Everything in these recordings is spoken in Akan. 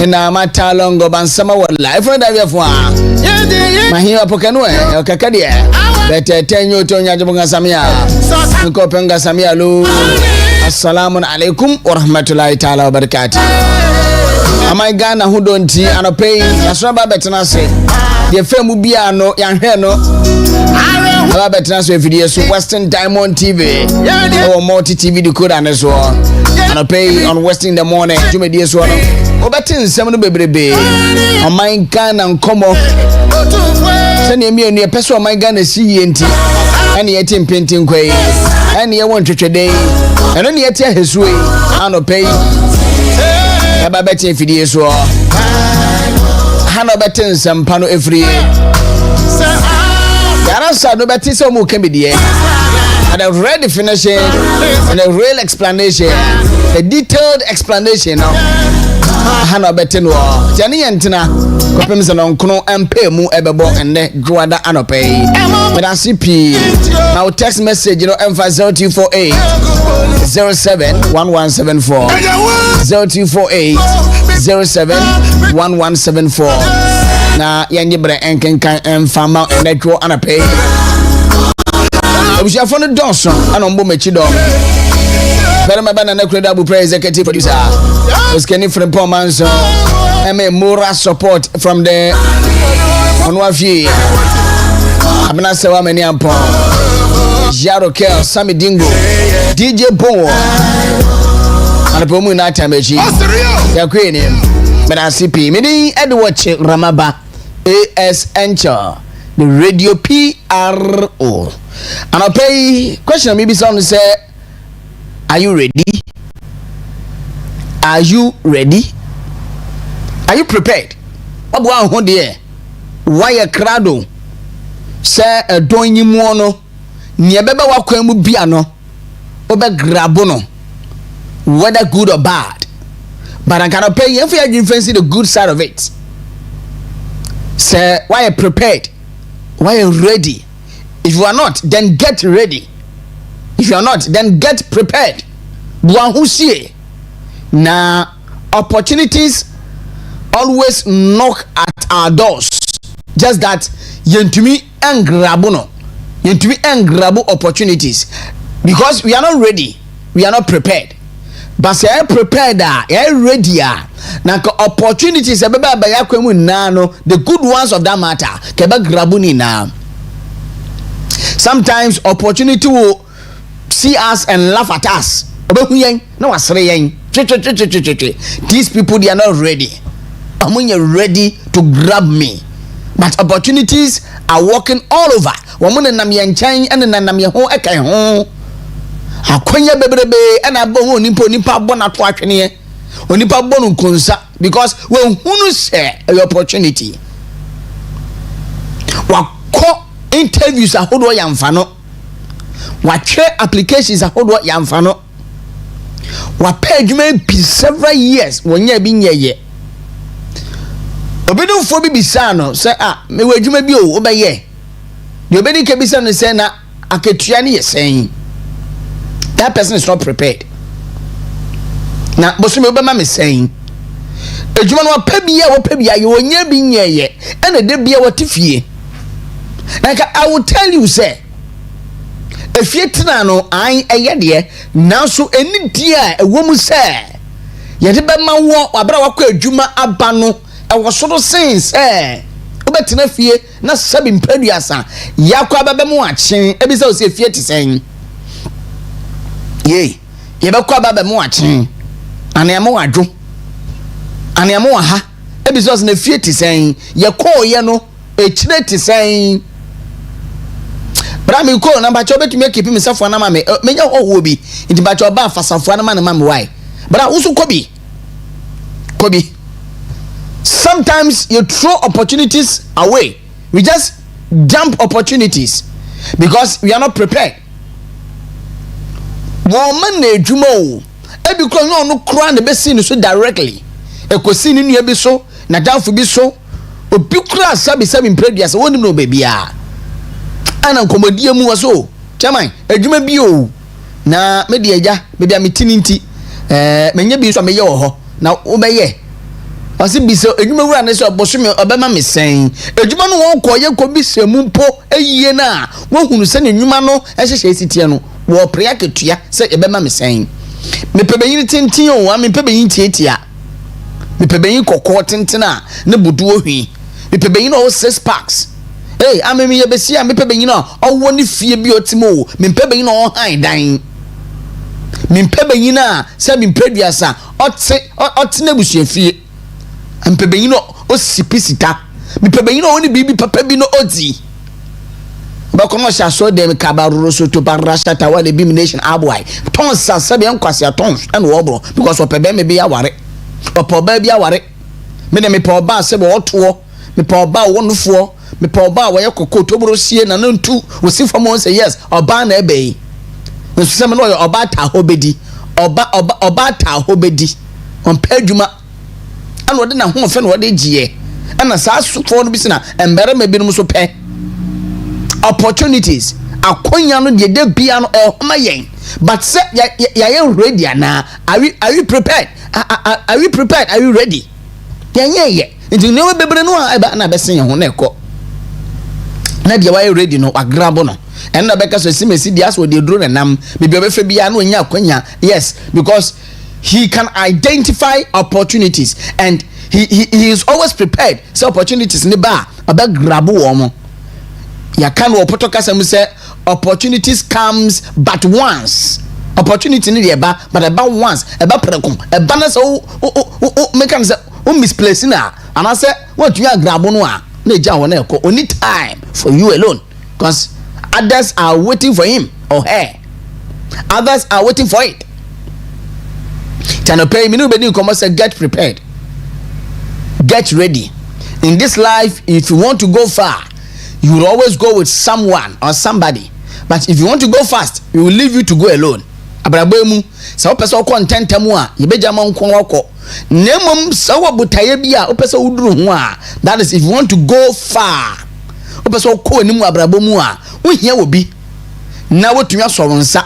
ena matalongo bansama wala efo da bia fo a mahia pokano e kakade e betetenyo tonya jibunga samia nko penga samia lu assalamu alaikum wa rahmatullahi ta'ala wa barakatuh amai Ghana hudonti anopei asra ba betena se de femu bia no yanhwe no ba betena so video so Western Diamond TV or multi TV decoder ne so anopei on Western in the morning jumedie so no obetin sem no bebrebe amai Ghana nkomo sene emi enu peso amai Ghana si yenti ene yeti mpintin kwai ene ye won twetwede ene ne yeti ahesue anopei eba betin fidie so hano betin sempa no efri yara sa no betin so mu kemedie and a real definition and a real explanation, a detailed explanation no hano betin wo jani yentina kopem se no nkono ampe mu ebebo enne dwada anopei medasipi now text message you know M5024A 071174 0248 071174 na yanyibre enkenkan emfama netwo anapei obusia fo no donso ana mbo machi do bere mabana na Konadu abu Prah executive producer was Kenny Frimpong Manso and moral support from the onwafie abna sewa mani ampo Jaro Kel Sami Dingo DJ Bowo anapomu na tamechi ya kwene mena CP mini Edward Ramaba AS Encha the radio PRO anopei question maybe sound say are you ready? Are you ready? Are you prepared? Obo ahun de why krado say don yimu no ne bebe wakwan mu bia no obe grabo no whether good or bad, but I cannot pay if you fancy the good side of it. Say why you prepared? Why you ready? If you are not, then get ready. If you are not, then get prepared. Buahusie. Now, opportunities always knock at our doors. Just that yentumi engrabuno. Yentumi engrabu opportunities. Because we are not ready. We are not prepared. But say prepared ready now opportunities the good ones of that matter keba grabuni now. Sometimes opportunity will see us and laugh at us. These people, they are not ready. I'm ready to grab me, but opportunities are walking all over. Akwanya bebrebe and abo nipa bona to atwene onipa bonu konsa because when hunu say an opportunity wakọ interviews ahodo yamfa no watwe applications ahodo yamfa no wapɛ adwuma bi several years wonya bi nyeye obedu fo bi bisa no say me wadwuma bi o obeye de obedi ke bisa no say na aketua ne yesen. That person is not prepared. Now, Bosumi Obama is saying, a Juman wa pebia, you will never be near yet, and a debia what if ye. Like I will tell you, say, if ye Tanano, I a yedia, now so any dear a woman say, yet about my walk, Abrawa Juma Abano, I was sort of saying, say, Obetina fear, not subbing Pediasa, Yakwaba watching, episodes if yet saying. Ye, yebekwa baba mu achen. Anemo adwo. Anemo aha. Ebisos na fie ti sen. Ye call ye no, echire ti sen. Bra me call na ba cho betumi keep me safo na ma me. Menya owo bi. Nti ba cho ba fasafo na ma me why. Bra usu kobi. Kobi. Sometimes you throw opportunities away. We just jump opportunities because we are not prepared. Woman na edwuma o ebi kro no kro na be see so directly ekosi ni nua bi so na danfo bi so obi kro asabi impredia se wonim no bebia ana nkomodie mu waso chairman edwuma bi o na me de agya bebia metini nti menye bi so meye wo ho na wo beye ɔsi bi sɛ edwuma wura ne sɛ ɔbɔsɔmi ɔbɛma mi sɛn edwuma no wɔn kɔ yɛ kɔ bi sɛ mu mpo eyie na wɔn hunu sɛ ne edwuma no ɛhyehyɛ esi tie no wɔ pere aketua sɛ ɛbɛma mi sɛn mepɛ bɛyin tenten o wa mepɛ bɛyin tietia mepɛ bɛyin kɔkɔɔ tenten a ne buduo hwi mepɛ bɛyin a ɔwɔ 6 packs hey amemi yɛ bɛsi a mepɛ bɛyin a ɔwɔ ne fie bi ɔtimo mepɛ bɛyin a ɔwɔ han dan mepɛ bɛyin a sɛ mepɛ duasa ɔte ne busua fie mepɛ bɛyin a ɔsipi sika mepɛ bɛyin a ɔne bibi papa bi no ɔdi bɛkɔ no hyɛ asɔ dɛm kabaroro so to parasha tawa de bimination aboy tons sa sɛbe nkwase tons ɛna wɔbro because ɔpɛ bɛm bi aware ɔpɛ ɔba bi aware me de mepɛ ɔba sɛbe ɔtoɔ mepɛ ɔba wɔnofoɔ mepɛ ɔba wɔyɛ kokɔ tobro sie na ntu wosi fam on say yes ɔba na ɛbɛyi nso sɛ me no ɔba ta hɔ bedi ɔba ta hɔ bedi ɔmpɛ adwuma ana ɔde na ho fɛ na ɔde gyeɛ ɛna saa sofoɔ no bi sina ɛmbɛrɛ ma bi no so pɛ opportunities akonya no de bia no ehoma yen but say ya ready ana are you prepared are you prepared are you ready ye nti no bebre no a eba na besen ho na ekọ na de why ready no agrabo no and na beka so simesi dia so de duro na nam bibia be fa bia na onya akonya yes because he can identify opportunities and he is always prepared so opportunities ni ba aba grabo wo mo ya kan wo poto kasam say opportunities comes but once opportunity ni eba but about once eba prekom eba na so make am say misplace na and I say what you grab no a na eja wo na ekọ only time for you alone because others are waiting for him or her others are waiting for it pay me no be come say get prepared get ready in this life. If you want to go far, you will always go with someone or somebody, but if you want to go fast, we will leave you to go alone. Abrabemu sa opese content mu a ye beja ma nko wako nemom sa wobutaye bia opese wuduru ho a that is if you want to go far opese ko animu abrabemu a wohia obi na wotumi asoro nsa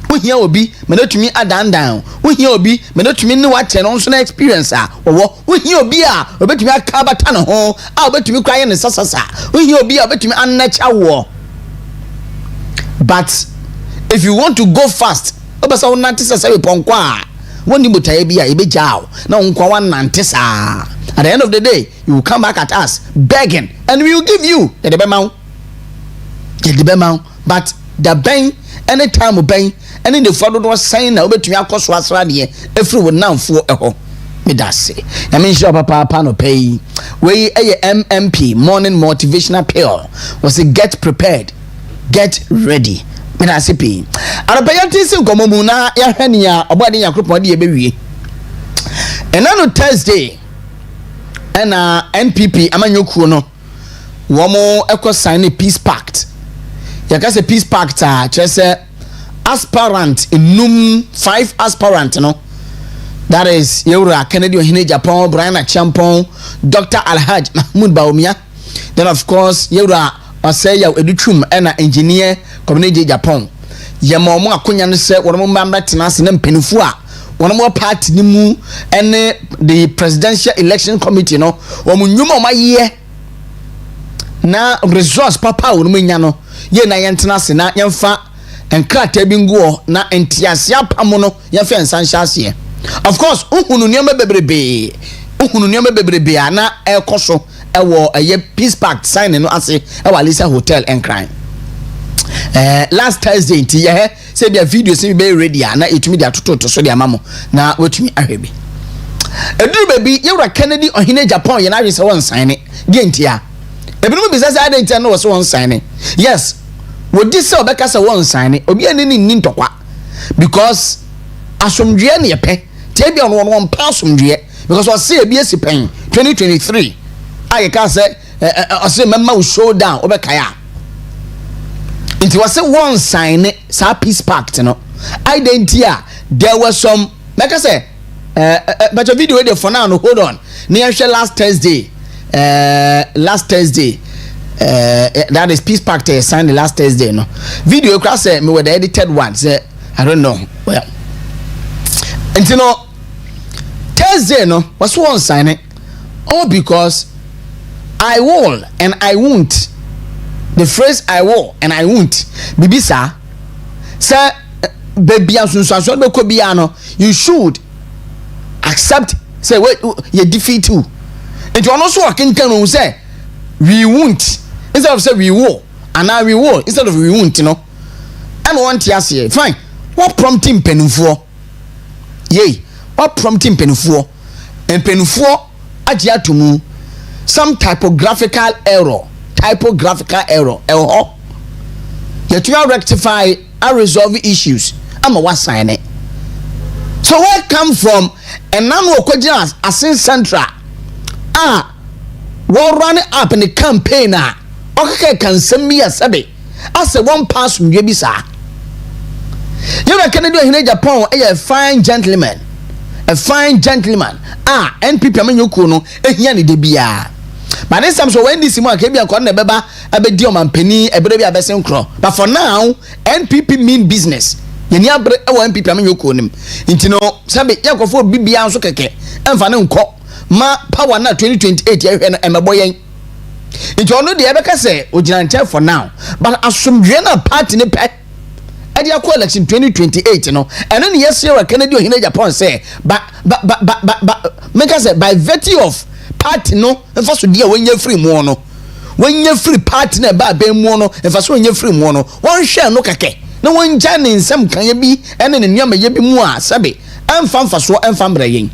wohia obi menatumi adandan wohia obi menatumi ne wache no nso na experience a wohia obi a obetumi akabata ne ho a obetumi kwaye ne sasasa wohia obi a obetumi annacha wo. But if you want to go fast obasa wonante sasa ponko a woni botaye bia ebejao na wonko wanante sa at the end of the day you will come back at us begging and we will give you the bemau but the ben anytime ben any the father was saying na obetumi akoso asra de efri wo namfo eho me da se na me sure papa no pay we MMP morning motivational pill was get prepared get ready. Mena sipi arapayanti se nkomomu na ya hwani ya obade yakropon de yebewie ena no Thursday ena NPP amanyokuo no wo mo ekọ sign peace pact yakase peace pact a chese aspirant enum 5 aspirant no that is Yewura Kennedy Ohene Japan Brian Champon Dr. Alhaj Mahmoud Baumia then of course Yewura say ya edutrum na engineer community Japan yema omo akonya no se wono mbamba tenase na mpenifu a wono party ni mu ene the presidential election committee no omo nyuma omaye na resource papa wono nya no ye na yentenase na yemfa enkrata bi nguo na entiase apamo no yemfa ensanhyase of course uhunu niam bebrebe ana ekoso ewo eye peace pact sign no ase ewa Lisa Hotel and crime last Thursday nti ye say be video say be ready na etumi dia toto so dia mamo na wetumi ahwebi eduru baby Yewura Kennedy Ohene Japan ye na hwe say won sign ge ntia ebinu bi say identity no was won sign yes wodi say obeka say won sign obi anini ni ntokwa because asomdwe na ye pe tie bia no won pa asomdwe because we say ebi esipen 2023 I can say say memma will show down obekaya it was a one sign sa peace pact no identity there was some like I say but your video there for now no hold on near last Thursday that is peace pact signed last Thursday no video class say me with the edited one say I don't know well and you know Thursday no was one sign All because I will and I won't. The phrase I will and I won't. Bibisa, sir, baby, you should accept. Say, wait, you defeat too. And you also can say, we won't instead of say we will, and now we will instead of we won't. And want to say, fine. What prompting pen for? Yea, what prompting pen for? And pen for ajatumu some typographical error. Yet you rectify and resolve issues. I'm a what sign it. So where come from? And now we're quite as in Central. We're running up in the campaign. Okay, can send me a sabi. As a one pass from Yebisa. You know, Canada in Japan, a fine gentleman. And people, I mean, you kuno, a yani de bia. But this time, so when this month came, I can't remember a bit dear man penny, a baby a best crow. But for now, NPP mean business. Yenya NPP, I mean, you kuno. Into no, Sabi, Yako for BBA, so keke, and Fanon Cock, Ma Power now 2028, and my boy. Into all the other say, Ujian for now. But as some general part in the pet. At the election 2028, you know, and then yes, you're a Canadian in Japan say, but make us say by virtue of party, no, and first dear when you're free mono, when you're free partner by Ben mono, and first when you're free mono, one share no kake, no one jan in some can you be, and then in Yama Yabi Mua, Sabi, and fan for so and fan braying.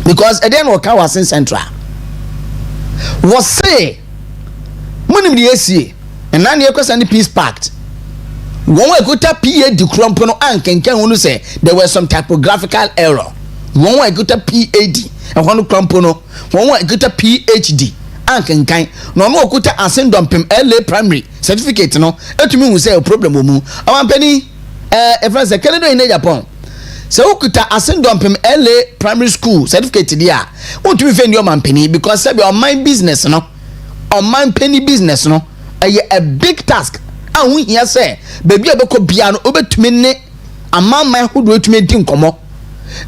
Because at the end of Kawas in Central was say, money the AC, and 9 years and the peace pact. One way go to PA the crumpono and can say there was some typographical error. One way go to PAD and one crumpono, one way go to PhD and can no more go to ascend on PIM LA primary certificate. No, to me, we say a problem. I want penny if I say Canada in Japan. So, could ascend on PIM LA primary school certificate. Yeah, want to defend your man penny because on my business, no, on my penny business, no, a big task. And we here say, baby, I go piano over to me. A man who do it to me think come up.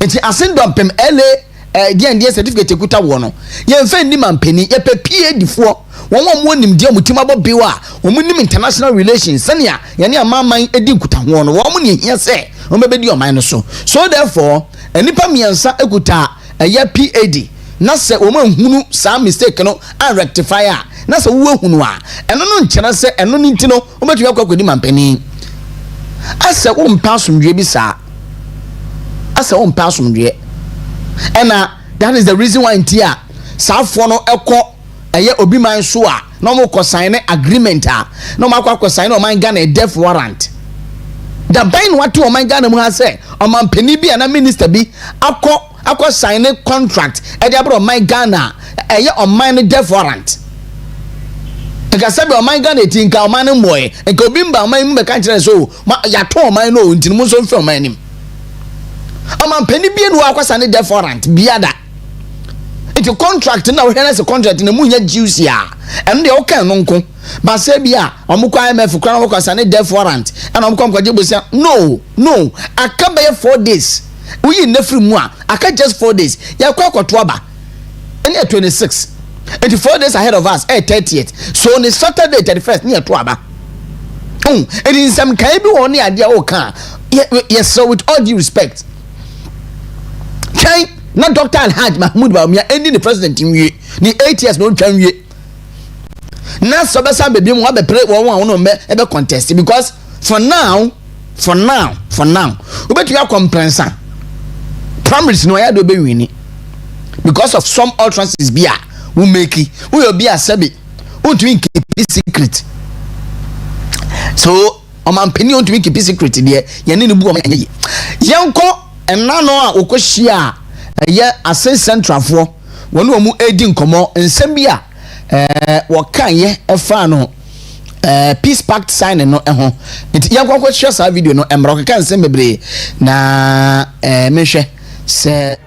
And she ascend on PEM LA, the certificate kuta wono. Ye offend man penny, ye pe PhD for one him dear mutimabo biwa, woman international relations, Sanya, Yania mamma edin kuta wono, woman here say, or maybe your mind so. So therefore, a nipa miansa ekuta a year PhD. Na se woman hunu some mistake no and rectifier. Na se wo hunu a eno no nkyena se eno ni ntino wo metu akwa man pani ase wo mpasomdwe bi sa ase wo mpasomdwe ena that is the reason why ntia safo no ekọ eye obi man so a no mo ko sign agreement a no mo akwa sign o man Ghana death warrant da bain what o man Ghana mu ha say o man pani bi na minister bi akọ sign contract e dey abro man Ghana eye o man death warrant. Nka sabi o man Ghana tinka o man moye nka obi mba o man mbe ka kire so ya to o man no ntini mo so mfe o man nim o man pani bi enu akwasa ne death warrant biada it contract na o hena se contract na mu nya juice ya eno de o kan no nko ba se bia o mo kwa IMF kwa o kwasa ne death warrant and o mo kwa jebosia no aka be 4 days we na free mu a aka just 4 days ya kwa kwato aba ene 26 and 4 days ahead of us 30th so on Saturday 31st near Tuaba. And in some kind of one idea yes, so with all due respect not Dr. Alhaj Mahmoud Baumia ending the president in ye the 8 years no can ye now so besa baby mo be play one no be contest because for now we bet you comprehension primaries no ya do be win because of some utterances bia who make it, who will be a sabi, who to keep it secret. So, a man penny on to keep it secret, dear, Yanin Boom. Yanko and Nano Okoshia, a year a sense central for one who moved aiding Como and Sambia, what can ye a fano, peace pact sign no home. It Yanko shares our video no and Rock can send me na Meshe say.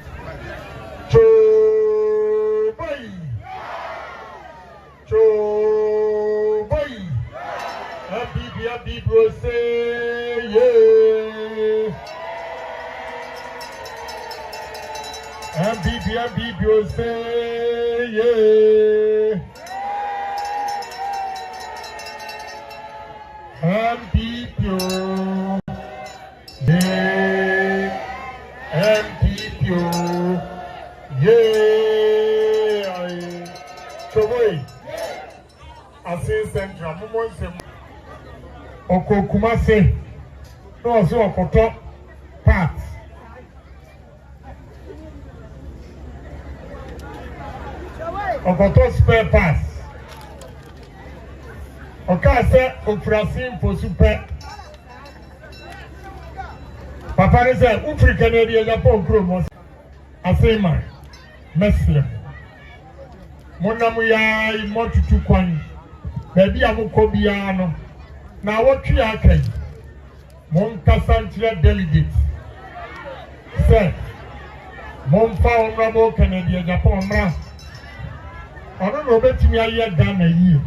People say yeah. And people say yeah. MPPO, yeah. MPPO, yeah. So wait, I say Central, Mumon say, Oko Kumasi, no so Okoto parts. Okoto spare parts. Okay, say operation for super. Papa say Ufri Canadian Japan Chromos. I say man, Messi. Monamuya imotutu kwani. Baby amuko biano. Na what you are saying? Monkasantria delegates. Say, Monfa Honorable Canadian Japan. I don't know about me. I hear done a year.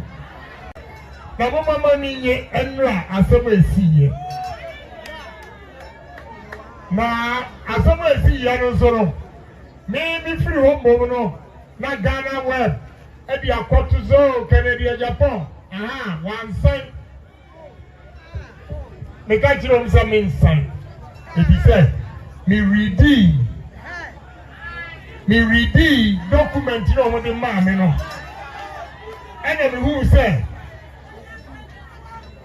Na mama mani ye enra asemo esi ye na asemo esi ye no so no me free home mo no na Ghana web e di akoto zo Canada Japan one sign me ka jiro msa me sign e bi say me ready document no mo de ma me no ene me who say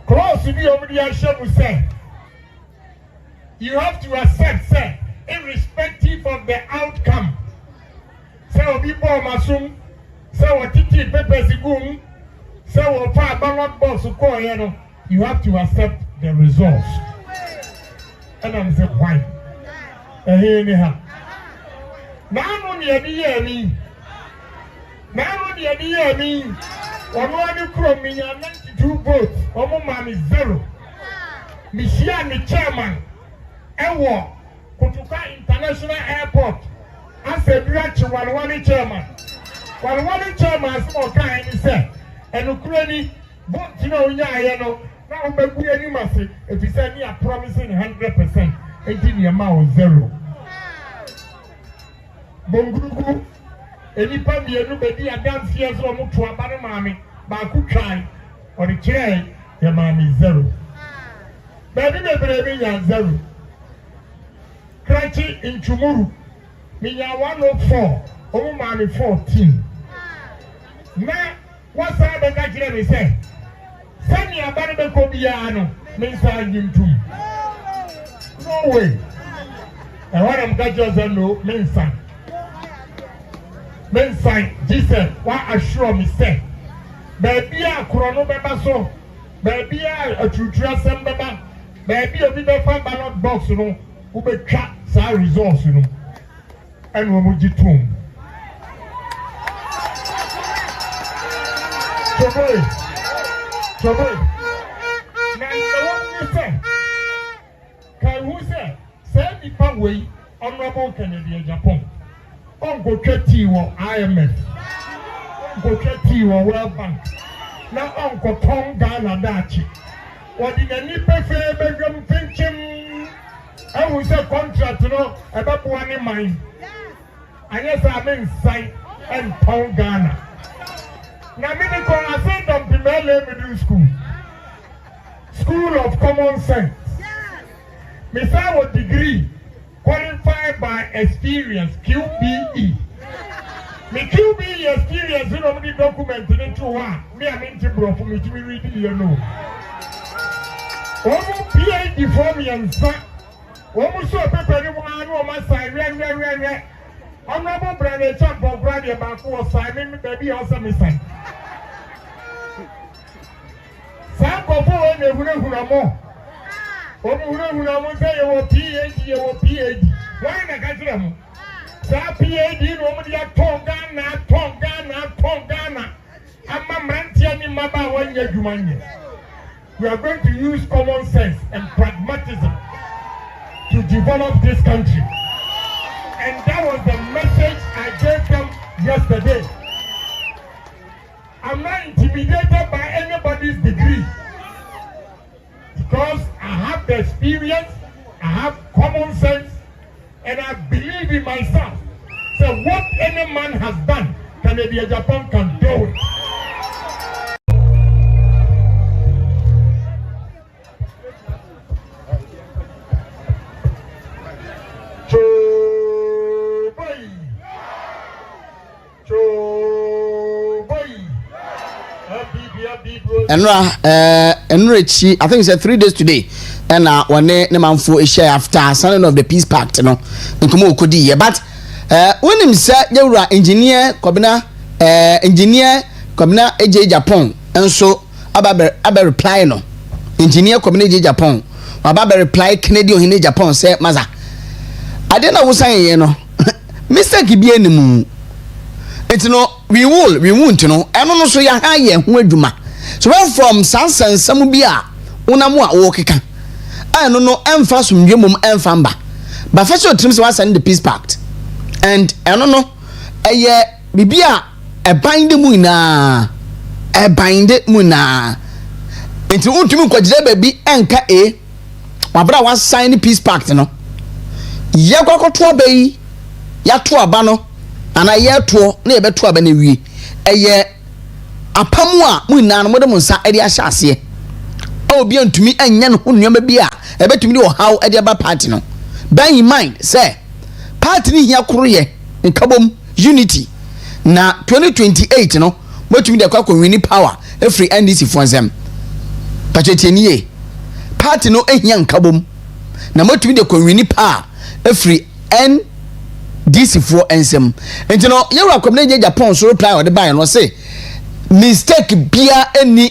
cross to be over the say you have to accept, say, irrespective of the outcome. Say, people masum, say, what titi pepe sigum, say, what pa ballot box ko you have to accept the results. And I'm saying, why? Now, no, the idea me. Now, the idea me. One one from me, 92 votes. Omo man is 0. Mishia the chairman. Ewo Kutuka International Airport. As a branch one chairman. One chairman small kind he said. And Ukraine, but you know, now we any must if you say me a promising 100%, 18 your mouth 0. Bongugu, any family, anybody a dance here so much to a bad mammy, but I could try or the chair, your mommy 0. Baby, baby, 0. Cratchy in Chumuru, Minya 104, oh mommy 14. Now, what's that the guy say? Send me a banana cobiano, means I give to. No way. And what I'm got just no, means sign. Men sign, Jesus, what assure me say? Baby, a chrono beba so, baby, a true some beba, baby, a bit of ballot box, you know, who be cut some resource, you know, and we will get home. So, now, what you say? Can who say? Send the way, Honorable Canadian Japan. Uncle Chetty or IMF, Uncle Chetty or World Bank. Now Uncle Tom Ghana Dachi. What did any prefer bedroom thinking? I will say contract, you know, about one in mind. And yes, I'm inside and Tom Ghana. Now, I said them to middle school. School of Common Sense. Miss our degree. Qualified by experience, QBE. Me QBE experience, you know, the document into one. Me, I'm into bro for me to be reading, you know. Almost PhD for me and son. Almost so paper, anyone on my side, red. Honorable brother, champ of brother, about 4 Simon, baby, also my son. Some go for the Hunamo. Who say you were PhD. Why not get them? That PhD, nobody at Tongana. I'm a man telling my one year. We are going to use common sense and pragmatism to develop this country. And that was the message I gave them yesterday. I'm not intimidated by anybody's degree. Because I have the experience, I have common sense, and I believe in myself. So what any man has done can and maybe Japan can do it. Enrichi, I think it's 3 days today. And one ne man for a share after signing of the peace pact, you know, in Kumo Kodi. But when him said you were engineer AJ Japan, and so Abba reply no. Engineer AJ Japan, Abba reply Canadian in Japan say Maza. I didn't know what saying, you know. Mr. Gibian, it's no, we won't, you know. I don't know so ya high who do. So well from Sansan Samubia, Unamwa Wokika. I don't know emphasis from Yumum and Famba. But first your trims was in the peace pact. And I don't know a year Bibia a bind the muna a bind it muna. Into ultimate baby anka a my brother was signed the peace pact, you know. Yakoko to bay Yatua Bano and a year to neighbor to a benny a year. Apamwa muna no modem nsa ade ahyase o bia ntumi anya no nneoma bia e betumi wo how ade aba party no bear in mind say party ni hia koroye nkabom unity na 2028 no motumi de kwakọ win power every NDC for them pachetienie party no ehia nkabom na motumi de kwakọ win power every NDC for ensem enti no yewra kwamne Japan so reply or the buy no say mistake bia any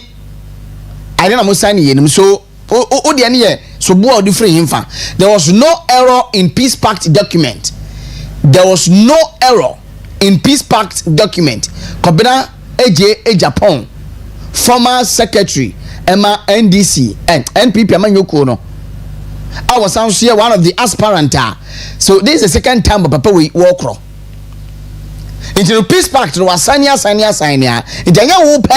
I don't know sign so so boy different himfa. There was no error in peace pact document. There was no error in peace pact document. Kobina AJ Japan former secretary Emma NDC and NPP Amanyoko no. I was here one of the aspirant. So this is the second time Papa we walk. Into the peace pact was sign ya it anya wo pe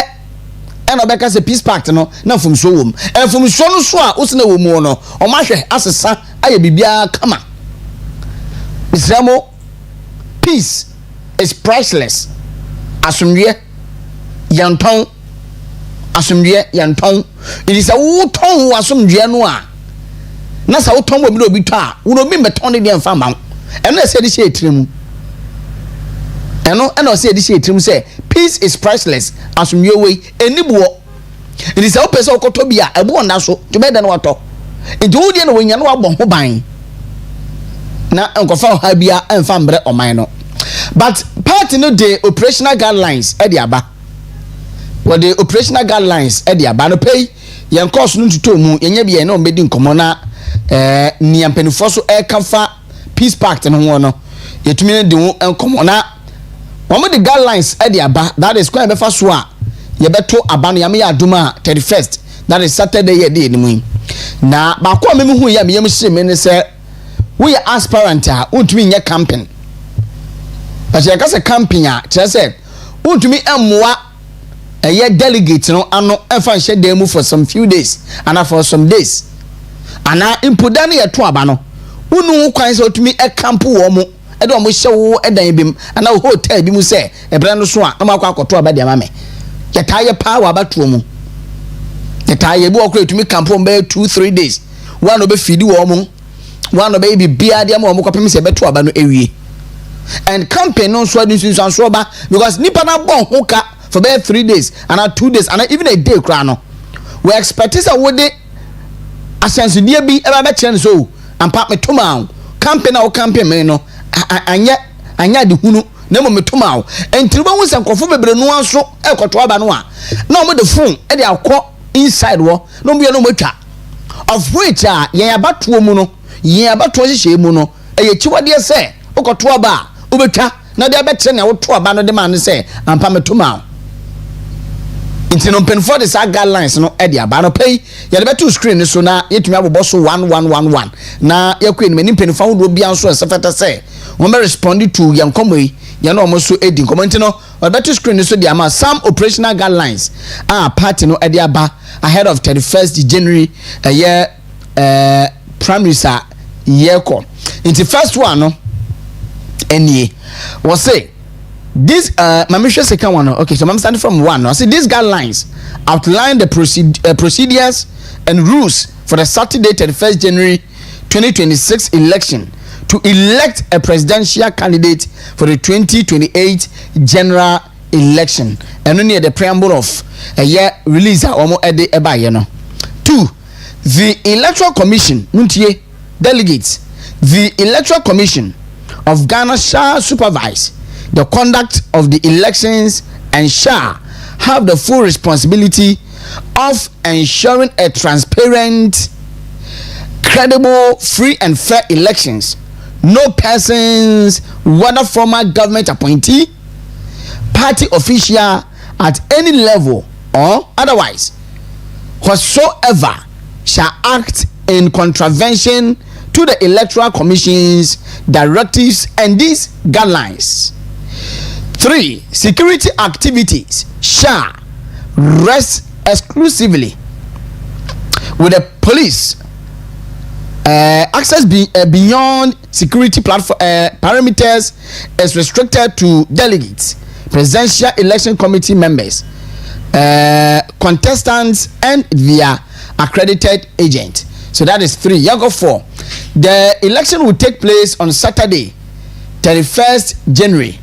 and obeka say peace pact no na from so wom and from so no so a usna wo mu no o ma hwe asesa aye bibia kama Isramo peace is priceless asumdwe yanton it is a wo ton asumdwe no a na sa wo ton bo bi obi to a wo no bi meton de dem fa ma and na say this shey trimu and I say this year, Tim say peace is priceless. As from your way, any boy. It is our person who to be a boy now so to better than what talk. It would you know when you know about buying. Now, Uncle Fowl Habia and Fambre or minor. But part in the day operational guidelines, Ediaba. What the operational guidelines, Ediaba no pay, young cost no to tomu, and be no bedding commona, near Penifoso air comfort, peace pact and one. Yet me do and commona. One of the guidelines Ediaba, that is quite a first one. You better abandon Yamia Duma 31st. That is Saturday ye day in the morning. Now, Bakwa me who ya me say we are aspirant won't mean your camping. But you got a camping just said won't me amwa a year delegate no ano and share demo for some few days and for some days. And I input down here to abano. Who know quite so to me a camp womo. I don't wish so a day bim and our hotel bimu say a brand new swan. I'm a quack to about the mammy. The tire power about room. The tire walk to me camp on 2-3 days. One of a feed woman, one of baby beer, the amount of me say better about area. And campaign no sweating since on sober because Nipana born hooker for about 3 days and 2 days and even a day crano. We expect this a would a sense of dear be ever chance so and pop me tomorrow. Campaign or campaign no and yet the hunu. Nemo me tomorrow and Triba was a coffee no so e kotoaba no a na mo the phone e dey akọ inside wo no be no matwa of which ye abatuo mu no ye abatuo hye mu no e ye chiwade se o kotoaba o betwa na dey betre na wo toaba no de man se ampa me tomorrow into no pen for the guidelines no e dey aba no pay ye dey betu screen so na yetumi abobọ so 1111 na yakwen mani pen fa wo bia so sefeta se wo me respond to yankomwe you know almost so aiding comment no or better screen so there are some operational guidelines party no ediaba ahead of 31st January a year primary sa year call in the first one no any was say This my second one. Okay, so I'm starting from one. I see these guidelines outline the procedures and rules for the Saturday 31st January 2026 election to elect a presidential candidate for the 2028 general election. And only the preamble of a year release almost at the eba. 2. The Electoral Commission, delegates, the Electoral Commission of Ghana shall supervise the conduct of the elections and shall have the full responsibility of ensuring a transparent, credible, free and fair elections. No persons, whether former government appointee, party official at any level or otherwise, whatsoever shall act in contravention to the Electoral Commission's directives and these guidelines. 3. Security activities shall rest exclusively with the police. Access beyond security platform parameters is restricted to delegates, presidential election committee members, contestants, and their accredited agent. So that is 3. Yago 4. The election will take place on Saturday, 31st January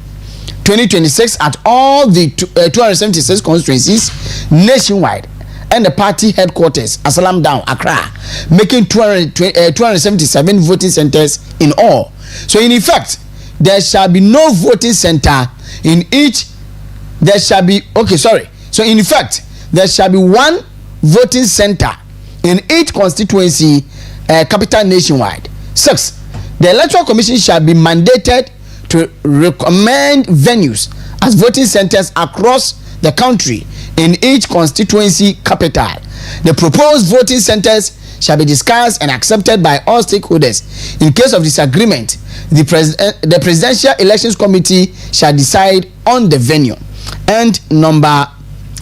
2026 at all the 276 constituencies nationwide and the party headquarters, Asalam Down, Accra, making 277 voting centers in all. So in effect, there shall be no voting center in each. So in effect, there shall be one voting center in each constituency capital nationwide. 6. The Electoral Commission shall be mandated to recommend venues as voting centers across the country in each constituency capital. The proposed voting centers shall be discussed and accepted by all stakeholders. In case of disagreement, the Presidential Elections Committee shall decide on the venue. And number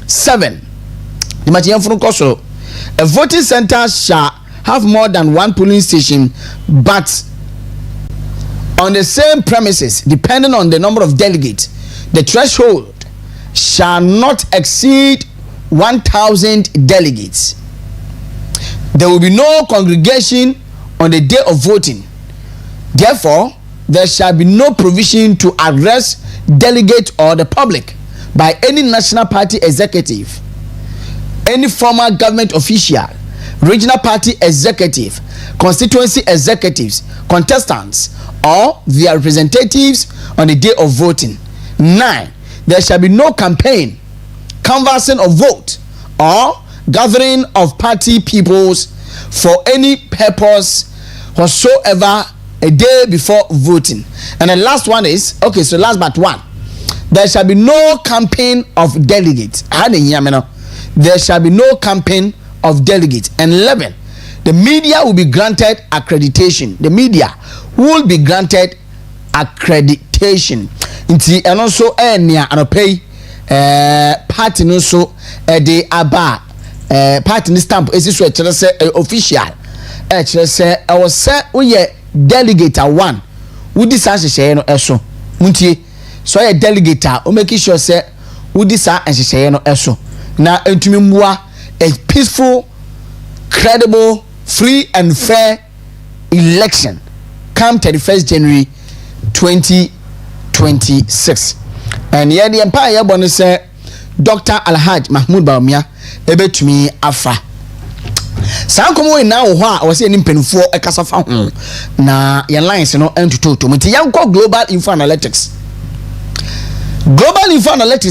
7, a voting center shall have more than one polling station, but on the same premises, depending on the number of delegates. The threshold shall not exceed 1,000 delegates. There will be no congregation on the day of voting. Therefore, there shall be no provision to arrest delegates or the public by any national party executive, any former government official, regional party executive, constituency executives, contestants, or their representatives on the day of voting. 9. There shall be no campaign, canvassing of vote, or gathering of party peoples for any purpose whatsoever a day before voting. And the last one is, last but one, there shall be no campaign of delegates. There shall be no campaign of delegates. And 11, the media will be granted accreditation. The media will be granted accreditation. And also pay party no so de aba party stamp is official. Say I was say delegate 1 who decide share no eso muntie so a delegate o make sure say who decide and share no eso na entumi mwa a peaceful, credible, free and fair election come 31st January 2026. And here the empire bonus say Dr. Alhaj Mahmoud Baumia ebetumi afa sankomo na wo ho a wo se nimpenfo ekasa fa ho na your lines no entuto to mti yanko global info analytics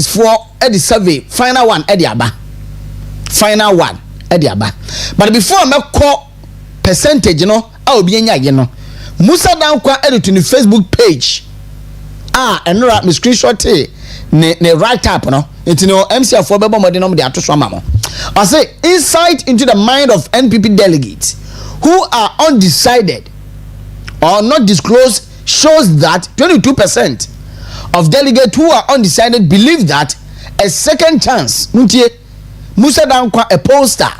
for the survey final one edi aba but before me call percentage no a obi anya ye no Musa Dankwa edit to the Facebook page enra me screenshot ne write up no it no MC for bebo mode no de atoso amamo. I say insight into the mind of NPP delegates who are undecided or not disclosed shows that 22% of delegates who are undecided believe that a second chance Musa Dankwa a pollster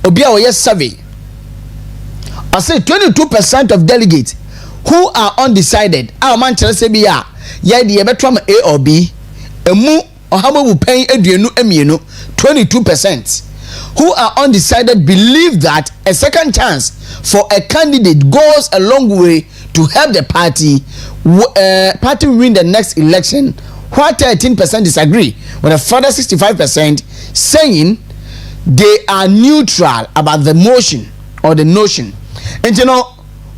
obi a yes survey. I say 22% of delegates who are undecided. Our man say be ye de beto am A or B emu ohama wu pen aduenu emienu 22% who are undecided believe that a second chance for a candidate goes a long way to help the party win the next election, while 13% disagree, with a further 65% saying they are neutral about the motion or the notion. And you know,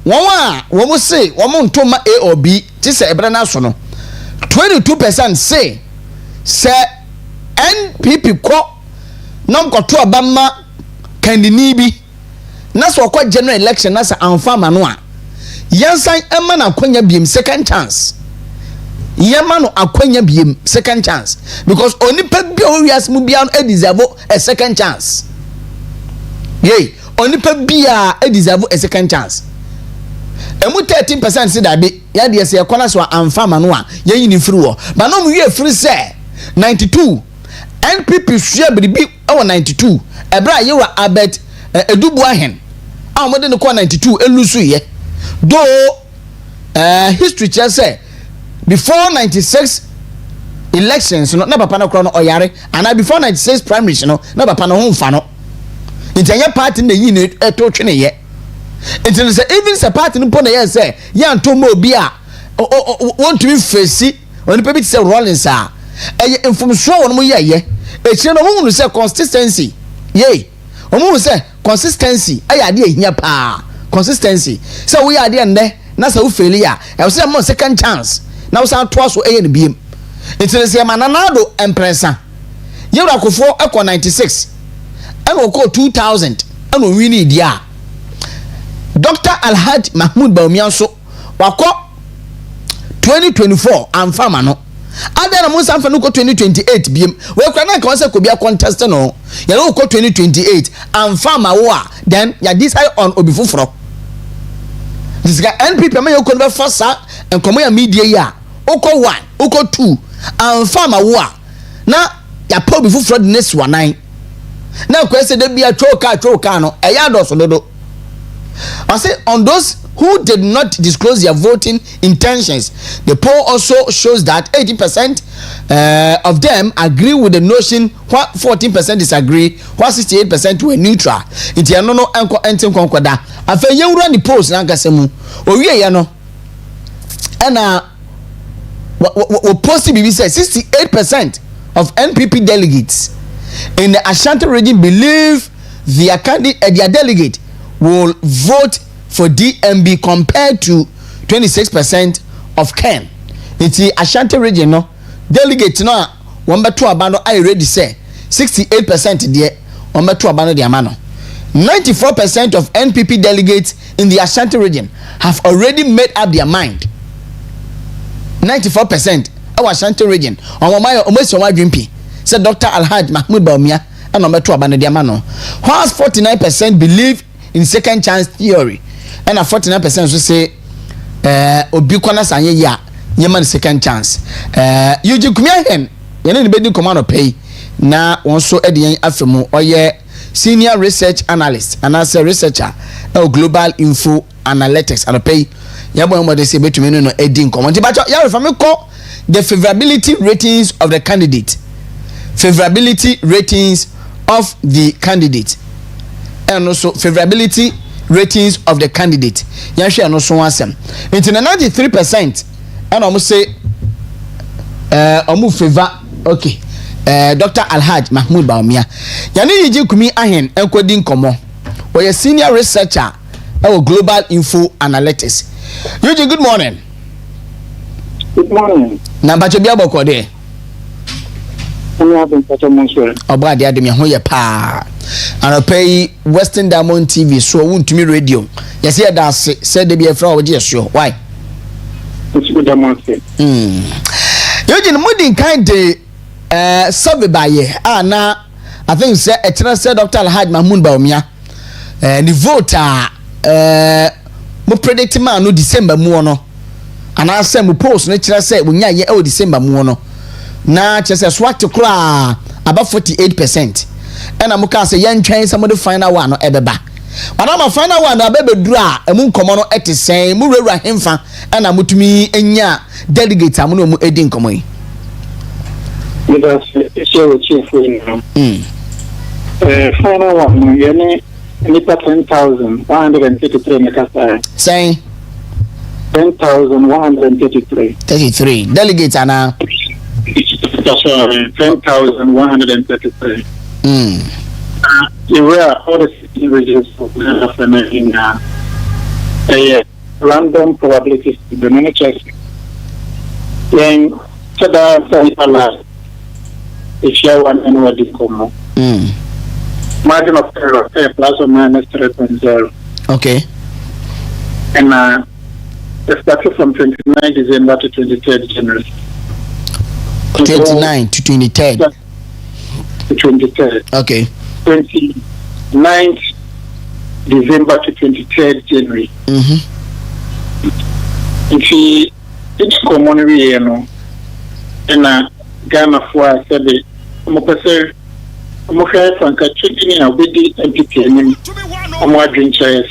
one will say, one to A or B, just say, 22% say NPP ko nom koto Obama kandini bi na so kwa general election na sa anfa ma no a yansan ema na akwanya biem second chance yema no akwanya biem second chance because onipa bia o wias mu bia no deserve a second chance onipa bia deserve a second chance emu 13% say that be ya de se ekona so anfa ma no a yeyi ni free wo ba no mu wie free say 92 NPP share bibi our 92 ebra ye wa abet edubu ahen amode ne ko 92 elusu ye do history che say before 96 elections no na papa na kro no oyare and before 96 primaries no na papa no humfa no intanya party na yi ne eto twene ye until say even say party no pona ye say ya ntomo obi a want to face oni pe bi say Rollins a information won mo ye echire no mo say consistency omo say consistency aya de ehia pa consistency say we are there nde na say we fail ya e say mo second chance na we say to so ne biem enti say mananado empresa yewra kofo ekọ 96 and we go 2000 and we win dia Dr. Alhaji Mahmoud Bawumia so wako 2024 amfama no adana mo sanfa no ko 2028 biem we kwa na ka se ko bia contest no ya no ko 2028 amfama wo a then ya decide on obifufuro this guy NPP ma yoko no first enkomo ya media ya uko 1 uko 2 amfama wo a na ya pa obifufuro the next one nine na ko se de bia choka no e ya do so dodo I say on those who did not disclose their voting intentions, the poll also shows that 80% of them agree with the notion, while 14% disagree, while 68% were neutral. It is no anko enten konkoda. Afa yewura ni polls na gasemu. Owie ya no. And we post BB said 68% of NPP delegates in the Ashanti region believe their candidate, their delegate will vote for DMB compared to 26% of Ken. It's the Ashanti region no delegate no one beto abano I already say 68% there one beto abano the amano. 94% of NPP delegates in the Ashanti region have already made up their mind. 94% our Ashanti region on my almost on my dreampi said Dr. Alhaji Mahmoud Bawumia and on beto abano the amano. Whilst 49% believe in second chance theory and 49% so say obi kwana sanye ya nyema the second chance yuji kumia hen yene ni bedi command pay na wonso ediyen afemu oye senior research analyst and as a researcher global info analytics and pay yabo mo de se betumi no edin command ba ya refa me call the favorability ratings of the candidate and also favorability ratings of the candidate. Yanshi no so ansem. Into 93% and almost say favor okay. Dr. Alhaji Mahmoud Bawumia. Yani yiji kumi ahen enkwedi nkomo. We senior researcher our global info analytics. Yuji, good morning. Good morning. Na bacho bia boko de. Oba de adem ho ye pa. And pay Western Diamond TV so won't me radio. Yes, yeah, that's said to be a fraud. Yes, sure. Why? It's good demonstrate. Eugene Muddin kind of survey by ye. Now I think said Dr. Alhaji Mahmoud Bawumia the voter mo predict man no December mu no. And I say mo post no tell say we nya ye o December mu no. Na chese swat kra about 48%. And I'm going to say, young train some of the final one or ebeba. Manama final one na bebedura emu nkomo no etesen mu rewura hemfa na mutumi enya delegate amu no mu edi nkomo yi. Because it's chief now. Final one, you need 10,133 Nakasa. Saying 10,133. 33 delegates are now. That's right, 10,133. You were all the 16 regions of in a random probability the managers. Then, so that if you want anybody come, margin of error plus or minus 3.0. Okay. And it started from 29 December to 23rd January. 29 to 23rd. To 23rd. Okay. 29th December to 23rd January. If you common you know, and Ghana for said the Mopese Moka Franca treating a bidi MPP and more drink say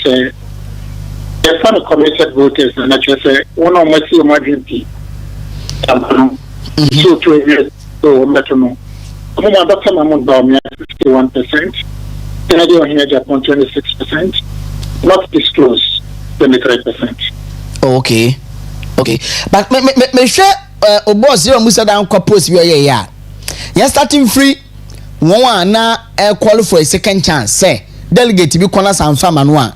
the fun committed voters and I just say one of my emergency. So 2 years so better no. Dr. Mahmoud Baumia 51%, Kennedy here Japan 26%, not disclosed 23%. Okay. But me share boss you musa dan post we ya. You starting free one na qualify for a second chance. Say delegate bi kona sanfa manu a.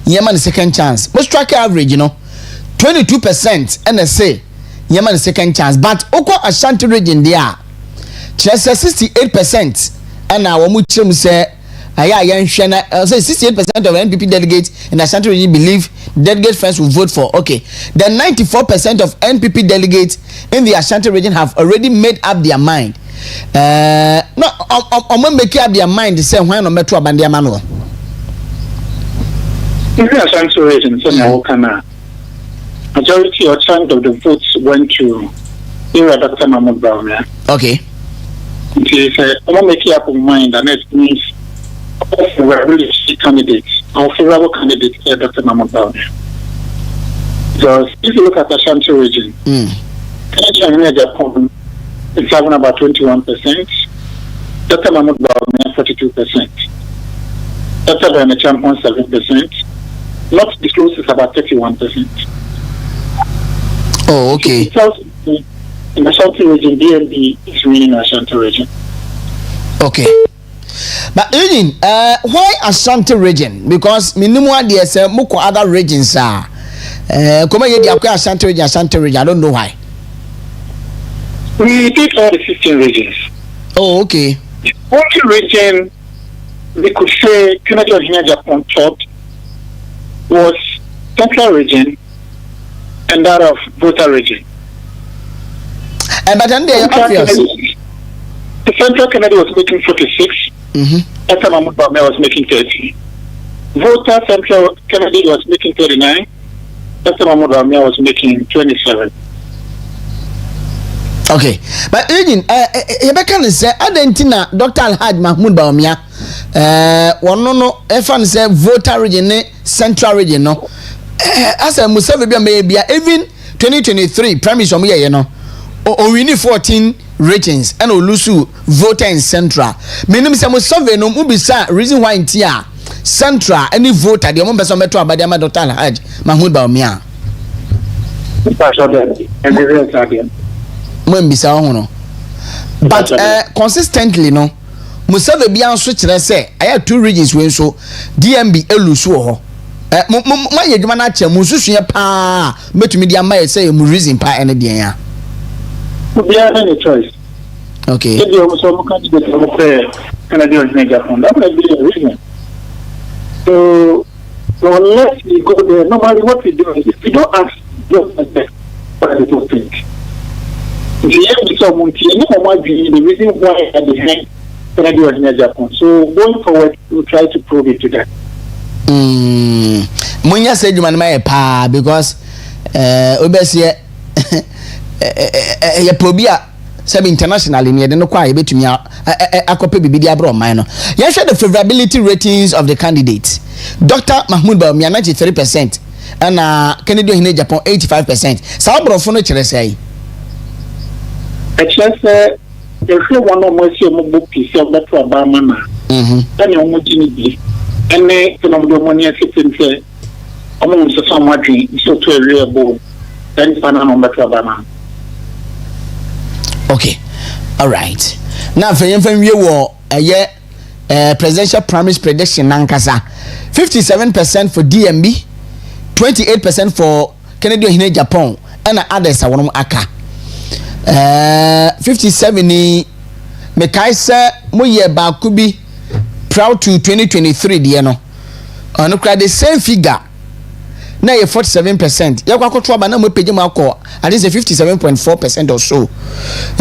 Yema the second chance. Most track average 22% and say yema the second chance. But oko Ashanti region there. Just 68% and now we say say 68% of NPP delegates in Ashanti region believe delegate friends will vote for. Okay, then 94% of NPP delegates in the Ashanti region have already made up their mind. Make up their mind the same when no metro abandia manual. In the Ashanti region, majority or chunk of the votes went to Dr. Mahmoud Baumia. Okay. It is make up of mind, and it means really candidates, our favorable candidate, Dr. Mahmoud Baumia. Because if you look at the Ashanti region, Japan is having about 21%, Dr. Mahmoud Baumia 42%, Dr. Bernard Champon 7%, not disclosed is about 31%. Oh, okay. In the Ashanti region, DMB is winning the Ashanti region. Okay. But Eugene, why Ashanti region? Because minimum idea say moko other regions are. Come here, the Ashanti region. I don't know why. We did all the 15 regions. Oh, okay. The only region we could say Canada here Japan top was Central region and that of Volta region. But then they are obvious. The Central Canada was making 46. Dr. Mahmoud Baumia was making 30. Volta Central Canada was making 39. Dr. Mahmoud Baumia was making 27. Okay, but Eugene, you can say Argentina, Dr. Alhaj Mahmoud Baumia, one no, FN say Volta region, Central region, no. As a Museveni maybe even 2023 premise on me, you know. Or we need 14 regions and Olusu voter in Central. Meaning some survey no mubisa reason why in tia Central any voter the person metro abadama Dr. Alhaj Mahmoud Baumia. Mbisa hono. But consistently no Museveni bi anso kire say I have 2 regions we so DMB Elusu ho. Ma yedwuma na che mususu pa metumi dia ma say mu reason pa ene dia ya. We have any choice. Okay. If you also candidate of Canada in Japan, that would be a reason. So unless we go there, normally what we do is if we don't ask just like that, what do you think? The reason why at the end Canada in Japan. So going forward, we'll try to prove it to that. Munya said you man pa because obese ye probia say internationally near no kwa betumi akope bibidi abro man no. You share the favorability ratings of the candidates. Dr. Mahmoud Bawumia 93% and Kennedy in Japan 85%. Sao brofo no chere say. Actually, if you want to see a book piece of that for Bamana, then you want to be. And they can have the money at it among someone so to a real bowl. Then Panama Bama. Okay, all right. Now, for you war a year presidential primaries prediction Nankasa 57% for DMB, 28% for Kennedy in Japan, and others are one aka. 57 ni Mekaisa Moye Bakubi proud to 2023 dear no. On the same figure. Now you're 47%. You have to na mo page ma call at least 57.4% or so.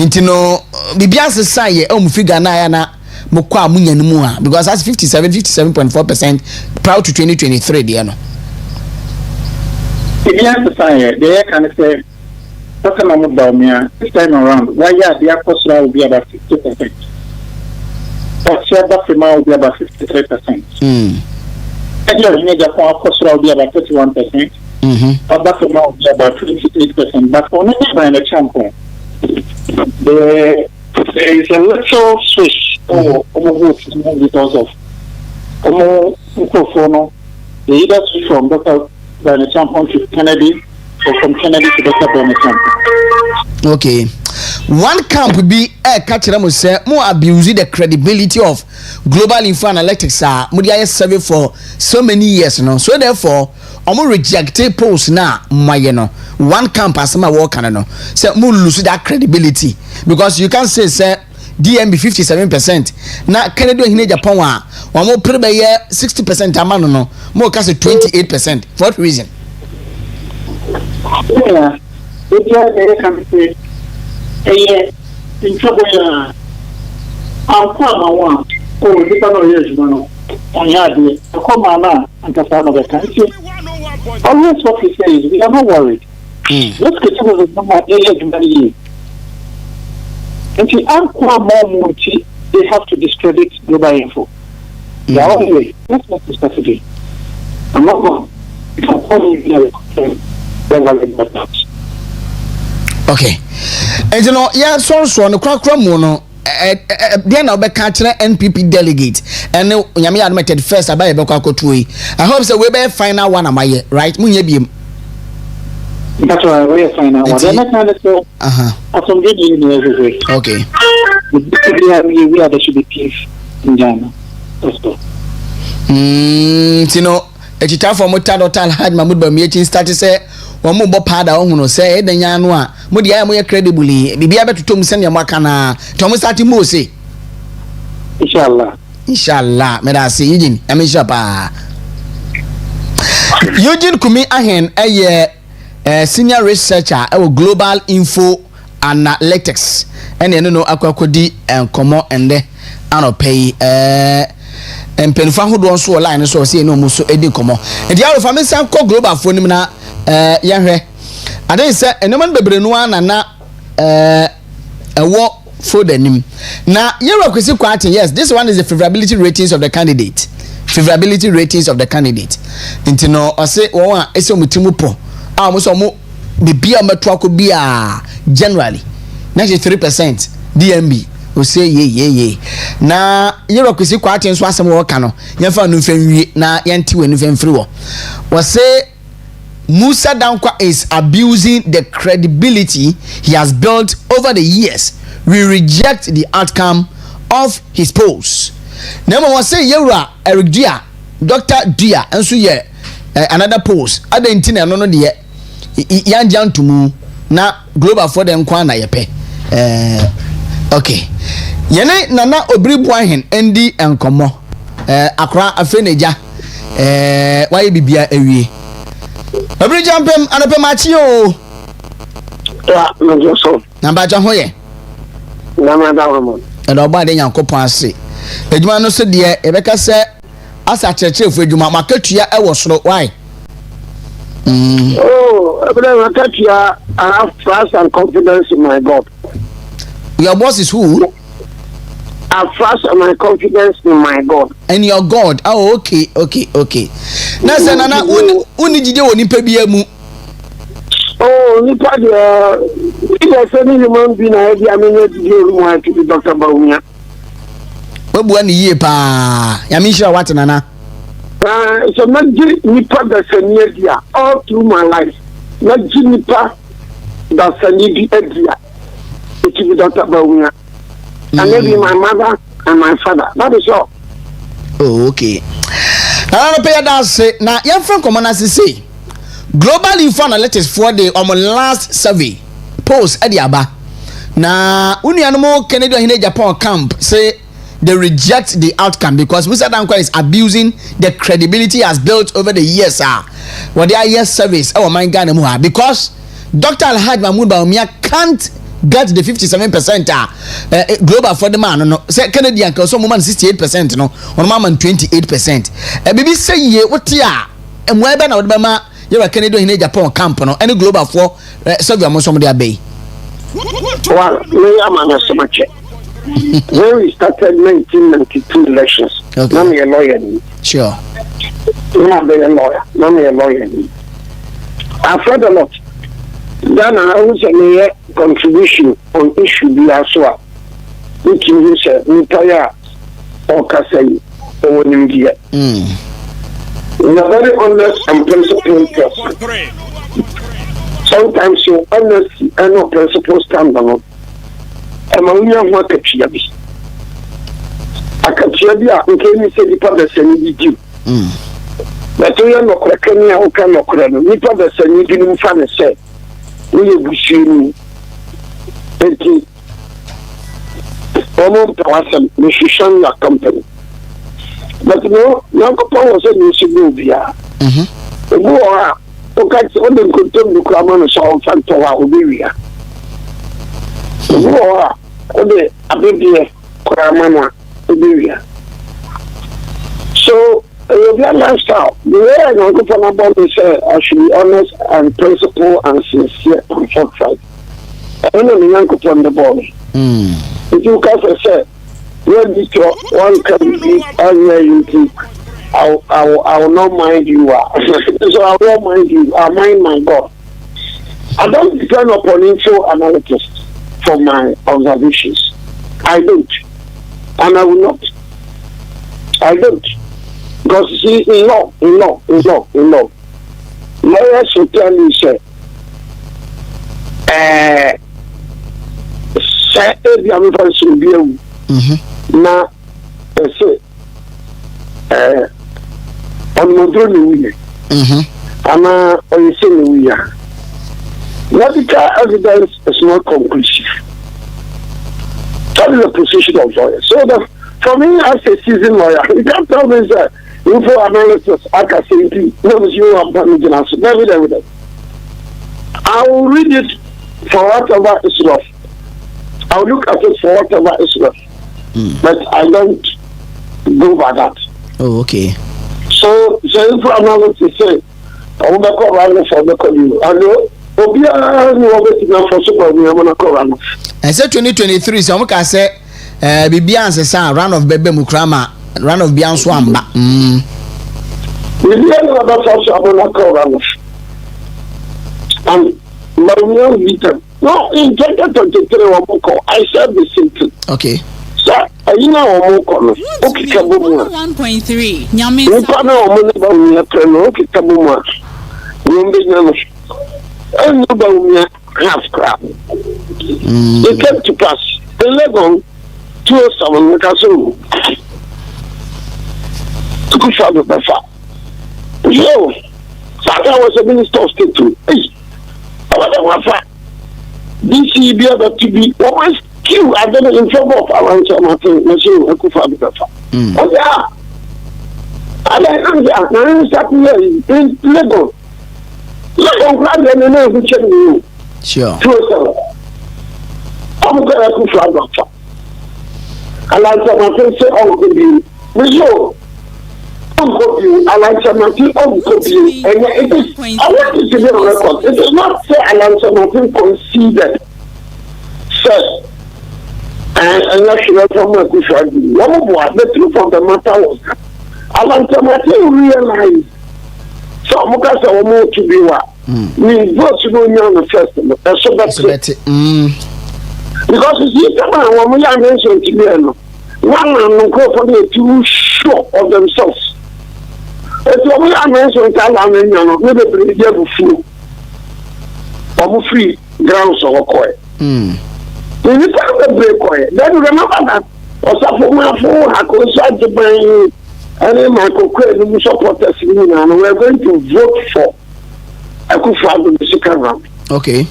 Into no bibias say figure na ya na mo kwa munya no mu a because that's 57.4% proud to 2023 dear no. Bibias say they can say Dr. Mahmoud Bawumia this time around why the Akosra will be about 50%. But Sheba will be about 53%. In Japan, Accra will be about 31%. Other from will be about 28%. But for never in the champion, there is a little switch because of the either switch from Dr. Bernard Champion to Kennedy or from Kennedy to Dr. Bernard Champion. Okay. One camp would be a catcher say more abusing the credibility of global info analytics media survey for so many years no. So therefore omo rejected post na mayeno one camp as my work no say mo lose that credibility because you can say DMB 57% na Kennedy in Japan wa omo prebe 60% amano no mo ka say 28%. For what reason? Yeah, they can say in trouble. I'll come on. Oh, you don't use money. On yard, I come on and the son of the country. Always what he says, we are not worried. Let's get to the number 8 and to Aqua more they have to discredit global info. The only way, let's not discuss it. I'm not going. If I'm calling you, then I'll let that. Okay. And you know, yeah, so on the crack from mono. Then I'll be catching NPP delegate, and Yami admitted first about Bokakotui. I hope so. We better find out one of my right. Munyebium. That's why we're finding out. Okay. We are the should be peace in Ghana. You know, a chita for Mutado had Mahmoud Bawumia started say. One more pada on say the yanwa mudia mo credibly be able to tom send your makana Thomas Atimo say inshallah me da say Eugene amisha pa Eugene Kumi ahen senior researcher global info analytics and no akwakodi enkomo ende anopay empenfa hodo so line so say no muso edi komo e dia wo fa me san ko global phone na yahwe ade se enoman bebre no na ewo for the nim na yero kwesi kwate. Yes, this one is the favorability ratings of the candidate. Favorability ratings of the candidate intino ose won a ese omutimu po a mo so mo bibia meto akobia generally 93% DMB o say ye na yero kwesi kwate nso asem wo ka no yemfa no mfanwie na yente wenu mfamfiri wo say Musa Dankwa is abusing the credibility he has built over the years. We reject the outcome of his polls. Number one say Yura Eric Dia, Dr. Dia, and so yeah, another post. Other intina no de yan jan to mu na global for them kwana yepe. Okay. Yene nana obribwa hen endi enkomo. Accra afeneja. Why bibia ewie. Every jump him and a machio. Number Jahoye. And about the young copasi. The man said, dear, Rebecca said, as a church of Juma Marketia, I was slow. Why? I have trust and confidence in my God. Your boss is who? I have trust and my confidence in my God. And your God. Oh, okay. Now, say, Nana, uni jide woni pe biye mu. Oh, nipa de if any human being I be amenye jide mu I to Dr. Baumia. Webu ani ye pa. Ya mi sure what Nana. So not nipa da senior dia all through my life. Not nipa da senior dia. It is Dr. Baumia. And maybe my mother and my father. That is all. Oh, okay. Now, I pay that say. Now, your friend come on as say. Global Info Analytics for the last survey post at the Aba. Now, uni animal Canada in Japan camp say they reject the outcome because Mr. Dankwa is abusing the credibility has built over the years. What they are years service. Oh my God, because Dr. Alhaj Mahmoud Baumia can't get the 57% global for the man. No, say Canadian, because some woman 68%, no, on man 28%. Baby say ye what ya and where ben Alabama, you are Canadian in Japan camp, no, any global for survey among some of their bay. Well, me am so much. When we started 1992 elections, okay. I'm a lawyer. Sure. I'm a lawyer. I've heard a lot. Then I was a contribution on issue be as well. Which is entire or Kasei or India. In a very honest and principled person. Sometimes your honesty and no principle stand alone. I'm a young market chiabi. I can chiabia, okay, me say the public send you. But we are not cracking out, cannot credit. We public send you fan say. We will see the almost awesome musician company. But no, was a music movie. Okay, so the contempt the Kraman song Fantoa Ubivia. The Abibia Kramana Ubivia. So, your lifestyle, the way I know about this, I should be honest and principled and sincere and forthright. I don't know the on the body. If you can say, when this one can be unreal, I will not mind you. So I won't mind you. I mind my God. I don't depend upon info analytics for my observations. I don't. And I will not. I don't. Because you see, in law, lawyers will tell you, say, if I'm going to be now, say, on Modron, and you say, we are. Medical evidence is not conclusive. That is the position of lawyers. So that for me, as a seasoned lawyer, you can't tell me that info analysis, I can say, no, you are permitting us. Never evidence. I will read it for whatever is rough. I will look at it for whatever is rough. But I don't go by that. Oh, okay. So info analysis say, I will not run for the call. I know. I said 2023, so I say, Bibian says, run of Bebe Mukrama, run of Bian Swamba. And no, in 2023, I said the same thing. Okay. So, I know 1.3. And nobody half crap. It came to pass. 11, 207, Castle. To push out of the far. Yo, Saka was a minister of state too. Hey, this is the other to be almost killed. I don't know in trouble of our machine, oh, yeah. And I started in Lagos. I'm glad they know which you. Sure. I'm going to flag up. I like something say, oh, could be. So, I like something, oh, could be. And it is, I want to be on record. It is not say I like something conceded. Sir, and actually from a good the truth of the matter was that Alantamati realized so Mukasa Omo to be what me vote to go on the first so that's it. Because you see, come on, when we are mentioned to be one and go for the too sure of themselves. It's when we are mentioned to Alan, maybe the devil flew or free grounds or coy. When you talk about break, then remember that or something for I could start to bring any Michael Craig supporters and we're going to vote for a good father the second round. Okay.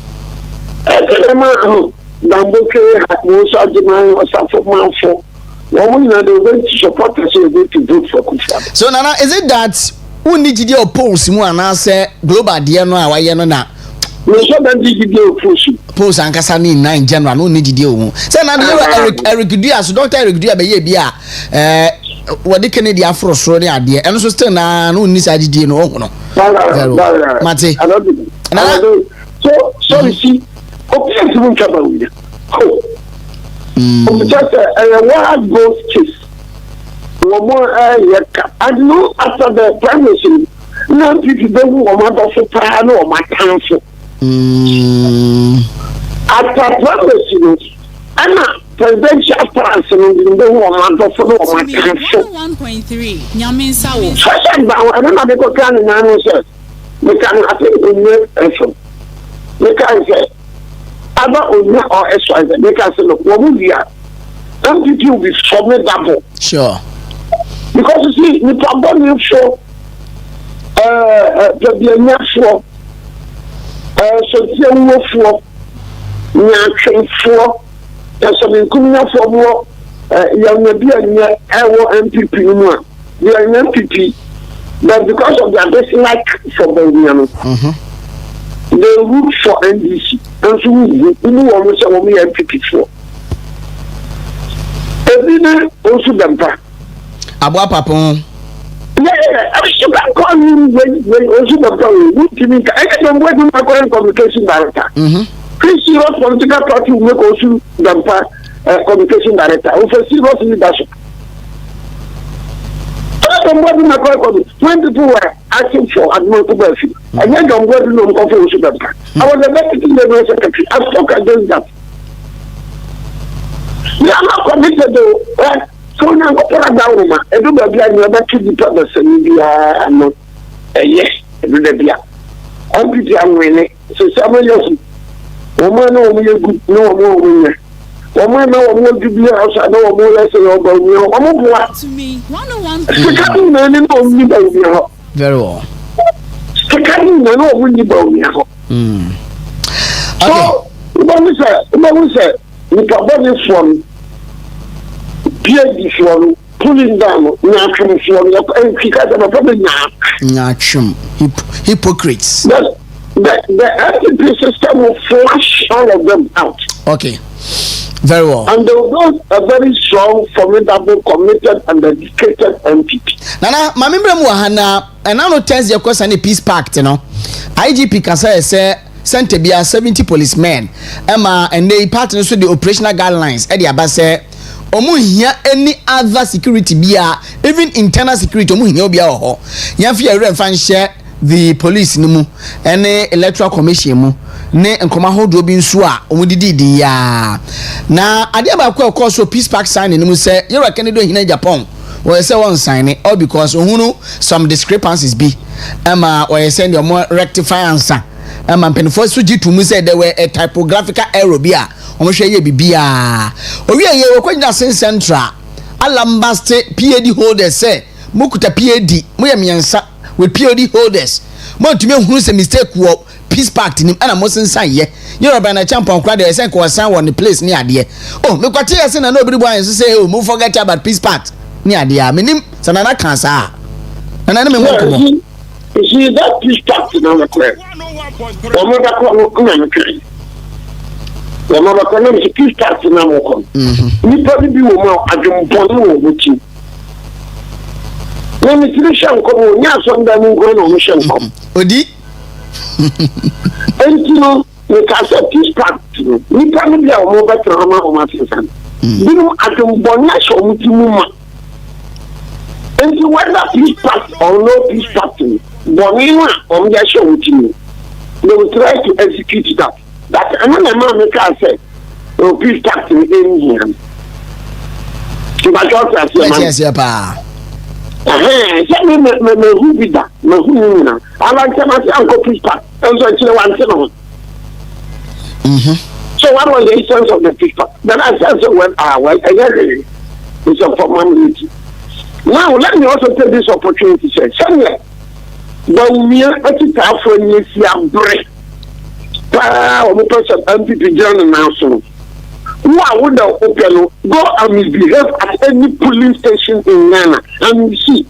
Damboke had most of the man or something for. One they were going to support us and going to vote for Kufa. So, Nana, is it that who need to oppose mu and I say global Diano, why you're not? We saw that the oppose. Post and Cassani in general, no need to deal. So, now Eric Diaz, Dr. Eric Diaz, what the Canadian Afro Australia idea, and also still now, no needs idea, no. Mate, so you see, okay, to move about with it. Just a wild ghost chase. No more, I know after the primacy, no people don't want to Prah or my council. After primacy, I'm not presidential person in the woman of my council. 1.3, Yamin I don't know the kind of answer. We can, I think, we make effort. We can say, other or exercise, they can say, look, what we are. MPP will be formidable. Sure. Because you see, the problem you show, the natural, so the for natural for, there's some criminal for more, young MPP, they are an MPP, but because of their dislike for the they root for NDC, and so we almost have only MPP for. Every also Dampa. Abua Papon. Yeah, I still can call you when also Dampa. Good to me. I can work with my current communication director. Please see what political party will make also Dampa communication director. Also see what leadership. I can work with my current communication. When people were asking for administration, I went on working on also Dampa. I was the deputy general secretary. I spoke against that. We are not committed to so now go for a down and do the blind never to the purpose and we are not yes, do the beer. I'm pretty unwilling. So some of you woman no good no more women. Woman no more to be outside no more less about me. To me, 101. Very well. So, what say? We can from PhD from pulling down natural from because of a problem now. Hypocrites. The FTP system will flush all of them out. Okay. Very well. And they will build a very strong, formidable, committed, and dedicated MPP. Nana, my member Muhana, and I know tells your question a peace pact, you know. IGP Kasa say sent to be 70 policemen. Emma and they partners with the operational guidelines. Eddie Abase, Omu here any other security bia, even internal security, Omu here bia ho. Yanfi a fan share the police numu, any electoral commission mu, ne nkoma hodo bi nso a Omu didi ya. Na ade abakwa of course peace pact sign numu say, you reckon do hina Japan. Well, say one sign it all because some discrepancies be. Emma or send your more rectify answer. Man penfo so gitu mu say there were a typographical error bia omo hwe ye bibia owie ye wokwanya sen central alambaste PhD holders say mukuta PhD moye miensa with PhD holders mo tumi hunu se mistake wo peace pact nim ana mo sensan ye Yoruba na champion kra dey say ko san won the place ni ade oh me kwate ye say na no obiri boy say oh mo forget about peace pact ni ade a menim sanana kansa na me mo komo. You see that peace pact in our prayer. Wamaba kono mi peace pact na mo kon. Nipa bi wo ma adwumpon wo wuti. Na mi tiri shan ko mo nya so nda mi ngo na mo shan ko. Odi. Entino mi ka se peace pact. Nipa bi a mo ba tra ma o ma tinsan. Binom adumbona so mutimuma. And whether peace pact or no peace pact, Bonima or Yasha Mutimi, they will try to execute that. That another man can say, no peace pact in here. But yes, pa. Send me who be that, who I like to say, Uncle Peace Pact, and so I want So what was the essence of the peace pact? Then I said, well, it's a formality. Now, let me also take this opportunity to say, somewhere, but we are at the time for you to break. Person MPP John announcement. Who I would open go and misbehave at any polling station in Ghana and you see.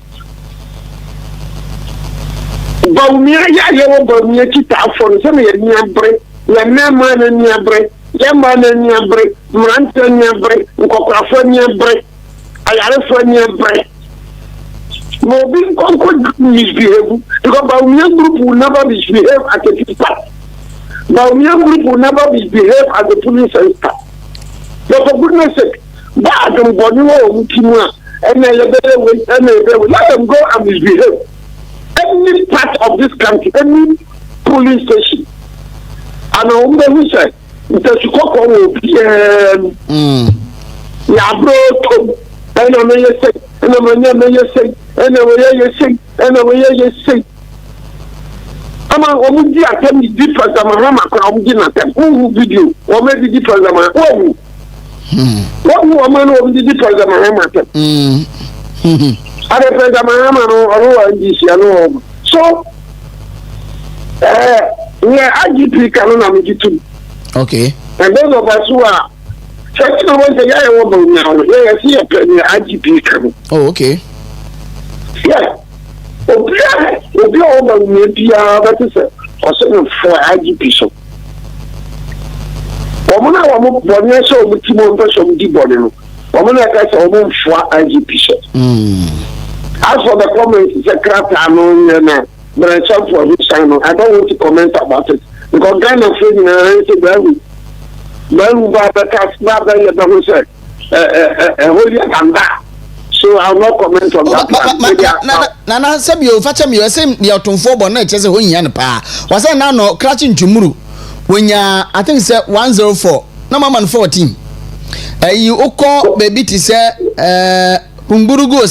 But we are here, but we are to for some near break, the man and near break, Yaman and near break, Manton near break, Cocrafa near break, Ayara near break. Moving conquered misbehave because Baumian group will never misbehave at a people. Baumian group will never misbehave at the police center. But for goodness sake, bad and Bonimo, and let them go and misbehave. Any part of this country, any police station, and on the we say, the Chicago will be Yabro, and on the say, and on the say, and the way you say, and the way you say. Among Omudi attend the difference of Mahama, who video, or maybe difference of my own. What woman will be different than Mahama? I represent Mahama or this. So, we are IGP Canon too. Okay. And those of us who are checking on the guy over now, they see a IGP Canon. Oh, okay. Yeah. Obi over maybe that is a for IGP so. Omuna wamu bonye so mutimo mpeso mudi boneno. Omuna kasa omu mfwa IGP so. As for the comments, it's a crap I but I saw for this I don't want to comment about it because Ghana friend say well cast not the who said holy and so I'll not comment on that. Nana sabi you facha me you say the otumfo bo na chese ho nya ne pa. Was say na no crashing tumuru. When I think say 104 na mama 14 you oko baby ti say bungurugo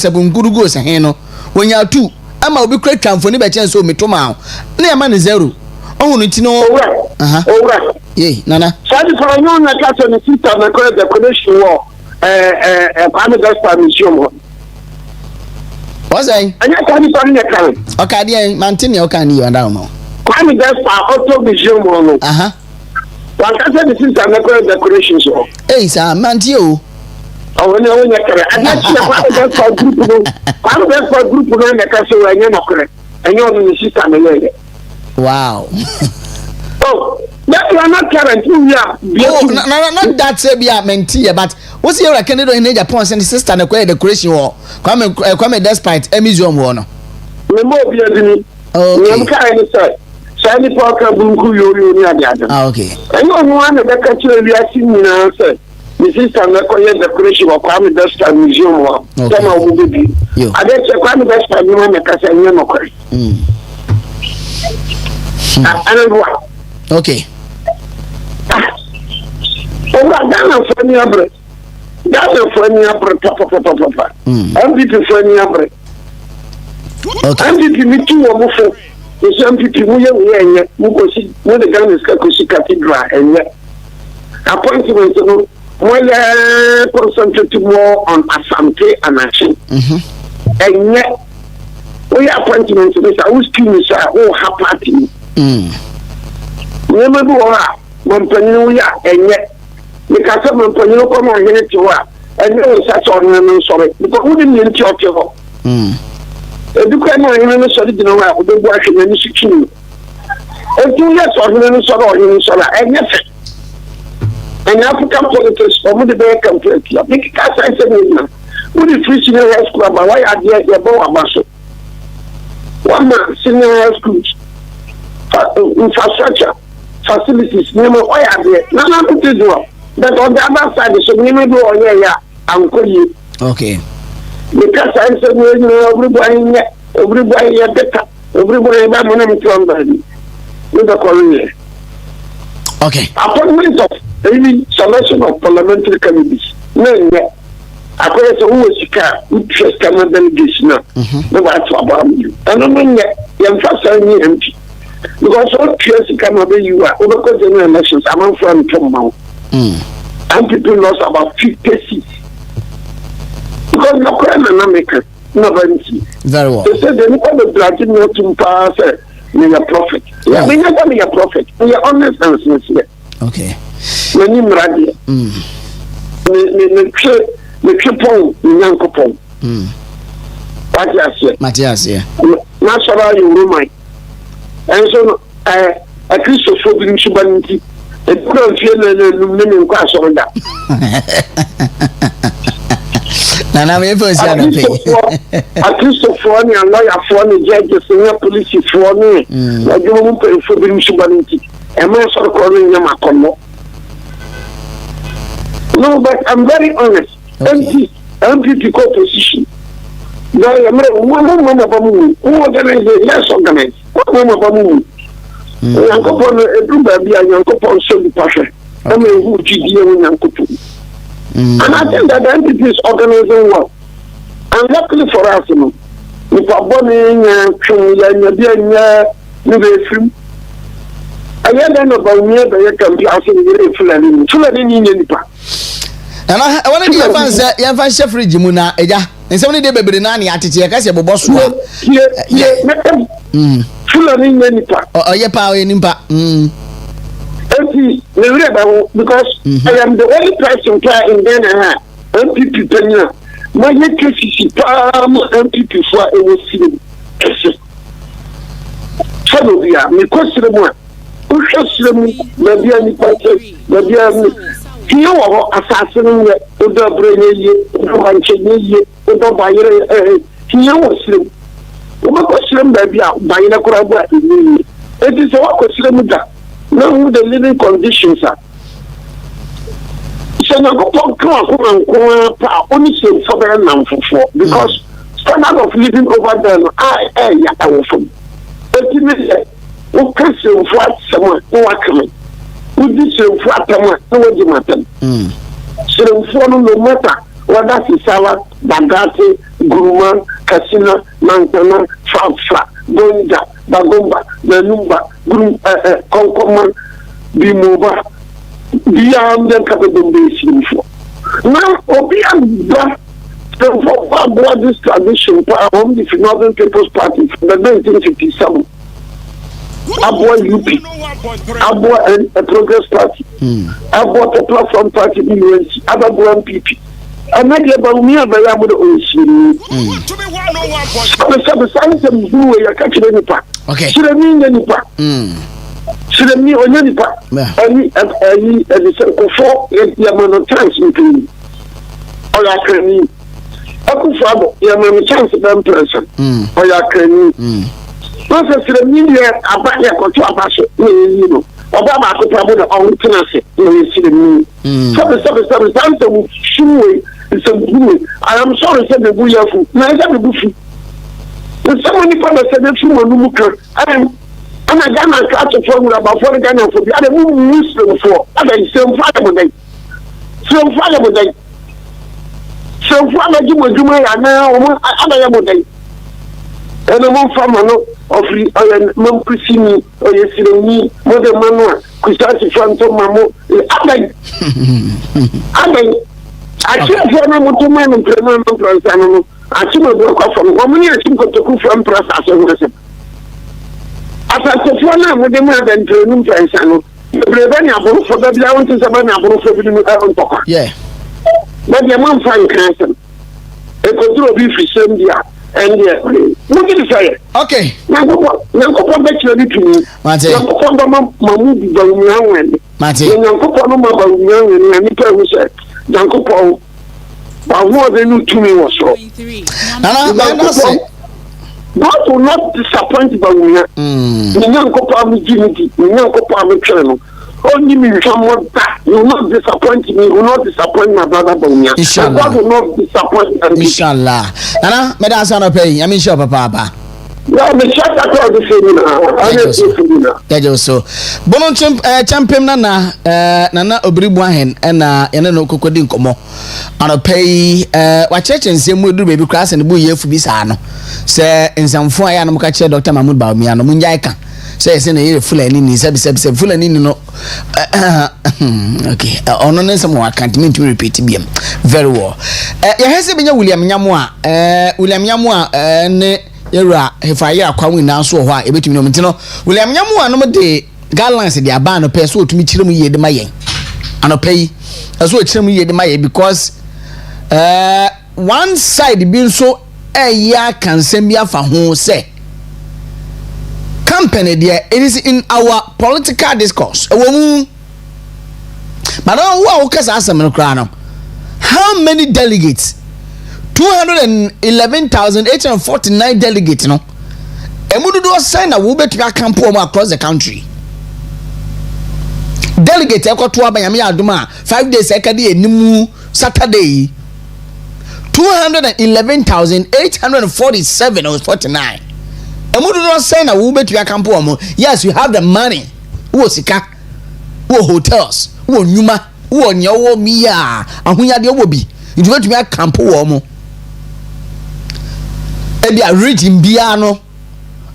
se he no when ya 2 ama obi kra twamfo ni be chen so metoma na ya ma ne 0 ohunu ti no ye nana so for you na ka so ni sister na ko the connection war Kwame Gaspa museum what's that anya ka ni pan ne kan okay dey mantini okay ni yanda mo Kwame Gaspa auto museum no one can say this is an decoration so sir manti o when you kere and Kwame Gaspa group no Kwame Gaspa group no na ka so anya no kere enyo no sister me le wow oh that you are not current you are not that say be a mentee but what's your Canada in Japan send sister na kwa decoration wo Kwame despite museum wo no me mo bi adini okay ka ni say Sani Parker Bunku Yori ni adiada. Okay. And you want to make a chili na say. This is an decoration of Kwame Desta Museum. Tama ubibi. I get Kwame Desta ni wana kasa ni no kweli. Okay. Oga Ghana fani abre. Ghana fani abre papa. MVP fani abre. Okay. MVP mi tu wo mo fo. Some people who are Mukosi, when the gun is Kakosi Cathedral, and yet appointments will concentrate more on Asante and action. And yet, we appointments with our students are all happy. Remember, Montpellier, and yet, because some Montpellier come on here to work, and there was such on sorry, because we didn't need to. Education is sorry, you know, the work in the city. And 2 years of and yes, and African politics for the bear completely. I think I said, would the free senior high school, but why are there about a muscle? One man, senior high schools, infrastructure, facilities, why are there? None of it is well. But on the other side, so we may do all yeah, I'm calling. Okay. Because I said, everybody better. Everybody about money to somebody. With the Korea. Okay. Appointment of any selection of parliamentary committees. No, according to who is who just cannot delegation now. No matter about you. And I mean, you're first empty. Because all years cannot be you are over the elections. I'm from Mount. And people lost about 50 seats. Because no crime in America, no vanity. Very well. They said they need to drag in your to pass me a prophet. Yeah, we never be a prophet. We are honest and sincere. Okay. When you ready, me chipon, Yankopon. Matthias, yeah. National, you remind. And so, a Christopher in Subanity, a good feeling in class on that. And I'm here for a Christopher and lawyer for me, judges, and police for me. Like you won't pay for being Subanity. A man sort of calling them a combo. No, but I'm very honest. Empty to co-position. No, I'm one woman of a moon. Who organized it? Yes, organized. One woman of a moon. Uncle Pon, a blue baby, and Uncle Pon, so the passion. I mean, who did you Uncle Pon? And I think that the entity is organizing well. And luckily for us, if a bonnie and I don't know about me, but you can be asking very fully in any part. And I want to give a fancy chef Jimuna, and somebody did baby nanny at it. I guess you're boss. Fully in any part. Oh, yeah, power in impact. Because I am the only person in Ghana, MPP Pena. My electricity, MPP for a was so we are, because the one who shows them, maybe any person, maybe you are assassinating the brain, the Chinese, the buyer, he was slim. What slim baby out by a crab? It is all slim that. Now the living conditions are. So now go only say for very long for because standard of living over there I will from. Ultimately, who can say what someone who are coming? Who did say what someone who will do matter? So follow no matter what that is our Bagati, Guruma, Casino, Mantana, Fafra, Bonda, Bagomba, Nanumba, Konkoman, Bimuba, beyond the capital basin for. Now, beyond that, for this tradition, from the Northern People's Party from the 1957, Abwa UP, Abwa and a Progress Party, Abwa the Platform Party, Abwa MPP. And maybe about me, but I would always see you. So, besides them, who are catching any part? Okay. Should I mean any part? Should I mean on any part? Any for Yaman chance in Pin. Or I can mean. I could follow Yaman chance of them person. Or I can mean. Once I see a million about your control, you know. Obama could probably the own tenancy. You see the moon. So, times of shoe. It's a good. I am sorry, said the Buyafu. Neither the Buffy. When somebody said that you were looking, I'm a Ghana catch a formula about 40 Ghana for the other woman Muslim for other same father day. So, father day. So, father, you will do my other day. And a more farmer of the Mom Christine or Yesini, Mother Manoa, Christasi Phantom Mamo, I can't hear no more men and Preman. I see a broke off from 1 minute to from Prah as a person. As I said, one with the man than Preman Pransano, the Brevania for the Blount is a man for the Poker. Yeah. But your mom find cancer. It could do a beef for India. And look at the fire. Okay. Now, go back to me. Mate. Mamu Banyan. Mate. When Uncle Banyan and Nipa was said, Uncle Paul, but more than you to me was so. God will not disappoint Banyan. Uncle Palm Dignity, Uncle Palm Channel. Only me someone that you will not disappoint me, you will not disappoint my brother Bawumia. Inshallah. God will not disappoint me. Inshallah. Nana, me da sana pay. I mean sure papa. Yeah, me check that all the same now. Yeah, so. Bono champion nana obribu ahen na yene no kokodi nkomo. Ano pay wa church nsem edu baby class and bu yefu bi sa no. Se nsamfo aya no muka che Dr. Mahmoud Bawumia no munjai ka. Se na yere fulani ni sabi fulani ni no okay ono ne some I can't mean to repeat biam very well ya hese benya William Nyamu a ne yera hefa yera kwawu na so ho a ebetumi no mtino William Nyamu a no de galants de aba no pe so otumi kiremu ye de mayen anopai so kiremu ye de mayen because one side bi so ya kansem bi afa ho se company there it is in our political discourse madam who kasa asem no kra no how many delegates 211,849 delegates no emudu do sign na wo betu akampo am across the country delegate ekoto abanyame adoma 5 days ekade enimu Saturday 211,847 or 49 emudu do sign na wo betu akampo am. Yes, you have the money wo sika wo hotels wo nyuma wo nyawo miya ahunya de wo bi ndu betu akampo wo mo ebi a region bia no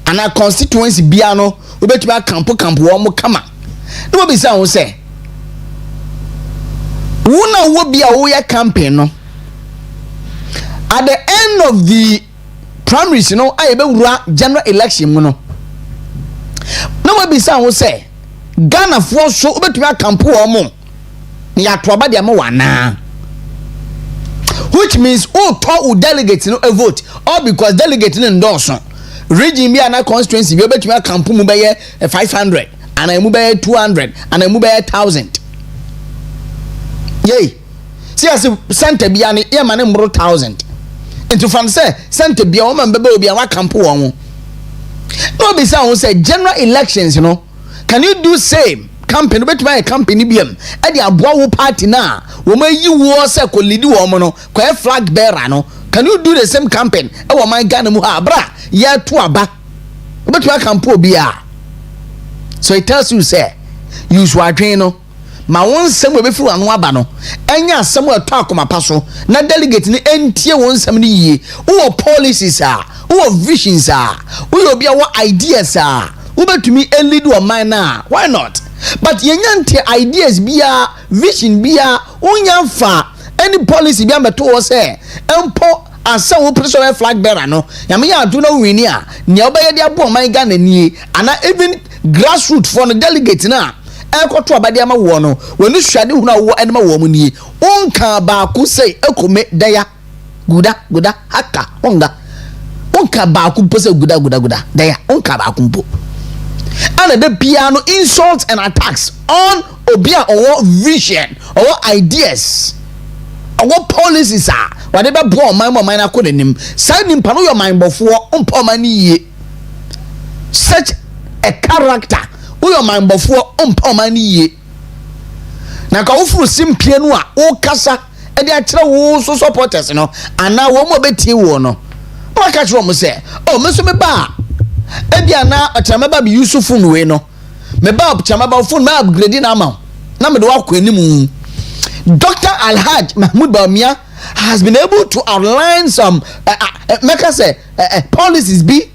ana constituency bia no wo betu akampo wo mo kama no wo bi say wo say wo na wo bia wo ya campaign no at the end of the primaries, you know, I be general election, you know. No one be saying, say, Ghana for so over to your campo or more. Ya trouble the wana. Which means all talk delegates no a vote, all because delegates in endorsement. Region be an constituency, you bet you campo mubaya 500, and I mubaya 200, and I mubaya 1,000. Yay. See, as a center be an ear man 1,000. Into fancy sent be a woman baby be a campo no be say general elections, you know. Can you do same campaign bet my company BM e dey aboa party na wo ma yi wo say ko lead wo mo no ko flag bearer no. Can you do the same campaign e wo man Ghana mu ha bra ya to aba bet my campo be a. So it tells you say you should train no ma won sem we be fu anu aba no enya asem we to akoma paso na delegate ni entie won sem ni yie wo policies wo visions wo obi a wo ideas wo betumi lead wo man na why not? But yenya nte ideas bia vision bia unya fa any policy bia meto wo say empo asa wo president flag bearer no yame ya do na wini a ne obaye de abo man Ghana nie ana even grassroots for the delegate na ekoto abade ama wo no wonu hwade hu na wo enema wo mu nie onka ba ku sei ekome daya guda haka onka ba ku pose guda daya onka ba ku mpo ana the piano insults and attacks on obia or vision or ideas or policies wade be bo man akodanim sai nimpa no your mind bofo ompo man yie such a character your mind before man ye na ka wo furu simpie no a wo kasa e de a kire wo so supporters no ana wo mo betie wo no wa ka kire mo se oh me so me ba e bia na achama ba bi Yusufu no we no me ba achama ba phone ma upgrade na ma na me do akọ animu. Dr. Alhaj Mahmoud Bawumia has been able to outline some make us say policies be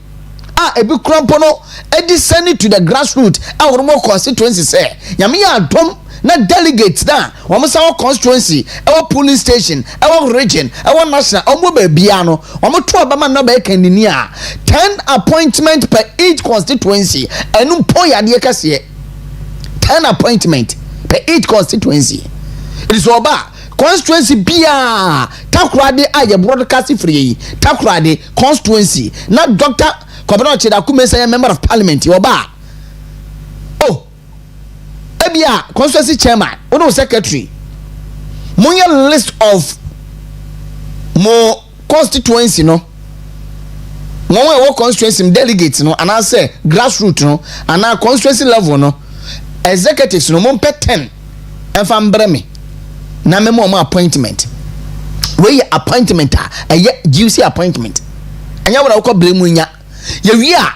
ebi krampono edi send it to the grassroots our constituency say yame ya dom na delegates na wo msa constituency our polling station our region our national omo ba bia no wo to obama no ba kanini a 10 appointment per each constituency enu poya de kase 10 appointment per each constituency. It is oba constituency bia Takoradi aye broadcast free Takoradi constituency na Dr. Kobano Chidakume say member of parliament oba oh ebia constituency chairman ono secretary munya list of more constituency no one constituency delegates no and I say grassroots no and constituency level no executives no mo pɛ 10 ɛfa mbrɛ me na me mo appointment we appointment a juicy appointment anya wona wokɔ blame nya ye wi a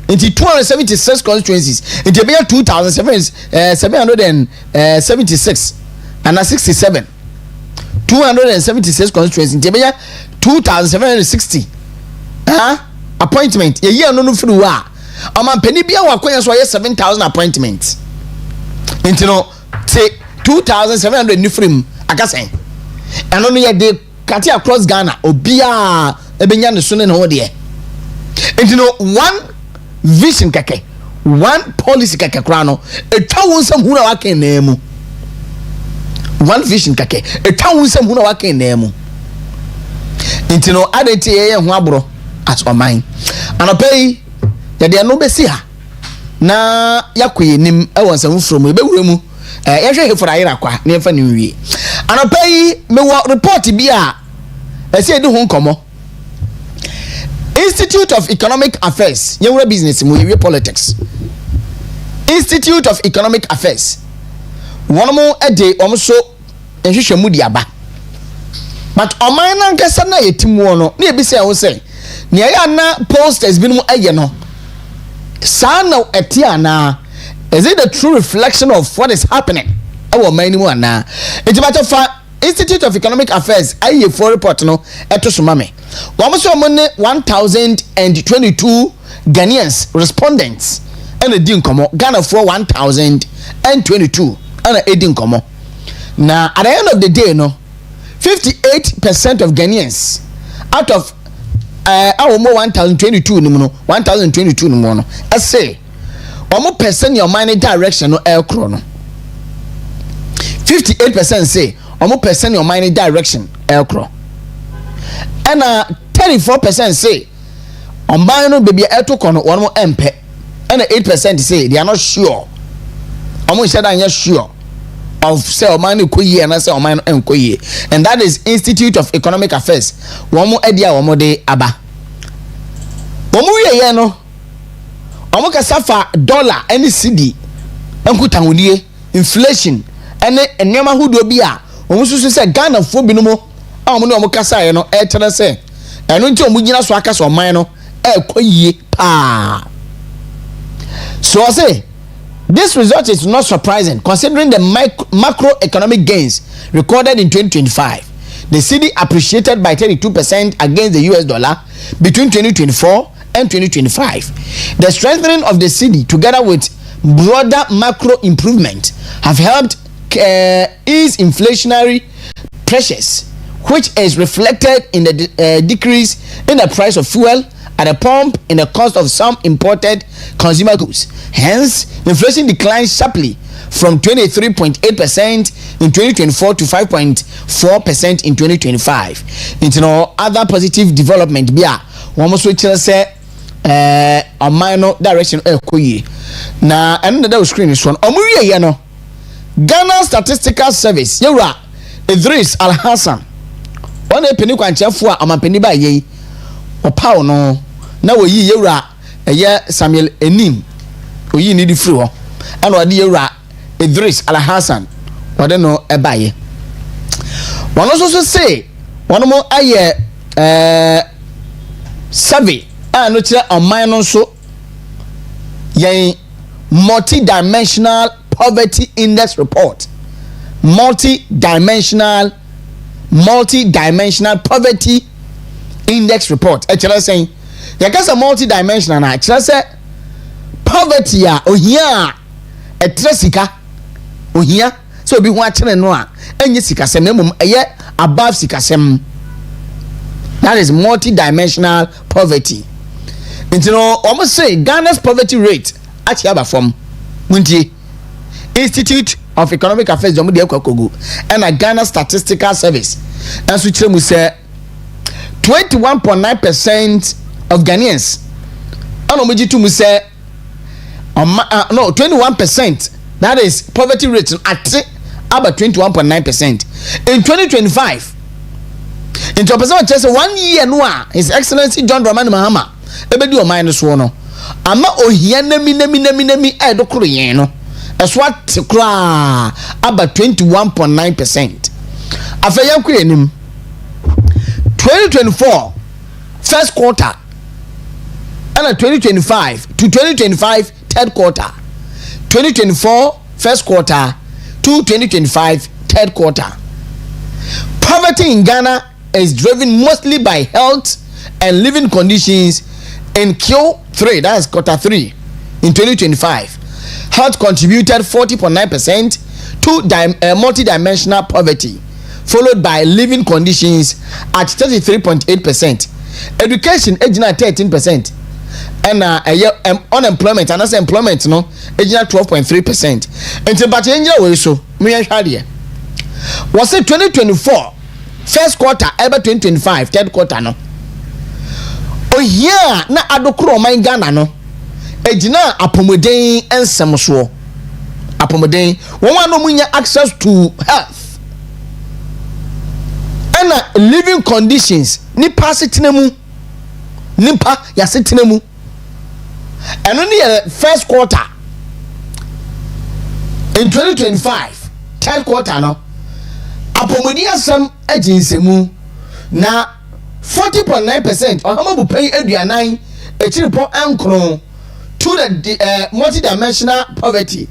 into 276 constituencies into be 2776 and 67 276 constituencies into be 2760 appointment ye year no free wa amampani bia wakonya so ye 7000 appointments into no say 2700 ni free akasen eno no ye de kati across Ghana obia ebenya ne so ne ho de into no one vision keke one policy keke kra no etwa wonsam hu na waken na mu one vision keke etwa wonsam hu na waken na mu into no adeti ye ho abro as oman anopei ya de no besi ha na yakoye nim e wonsam from e bewura mu ya hwe hefura yira kwa na efa ni wie anopei me wo report bi a ese edi ho nkomo Institute of Economic Affairs yewura business mu yewe politics Institute of Economic Affairs wono ede omso ehwehwe mu diaba but oman na nkasa na yetimu no na ebise ho say ne ya na posters bi no eye no sana etia na is it the true reflection of what is happening our minimum ana ejibata fa Institute of Economic Affairs aye for report no eto soma me wo so mo ne 1022 Ghanaians respondents and di nkomo Ghana for 1022 and edi nkomo na at the end of the day no 58% of Ghanaians out of our more 1022 no 1022 no I say omo person your money direction no elcro no 58% say omo person your money direction elcro and 34% say omban no baby etoko no one mo empe and 8% say they are not sure omo say that sure of say oman no koyi and say oman no enkoyi and that is Institute of Economic Affairs one mo edia one mo de aba omo ye no omo kasa fa dollar any cedi enkutanwodie inflation ene enema hudo bi a omo susu say Ghana fo bi no mo omo ne omo kasa ye no e tere say eno nti omo gina so aka so oman no ekoyie pa so I say this result is not surprising considering the macroeconomic gains recorded in 2025. The cedi appreciated by 32% against the US dollar between 2024 and 2025. The strengthening of the cedi together with broader macro improvement have helped ease inflationary pressures, which is reflected in the decrease in the price of fuel at the pump in the cost of some imported consumer goods. Hence, inflation declined sharply from 23.8% in 2024 to 5.4% in 2025. Into no other positive development bia one so tell say a minor direction ekoyi na another screen is one omuwie ye no Ghana Statistical Service yewra Idris Al Hassan one epeni kwanchefo a amampeni ba ye opaw no na woyi yewra eye Samuel Enim oyi ni di free ho ana wade yewra Idris Al Hassan wade no ebaye wono so say wono mo aye survey no kire oman no so yen multi-dimensional poverty index report multi-dimensional poverty index report e kire say ya kasa multi-dimensional na kire say poverty a ohia e tresika ohia so obi ho a kire no a enye sikasem na mum eye above sikasem. That is multi-dimensional poverty. And you know, almost say Ghana's poverty rate actually have a form. Munti Institute of Economic Affairs jomu de kokogu and a Ghana Statistical Service. And so we say 21.9% of Ghanaians. Ano meji tu say no 21%. That is poverty rate at about 21.9%. In 2025. In person just 1 year no His Excellency John Dramani Mahama ebedi o minus one no ama ohia nemi edokoro yen no as what Accra about 21.9%. After yenim 2024 first quarter and 2025 to 2025 third quarter. 2024 first quarter to 2025 third quarter. Poverty in Ghana is driven mostly by health and living conditions in Q3, that is quarter 3 in 2025. Health contributed 40.9% to multidimensional poverty, followed by living conditions at 33.8%. Education age at 13%. And unemployment and as employment no age at 12.3%. And to but angel way so me here. Was it 2024 first quarter ever 2025 third quarter no? Oh yeah, na adokro man Ghana no. Ejina apomodin ensem so. Apomodin won no munya access to health. And living conditions nipa sitinemu. Nipa ya sitinemu. And only first quarter in 2025 third quarter no. Apomodin asem ajinsemu na 40.9% on how much pay aduanan echiripo ankron to the multidimensional poverty.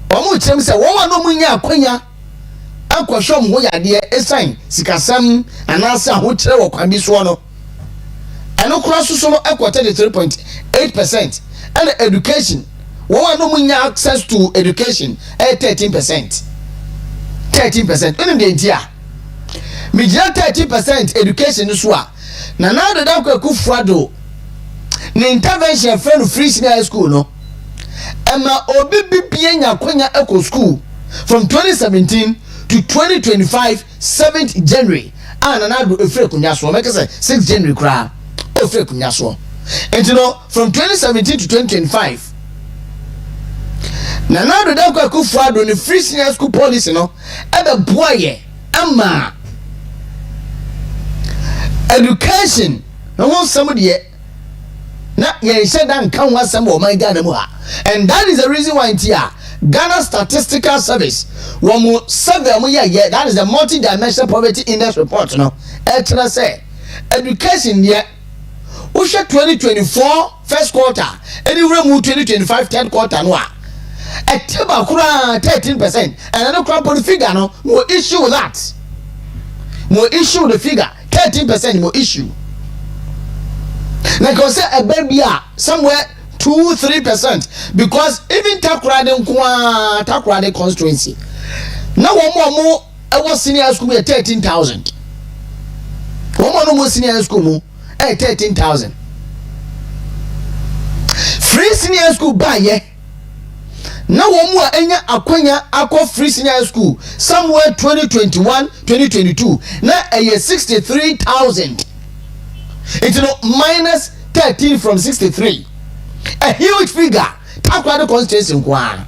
Omo chem say won no munya akwanya akwahwom ho yade esan sikasam anasa ho kire wo kwan bi so no. Eno kura so no equate 3.8% and education won no munya access to education 13%. 13%. When dey dia me 30% education so a na now the doctor Kufuado na intervention friend free senior school no ema obi bibie nya kwanya eco school from 2017 to 2025 7th January and na do efre kunya so make say 6th January kra efre kunya so and you know from 2017 to 2025 na now the doctor Kufuado ni free senior school policy no ebe boye ama education no one somebody na ye shedan kan wa some my Ghana mu ha and that is the reason why here Ghana Statistical Service wo survey mu ye that is the multidimensional poverty index report no e tell say education here wo 2024 first quarter anywhere mu 2025 third quarter no a eteba kura 13% and another crop on the figure no mo issue with that mo issue the figure 13% more issue. Like I say a baby somewhere 2-3% because even Takoradi constituency. Now one more I was senior school at 13,000. One more senior school at 13,000. Free senior school by ye. Now one more enya akwanya akwa free senior school somewhere 2021 2022 na 63,000. It's no minus 13 from 63. A huge figure. Takoradi constituency kwa.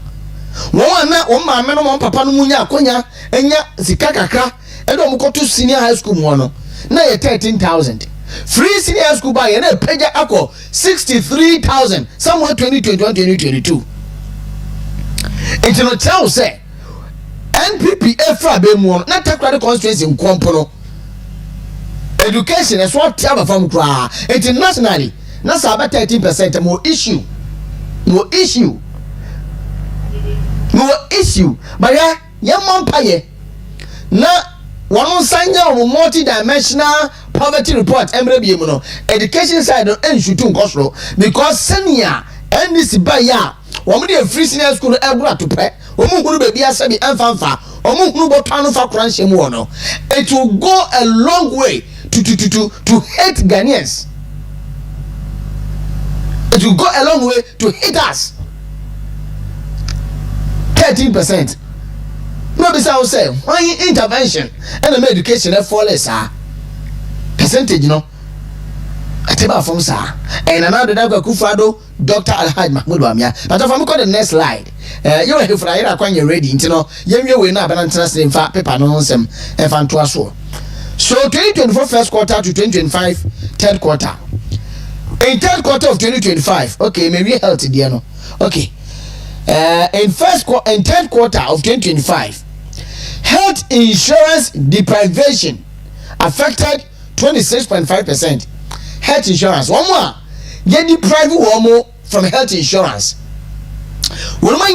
One mama no papa no munya akwanya enya sika kakra e do mkoto senior high school mo no na 13,000. Free senior school by na peja akọ 63,000 somewhere 2021 2022. It's no tell say NPP efra be mu na Takoradi constituency nkwompo no education is what tell from Prah internationally na saba 13% more issue but ya mompaye na one sanya of multidimensional poverty report emre bi mu no education side no enshutu nkosro because senior NDC ba ya women dey free senior school egura to pay women hunu baby asabi enfanfa women hunu botano fa kranche mu no it will go a long way to hate Ghanaians. It will go a long way to hate us. 13%. No be say say why intervention and education for less percentage no ateba from sir and another Dr. Kufuado Dr. Alhaj Mahmoud Wamia but if I'm the next slide you are for ira kwan you ready you know yemwe we na banana say fa paper no nsem e fa nto aso so 2024 first quarter to 2025 third quarter in third quarter of 2025 okay maybe health there no okay in third quarter of 2025, health insurance deprivation affected 26.5%. Health insurance. One more. Get deprived one more from health insurance. One more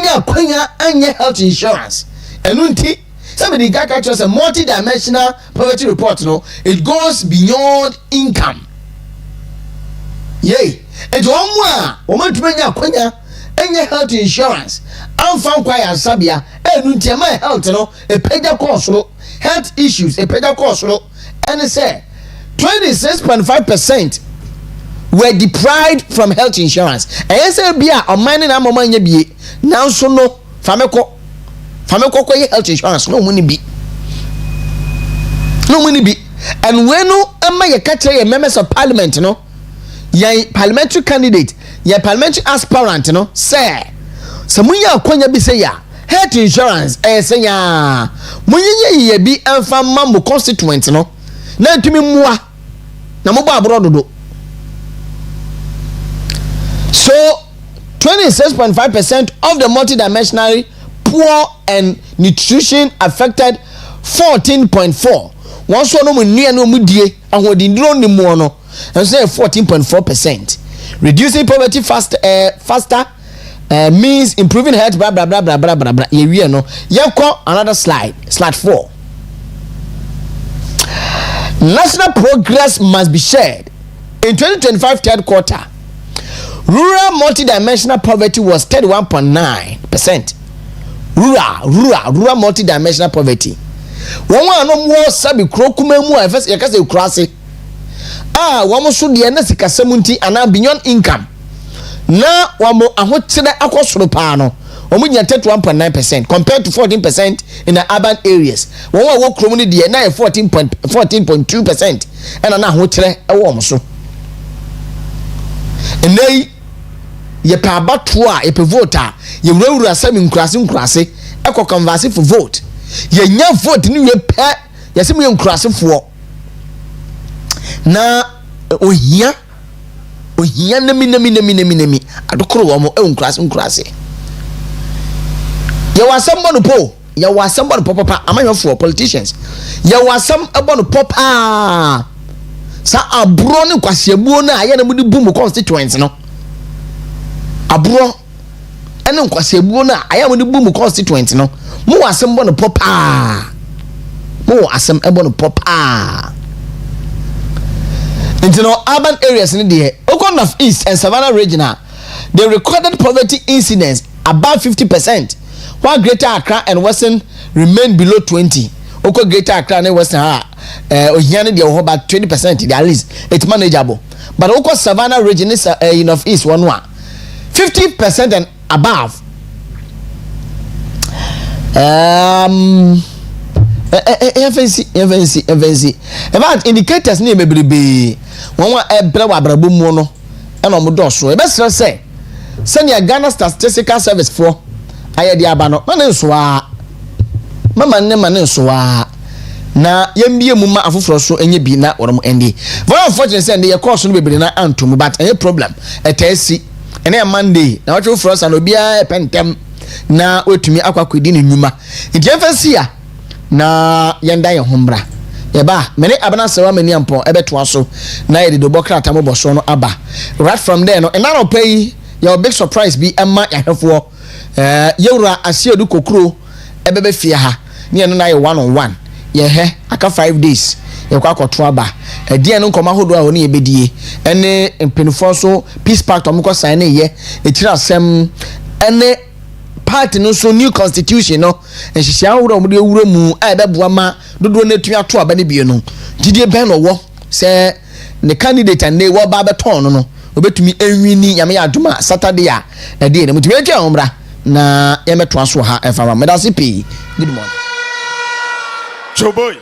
and health insurance. And unti somebody got catch a multi-dimensional poverty report. No, it goes beyond income. Yay. And one more. Woman to bring any health insurance. I'm found quite a sabia. And unti my health, no, a pay cost, health issues, a pay cost, and it say 26.5% were deprived from health insurance. And yes, be a mining a moment ye be now so no fameko health insurance no money be. And when no you catch a members of parliament, you know, ye parliamentary candidate, ye parliamentary aspirant, you know, say samuya kwanya bi say ya health insurance say ya munye ye bi emfa mambo constituent, you know, na ntumi mua na mo ba abroad do. So 26.5% of the multidimensionally poor and nutrition affected 14.4. One so no munua no mudie ahodindro ni mu no and say 14.4%. Reducing poverty faster means improving health blah blah blah blah blah blah blah. Here no. Yeko another slide 4. National progress must be shared. In 2025 third quarter, rural multidimensional poverty was 31.9%. Rural multidimensional poverty. One no more sabi krokuma mu a first yakase krase. Wamo so de na sika semunti ana beyond income. Na wamo ahokyere akosoro pa no. Omo nya 31.9% compared to 14% in the urban areas. One wo krom ni de na 14.2% and na ahokyere e wo mo so. Enei ye pa bato a ye pe vote a ye wurawura asami nkurase e ko converse for vote. Ye nya vote ni we pe ye se me nkurase fo. Na ohia nemi adokoro wo mo e nkurase. Ye wasam bono po, ye wasam bono papa amanyofo politicians. Ye wasam bono papa. Sa abro ne kwasiebuo na aye na mudi boom constituents no. Abro ene kwasiebuo na aye mudi boom constituents no. Mo wasam bono papa. Into no urban areas in the Konadu of East and Savannah regional, they recorded poverty incidence above 50%. While Greater Accra and Western remain below 20. Oko Greater Accra and Western ohiane de about 20%, at least it's manageable. But Oko Savannah region is of East 50% and above. FNC. About indicators near maybe one abrabu mono and on Mudoso. Best say, send your Ghana Statistical Service for Ayadiabano, Manenswa Mamma na yembie muma afufro so enye bi na worom endi. Very unfortunate say the course no be na antum but any problem etasi ene Monday na watch for us and obia pentem na wetumi akwakwedi ne nyuma. Nti FNC a na yenda ye hombra ye ba mene abana sewa mani ampon ebeto aso na ye de dobokrata mo boso no aba right from there no and now pay your big surprise be emma yahefo yewura asiedu kokro ebebe fie ha ne no na ye 1-on-1 ye he aka 5 days ye kwa koto aba die no nkoma hodo a oni ebedie ene mpenifo so peace pact omko sign ye etira asem ene party no so new constitution no enhihia wura mo de wura mu a ebeboa ma dodo na tumi ato aba ne bie no gidie ben no wo se ne candidate and they wo ba beton no obetumi enwini nyame ya aduma Saturday a na die ne mutumi atwa homra na yemeto aso ha efama medase p. Good morning. Choboy.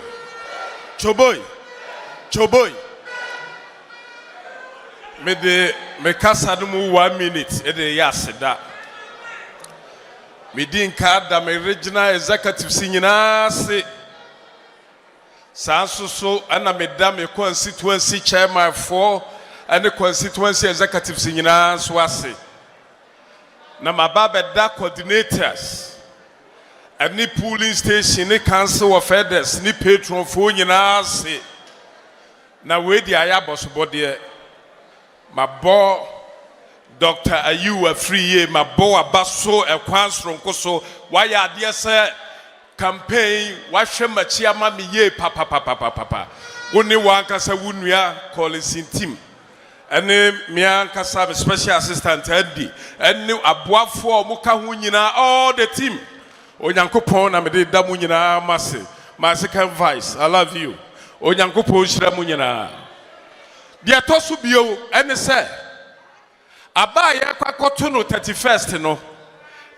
Me kasa no mu 1 minute e de yaseda. Me din kada me regional executive sinyina se sanso ana me da me constituency chairman for and the constituency executive sinyina so ase na mababeda coordinators any polling station ni council of elders ni patron fo nyina ase na we di ayaboso de mabo Dr. Ayu Afriye mabo abaso ekwansronko so waya ade se campaign wahwe machi ama me ye papa woni wankasa wunua calling team ene mia kasa special assistant Eddie ene aboafo omuka ho nyina all the team onyankopon na me de da mu nyina my second vice I love you onyankopon hira mu nyina de tosu bio ene se aba ya kwakoto no 31st no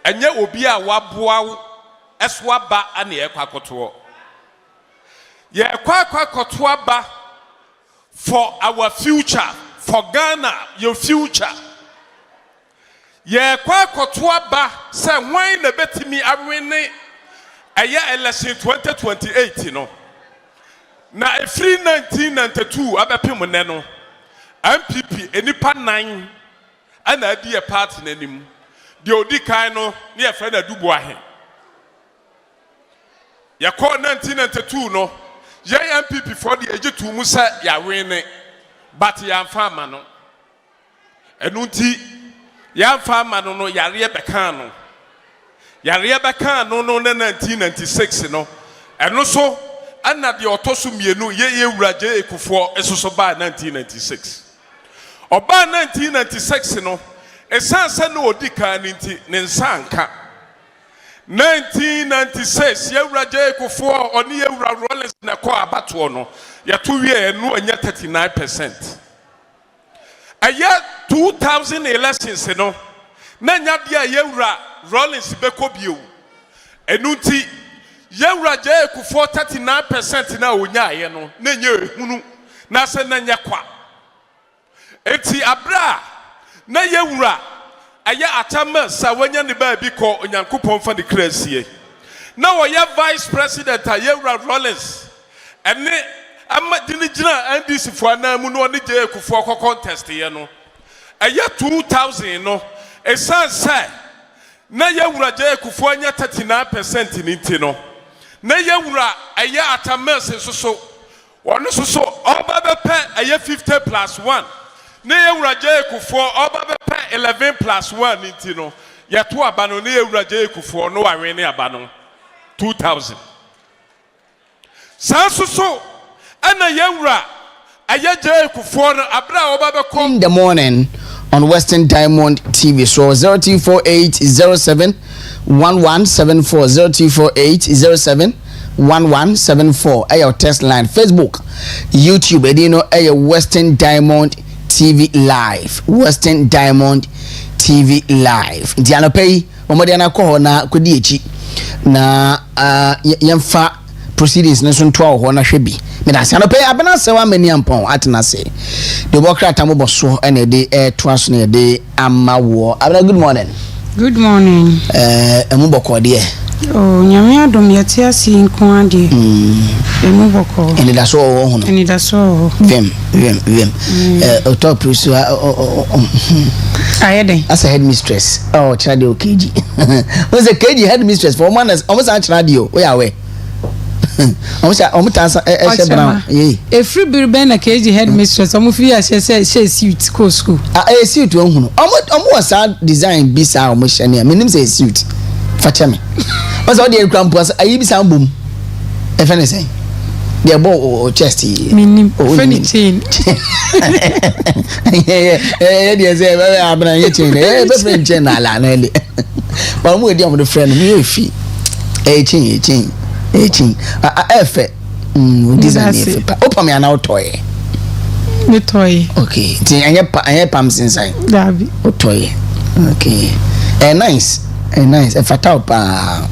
enye obi a waboa eso aba ana ye kwakoto ye kwakoto aba for our future for Ghana your future ye kwakoto aba se hwan na betimi awene aya election 2028 no na free 1992 abepem ne no MPP enipa 9 ana adi a party nanim de odi kan no ne ye friend adubu ahe ya ko 1992 no ye MPP for the age to musa ya win but ya fama no enunti ya fama no yare beka no yare beka no 1996 no eno so ana de otoso mienu ye wuraje ekufo esoso ba 1996 Oba 1996 no esansa no odika ninti ne nsanka 1996 yewraje ekufo oni yewra Rollins na ko abato no yato wie no anya 39%. Aya 2000 elections no na nya dia yewra Rollins beko bio enunti yewraje ekufo 39% na onya aye no na nya ehunu na se na nya kwa eti abra na yewura aya atama sa wanya ne ba bi ko onyankopon fa de krasie na wo ya vice president yewura Rollins ene amma dinigina NDC fo anamu no ne je ekufo ko contest ye no aya 2000 no esanse na yewura je ekufo anya 39% ninti no na yewura aya atama so wono so oba bepe aya 50+1 ne yewuraje ekufo oba bepe 11+1 ninti no yeto abano ne yewuraje ekufo no awene abano 2000 sansuso ana yewura ayaje ekufo no abra oba beko in the morning on Western Diamond TV. So 0248071174 0248071174 ayo test line Facebook YouTube edino ayo Western Diamond TV live Western Diamond TV live Diana Pay omodiana ko na kodi echi na yemfa proceedings na so nto ho na hwebi me da Diana Pay abena se wa mani ampon atena se de bokrata mo boso ene de toaso na de amawo abena good morning emu bokode oh nyame adom yete asi nko ade emu boko ene da so wo ho ene da so vem top so ayede as a headmistress oh chade okeji was a KG headmistress for manners almost a chade o ya we omuta brown e free birbe na KG headmistress omu fi ya she suit ko school suit won hunu omu was design bisa omu shania menim say suit facha me was all the cramp was ayi bisa mbom e fene say the bo chest menim funny chain yeah say abana ye chain be friend chain na la na le ba mu edi am the friend me efi chain efe design efe opa me ana otoye me toy okay ti anye pam inside dabi otoye okay nice e fatal pa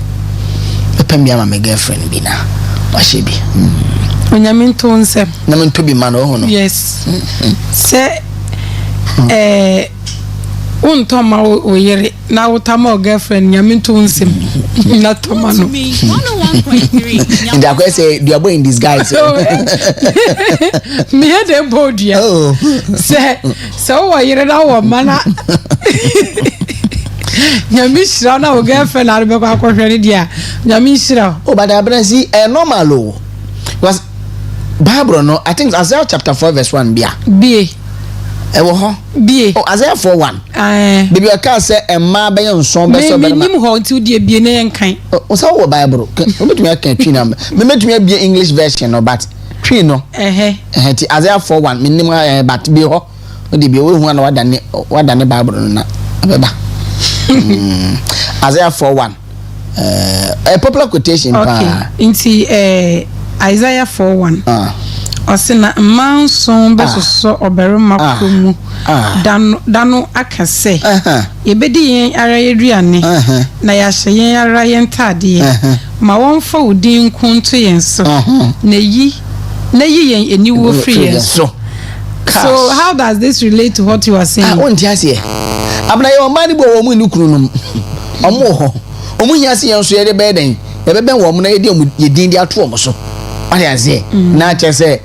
pem bia ma girlfriend bi na washebi onyaminto nsem na minto bi ma no ho no yes se unto ma oyere na utama girlfriend nyaminto nsem na toma no 101.3 and I say you are boy in disguise me had a bodia so oyere na wo mana Nyamishra na o girlfriend are be kwa akohwe dia. Nyamishra. Oh, but abransi normal o. Was Bible no, I think Isaiah chapter 4 verse 1 bia. Bie. Ewo ho. Bie. Oh, Isaiah 4:1. Bibi aka say emma be nson be so be na. Me nim ho nti die bie na yenkan. O sa wo Bible. Obetumi aka twi na. Me metumi abie English version no, but twi no. Ti Isaiah 4:1 me nim but bi ho. O de bi wo hu na wadane Bible no na abeba. Isaiah 4:1. A popular quotation. Okay. Inti Isaiah 4:1. Osina manson besoso oberema komu dano akase yebedi yen ara yeduane na ya hye yen ara yen tade ma wonfa odin kunto yen so na yi yen eniwo free yen so how does this relate to what you are saying? Wonti ase abna ye omani bo wo mu ni kununum omo ho omu hiase yen so ye de beden ye beben wo mu na ye de yedin de ato omo so ade ase na chese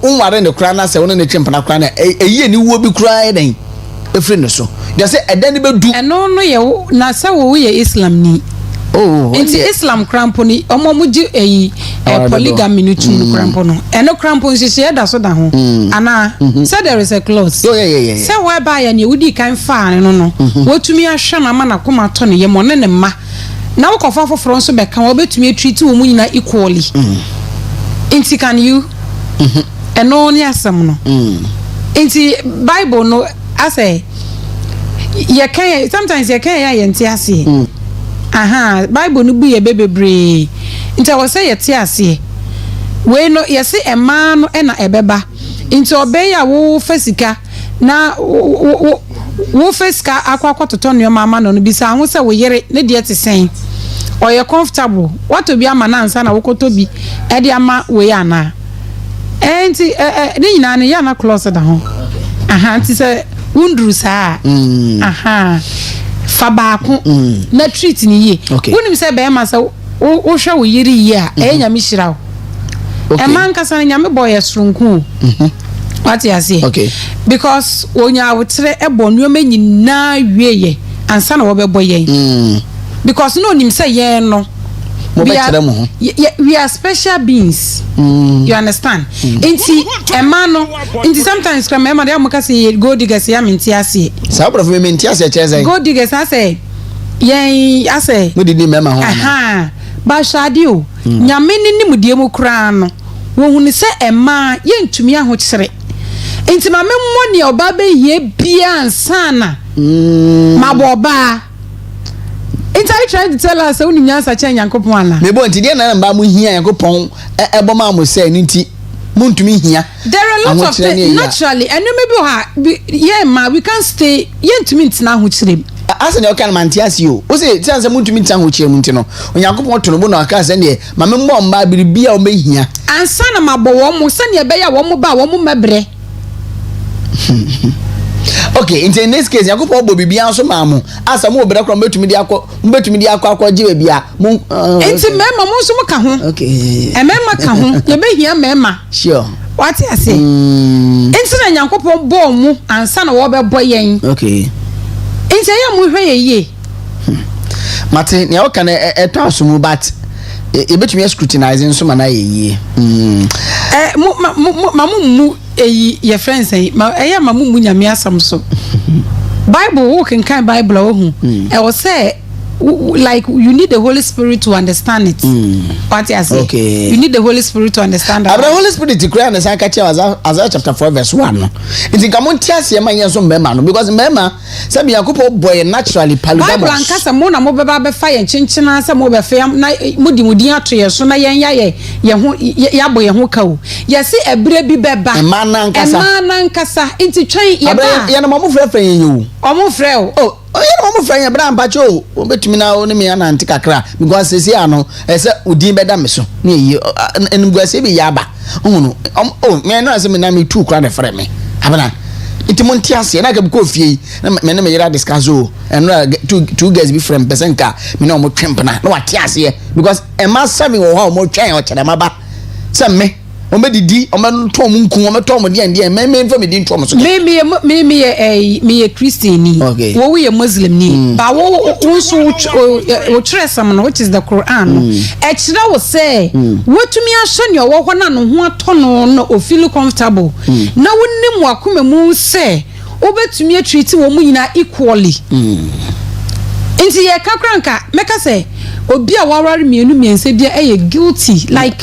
unware ne kura na se wona ne twempana kura na eyi ni wo bi kura e den efri ne so de se eden be du eno no ye na se wo ye Islam ni nti Islam crampo ni omomuji eyi polygamy ni tunu crampo no eno crampo nhihye da so da ho ana say there is a clause say whereby ya ne wudi kan fa ne no wotumi ahwe na ma na koma to ne ye mo ne ma na wo kofa foforo nso be kan wo betumi treat wo mu nyina equally nti can you eno ni asem no nti Bible no ase ye kan sometimes ye kan ya yenti ase Bible no bu ye bebebre nti wo say ye ti ase we no ye se ema no na ebeba nti obe ya wo fasika na wo fasika akwa toto no mama no bisa ho se wo yere ne de te sen or you comfortable what obi ama na ansa na wo kotobi e de ama we ana enti ni nyina ne ya na close da ho nti se wundru saa fa baako na treat ni ye wonim se be ma se wo hwe wo yiri ye a nyame hyira wo e man kasa nyame boy esrunku what you say because onya wotre e bo nuoma nyina wieye ansa na wo be boyen because no nim say ye no we are special beings. You understand? Inti emano inti sometimes come emma dey am say go diggers ya menti ase. Sa prof me menti ase cheze. Go diggers ase. Yen ase. No didi mema ho. Ba shadi o. Nyame ni mudie mu kra no. Wo hunu se emma ye ntumi aho kyere. Inti ma memmo ne oba be ye bia ansana. Maboba I trying to tell us only nyansa chen yankopon ana. Me bo ntide na mba mu hia yankopon eboma mo say nti muntumi hia. There are a lot of things naturally and maybe yeah ma we can stay ye ntumi ntina ho kirem. Asa ne okan mantias yo. O say ti ansa muntumi ntina ho kirem nti no. Onyankopon to no bo na aka say ne ma me mbo mba biribia o mehia. Ansa na mabo wo mo se ne be ya wo mo ba wo mo mebre. Okay, in this case, Yakupo Bobia so mamu. Asa mo obra krom betumi di akwa jiwe bia. Enti mema mo so mo ka ho. Okay. E mema ka ho. Ye be hia mema. Sure. What I say? Enti na Yakupo bo mu ansa na wo be bo yen. Okay. Enti ya mo hwe ye. Mate, ne o kan eto asomu but e betumi scrutinizing so mana ye. Mamu your friends say mamu nyame asam so Bible wo can Bible wo hu I will say like you need the Holy Spirit to understand it. What I say? Okay. You need the Holy Spirit to understand that. The Holy Spirit to create understand Isaiah chapter 4 verse 1 no. It's come on tia se man yenso mema no because mema say me Yakobo boy naturally polygamous. Bible ankasa mo na mo beba be fa ye chenchena say mo be fa na mudi ato ye so na yen ye ho ya boy ye ho ka o. Ye se ebre bi beba. Ema na nkasa inti twen ye ba. Ye na mo frɛ yen yo. Omo frɛ o. Oh oye mo friend Abraham Pacho o betumi na o ni me na anti kakra because sesi ano ese udin beda me so na yi enugwase bi yaba ohunu me no ase me na me tu kra de frɛ me abana itimo ntiase na ka bi ko fie me na me yira discuss o eno two guys bi frɛ person ka me na mo twempna na wate ase because e ma sabi wo ho mo twen o kyere maba se me Omedidi ometom nku ometom de me fa me di ntom so me Christian ni wo we Muslim ni ba wo so wo chere sam no which is the Quran e kire wo say wotumi ahye ne wo ho na no ho atono no o feel comfortable na wonnim wakoma mu say obetumi atreat wo mu nyina equally nti ye kakranka meka say obi a waware mienu miense bia guilty like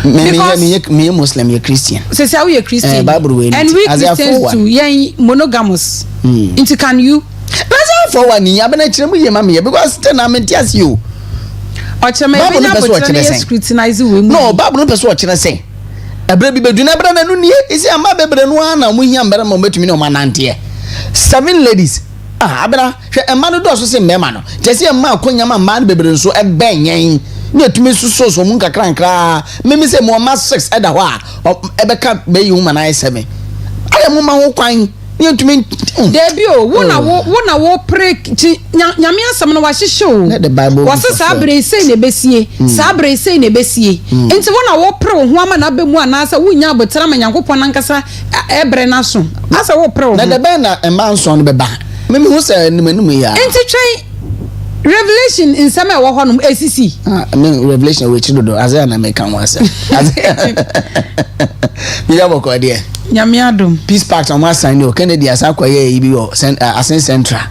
me Muslim, you Christian. Say we are Christian. And we Christians too, yeah, monogamous. Into can you? That's for one year, but I tell you, mammy, because then I'm just you. Or scrutinize you. No, Bible no watching us say. A baby, but do never know. Is a mother and one, and we young better moment to me no man auntie. 7 ladies. Abena, a man does say, Memano. Just a man, Kunyama man, baby, so a bang. Near to me so munka crankra. Mimi say more mass sex at a while. Or Ebeka may humanize me. I am woman who crying near to me. Debut, one a break. Yamia some was show. The Bible was a sabre say the Bessie, sabre say the Bessie. Into one a war pro, woman up in one answer, we now but Tram and Yankopanancasa, Ebrenason. As a war pro, the banner and man's on the back. Mimi who said, Numia. Enter Revelation in some honum ACC. I mean Revelation which do as I make one say. You have a idea. Nyamiadum. Peace Park on one side no Kennedy as akwaye ibi Asen Central.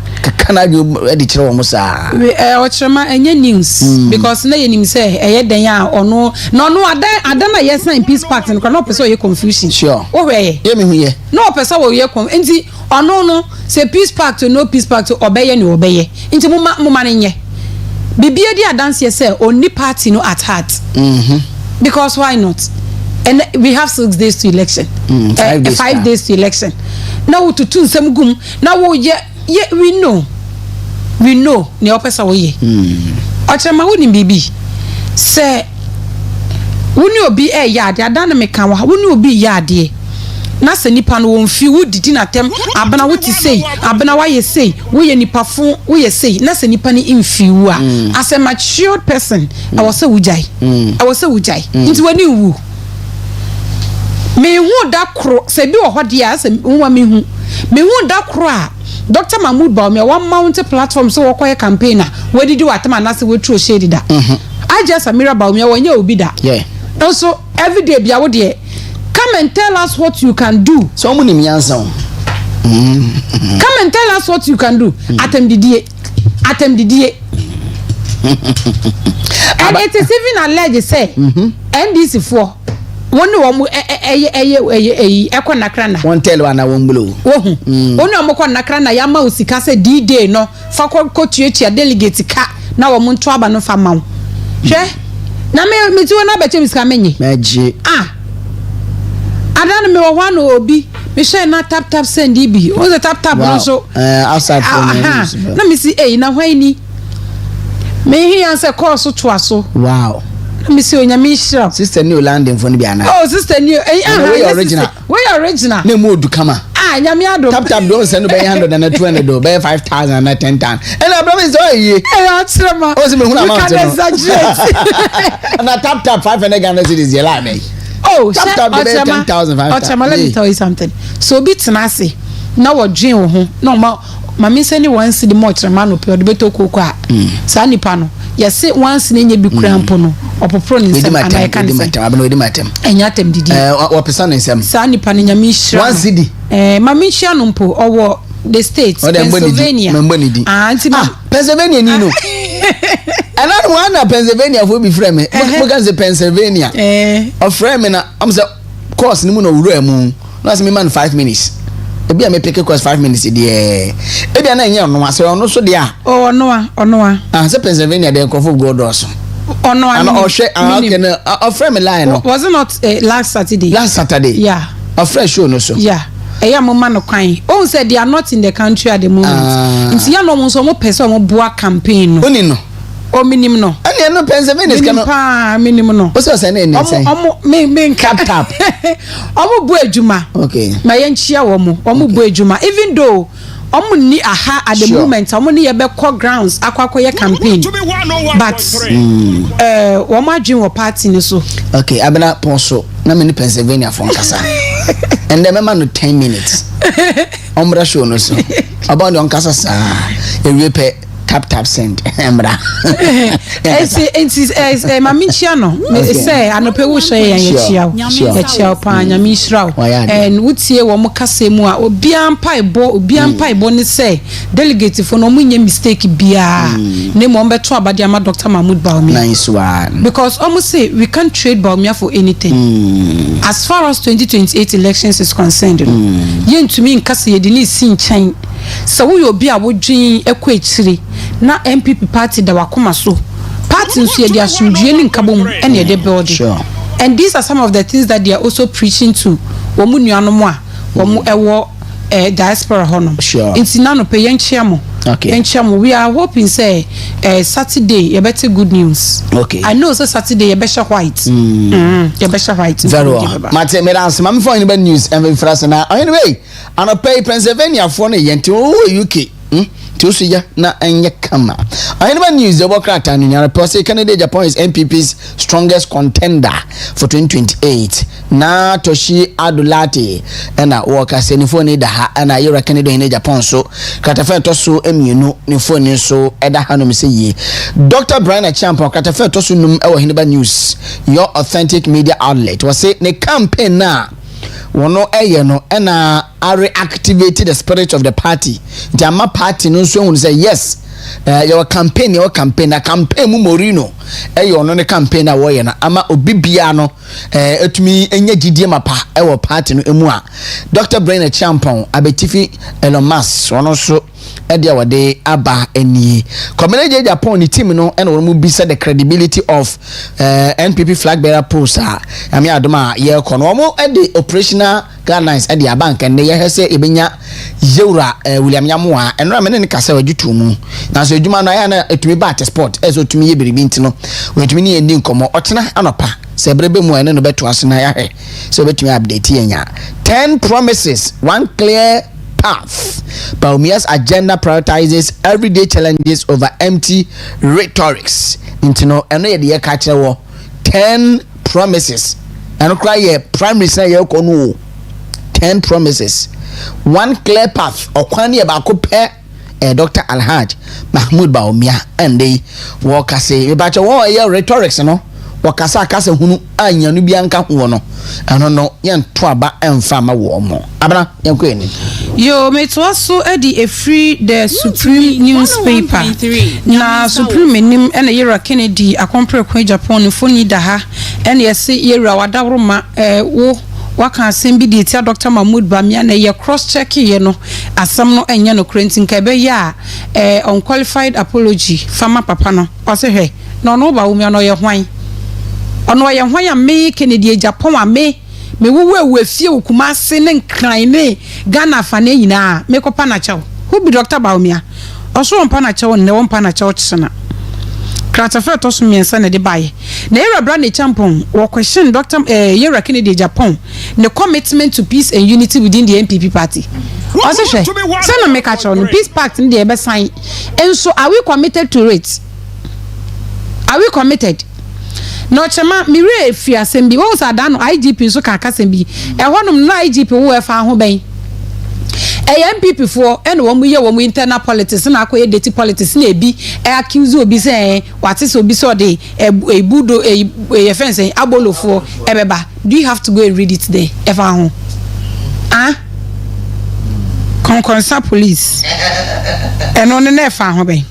Konadu e di kire wo musa. We ochema enye news because na yenim say eye den ya ono no adan na yes na in Peace Park no no person ye confusion. Sure. Wo we ye me hu ye. No person wo ye kon enti ono no say Peace Park to no Peace Park to obeye ni obeye. Enti mo ma nye. Bibia di adanse say oni party no at heart. Because why not? And we have 6 days to election. 5 days to election. Now to two some gum. Now we know. Ni opesa wo ye. Ochema woni bibi. Say woni obi yard adan me kan wa woni obi yard na se nipa no won fi wodidi na tem abana woti sei abana wa ye sei wo ye nipa fo wo ye sei na se nipa ni imfi wu a as a matured person I was say wujai nti woni wu me hu da kro se bi wo hode a se nwa me hu da kro a Dr. Mahmoud Baumia one mount platform so wo campaigner wodidi watama na se wo tro shade da I just Amira Baumia wonye obi da also every day bia wo de come and tell us what you can do. So many miansa. Come and tell us what you can do. Atem didie. And it is even alleged say NDC for one woman ekwa nakrana. One tell one a won blow. One omokwa nakrana yama usika say D-Day no fa ko tuetua delegate ka na wo monto aba no fa mawo. Hwe na me ti wona ba chemis ka menye. Meje. Adan me one obi me share na tap send ibi o the tap no so outside na me see na hwan ni me hi answer call so to aso wow na me see onya me shira sister new landing for ni bia na oh sister new we original na mu odu kama nyame ado tap do send be 100 and 200 do be 5,000 and 10,000 and I promise oh ye atrema o se me huna amount no na tap 500 Ghana cedis ye la me. Oh, tap 10,000. Let me tell you something. So be tenacity. Now what dream ho. No ma me send once the much man no pe beto koko a. Sa nipa no. Ye say once na nye bi krampo no. Opopro ni nsem ana ka nsem. Abena odi matem. Enya tem didi. O pesa na nsem. Sa nipa na nyame hira. One city. Ma me hira no mpo owo the states Pennsylvania. Pennsylvania ni no. And I don't want Pennsylvania for be frame. Because Pennsylvania. Of frame na am say course ni mu no wura mu. No as me man 5 minutes. Ebi a me pick course 5 minutes there. Ebi na nya no ase ono so dia. Oh ono a. Say Pennsylvania dey go for God also. Ono a. And of frame line no. Was it not last Saturday? Last Saturday. Yeah. A fresh show no so. Yeah. Eya mama no kwan. Oh said they are not in the country at the moment. Nti ya no mo so mo person mo boa campaign no. Oni no. O minim no. Ani no Pennsylvania kan. Minim no. O so say na ni say. Omo me cap. Omo bu adwuma. Okay. Ma ye nchia wo mo. Omo bu adwuma even though Omuni aha at the moment. Omuni yebe grounds. Akwakoye campaign. But wama dream wa party ni so. Okay, abena ponso. Na mini Pennsylvania from kasa. And the member no 10 minutes. Ombra show no so. About the onkasa sa. E repe tap send. Embra. It's mami chiano. Say anope wo hye ya chia pa nyami hraw. And wutie wo mo kase mu a obi ampa ebo ni say delegate for no munye mistake bia. Ne mo mbeto abade ama Dr. Mahmoud Bawumia. Nice one. Because almost say we can't trade Bawumia for anything. As far as 2028 elections is concerned, yentumi nkase yedini si nchen. So we obi a wodwin ekọ echiri na MPP party da wakoma so. Party nso ye dia sumdue ni nkabom ene de build. And these are some of the things that they are also preaching to. Womu nuanom a womu ewo diaspora hono. Inti na no pe yenchiamo. Okay. Yenchiamo, we are hoping say Saturday you better good news. Okay. I know so Saturday you better white. You better white. Very well. Mate me dance mam for any news and we frasa na. Anyway, and pay Pennsylvania for na yenti UK. Tusuya na enye kama. Another news the Democrat and report Canada Japan is MPP's strongest contender for 2028. Na Toshi Adulati and a worker send phone da ha and a year Canada in Japan so Katafe tosu emienu ni phone so eda hanum say ye. Dr. Brian Champion Katafe tosu num ewo hineba news your authentic media outlet was say ne campaign na wono no na reactivated the spirit of the party. Jama party no so say yes. Your campaign na campaign mu Morino no ne campaign na wo ye na ama obibia no etumi enye gidie mapa wo party no emu a Dr. Brian Champion abetifi Elon Musk wono so edia wade aba eni community Japan ni team no and wo bisa the credibility of NPP flag bearer post ami adoma ye kono wo edi operational guidelines edia bank and ye hese ebenya Yeura William Yamoa enra me ne kasa wajutu mu na so edwuma no ya na etumi ba sport eso tumi ye biribi ntino wetumi ne eni nkomo otena anopa se brebe mu ene no beto asena ya he so betumi update yenya 10 promises, one clear path. Bawumia's agenda prioritizes everyday challenges over empty rhetorics. Intino eno ye de ka kire wo 10 promises. Eno kra ye primary say ye konu 10 promises. One clear path okwan ye ba ko pe Dr. Alhaj Mahmoud Bawumia and they work say about your ye rhetorics no wakasa kasa hunu anyanu bi anka ho no eno no ye nto aba emfa ma wo mo abana ye ko eni yo metwaso edi a free the Supreme newspaper na Supreme nim ena Yera Kennedy akompre kwa Japan foni da ha ena yesi Yera wadawroma wo waka asembi di tia Dr. Mahmoud Bawumia na ye cross check ye no asam no enya no krentin ka be ya unqualified apology fama papa no ose hwe no no Bawumia no ye hwan ono ye hwan ya me Kennedy Japan wa me wuwe fie Kumasi ne nkran ne Ghana fa ne nyina me kopa na chaw who be Dr. Bawumia oso won pa na chaw ne won pa na chaw tsena kratafe to so miensa ne de baye na Yera bra ne champion wo question Dr. Yera Kennedy Japan the commitment to peace and unity within the NPP party also say na make a chaw no peace pact in the be sign and so are we committed to it? Are we committed? No chama mire fi asembi wo sa da no IGP so ka kasembi e honum na IGP wo e fa ho ben MPP for and wo mu ye wo mu internal politics na akoye dirty politics na ebi accuse obi say what is obi so de budo e fence abolofo ebeba. Do you have to go and read it there e fa ho Konkonsa police eno ne na fa ho ben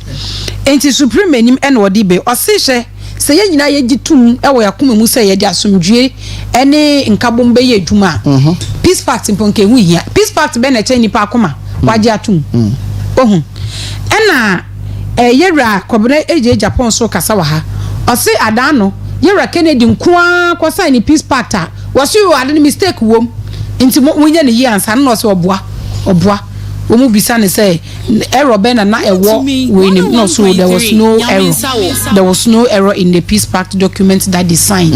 enti Supreme nim ene wodi be o se hye se ye nyina ye gitum e wo yakoma mu se ye di asomdwe ene nkabombe ye dwuma peace pact mponke hu hia peace pact be na che nipa akoma waje atum ohun ena Yera kobere eje Japan so kasa wa ha o se adano Yera Kennedy nkoa ko sign peace pact a wo se wo ade mistake wom nti munye ne yi ansa no so obua omu bisa ne say error ben na ewo we no so there was no error in the peace pact document that they signed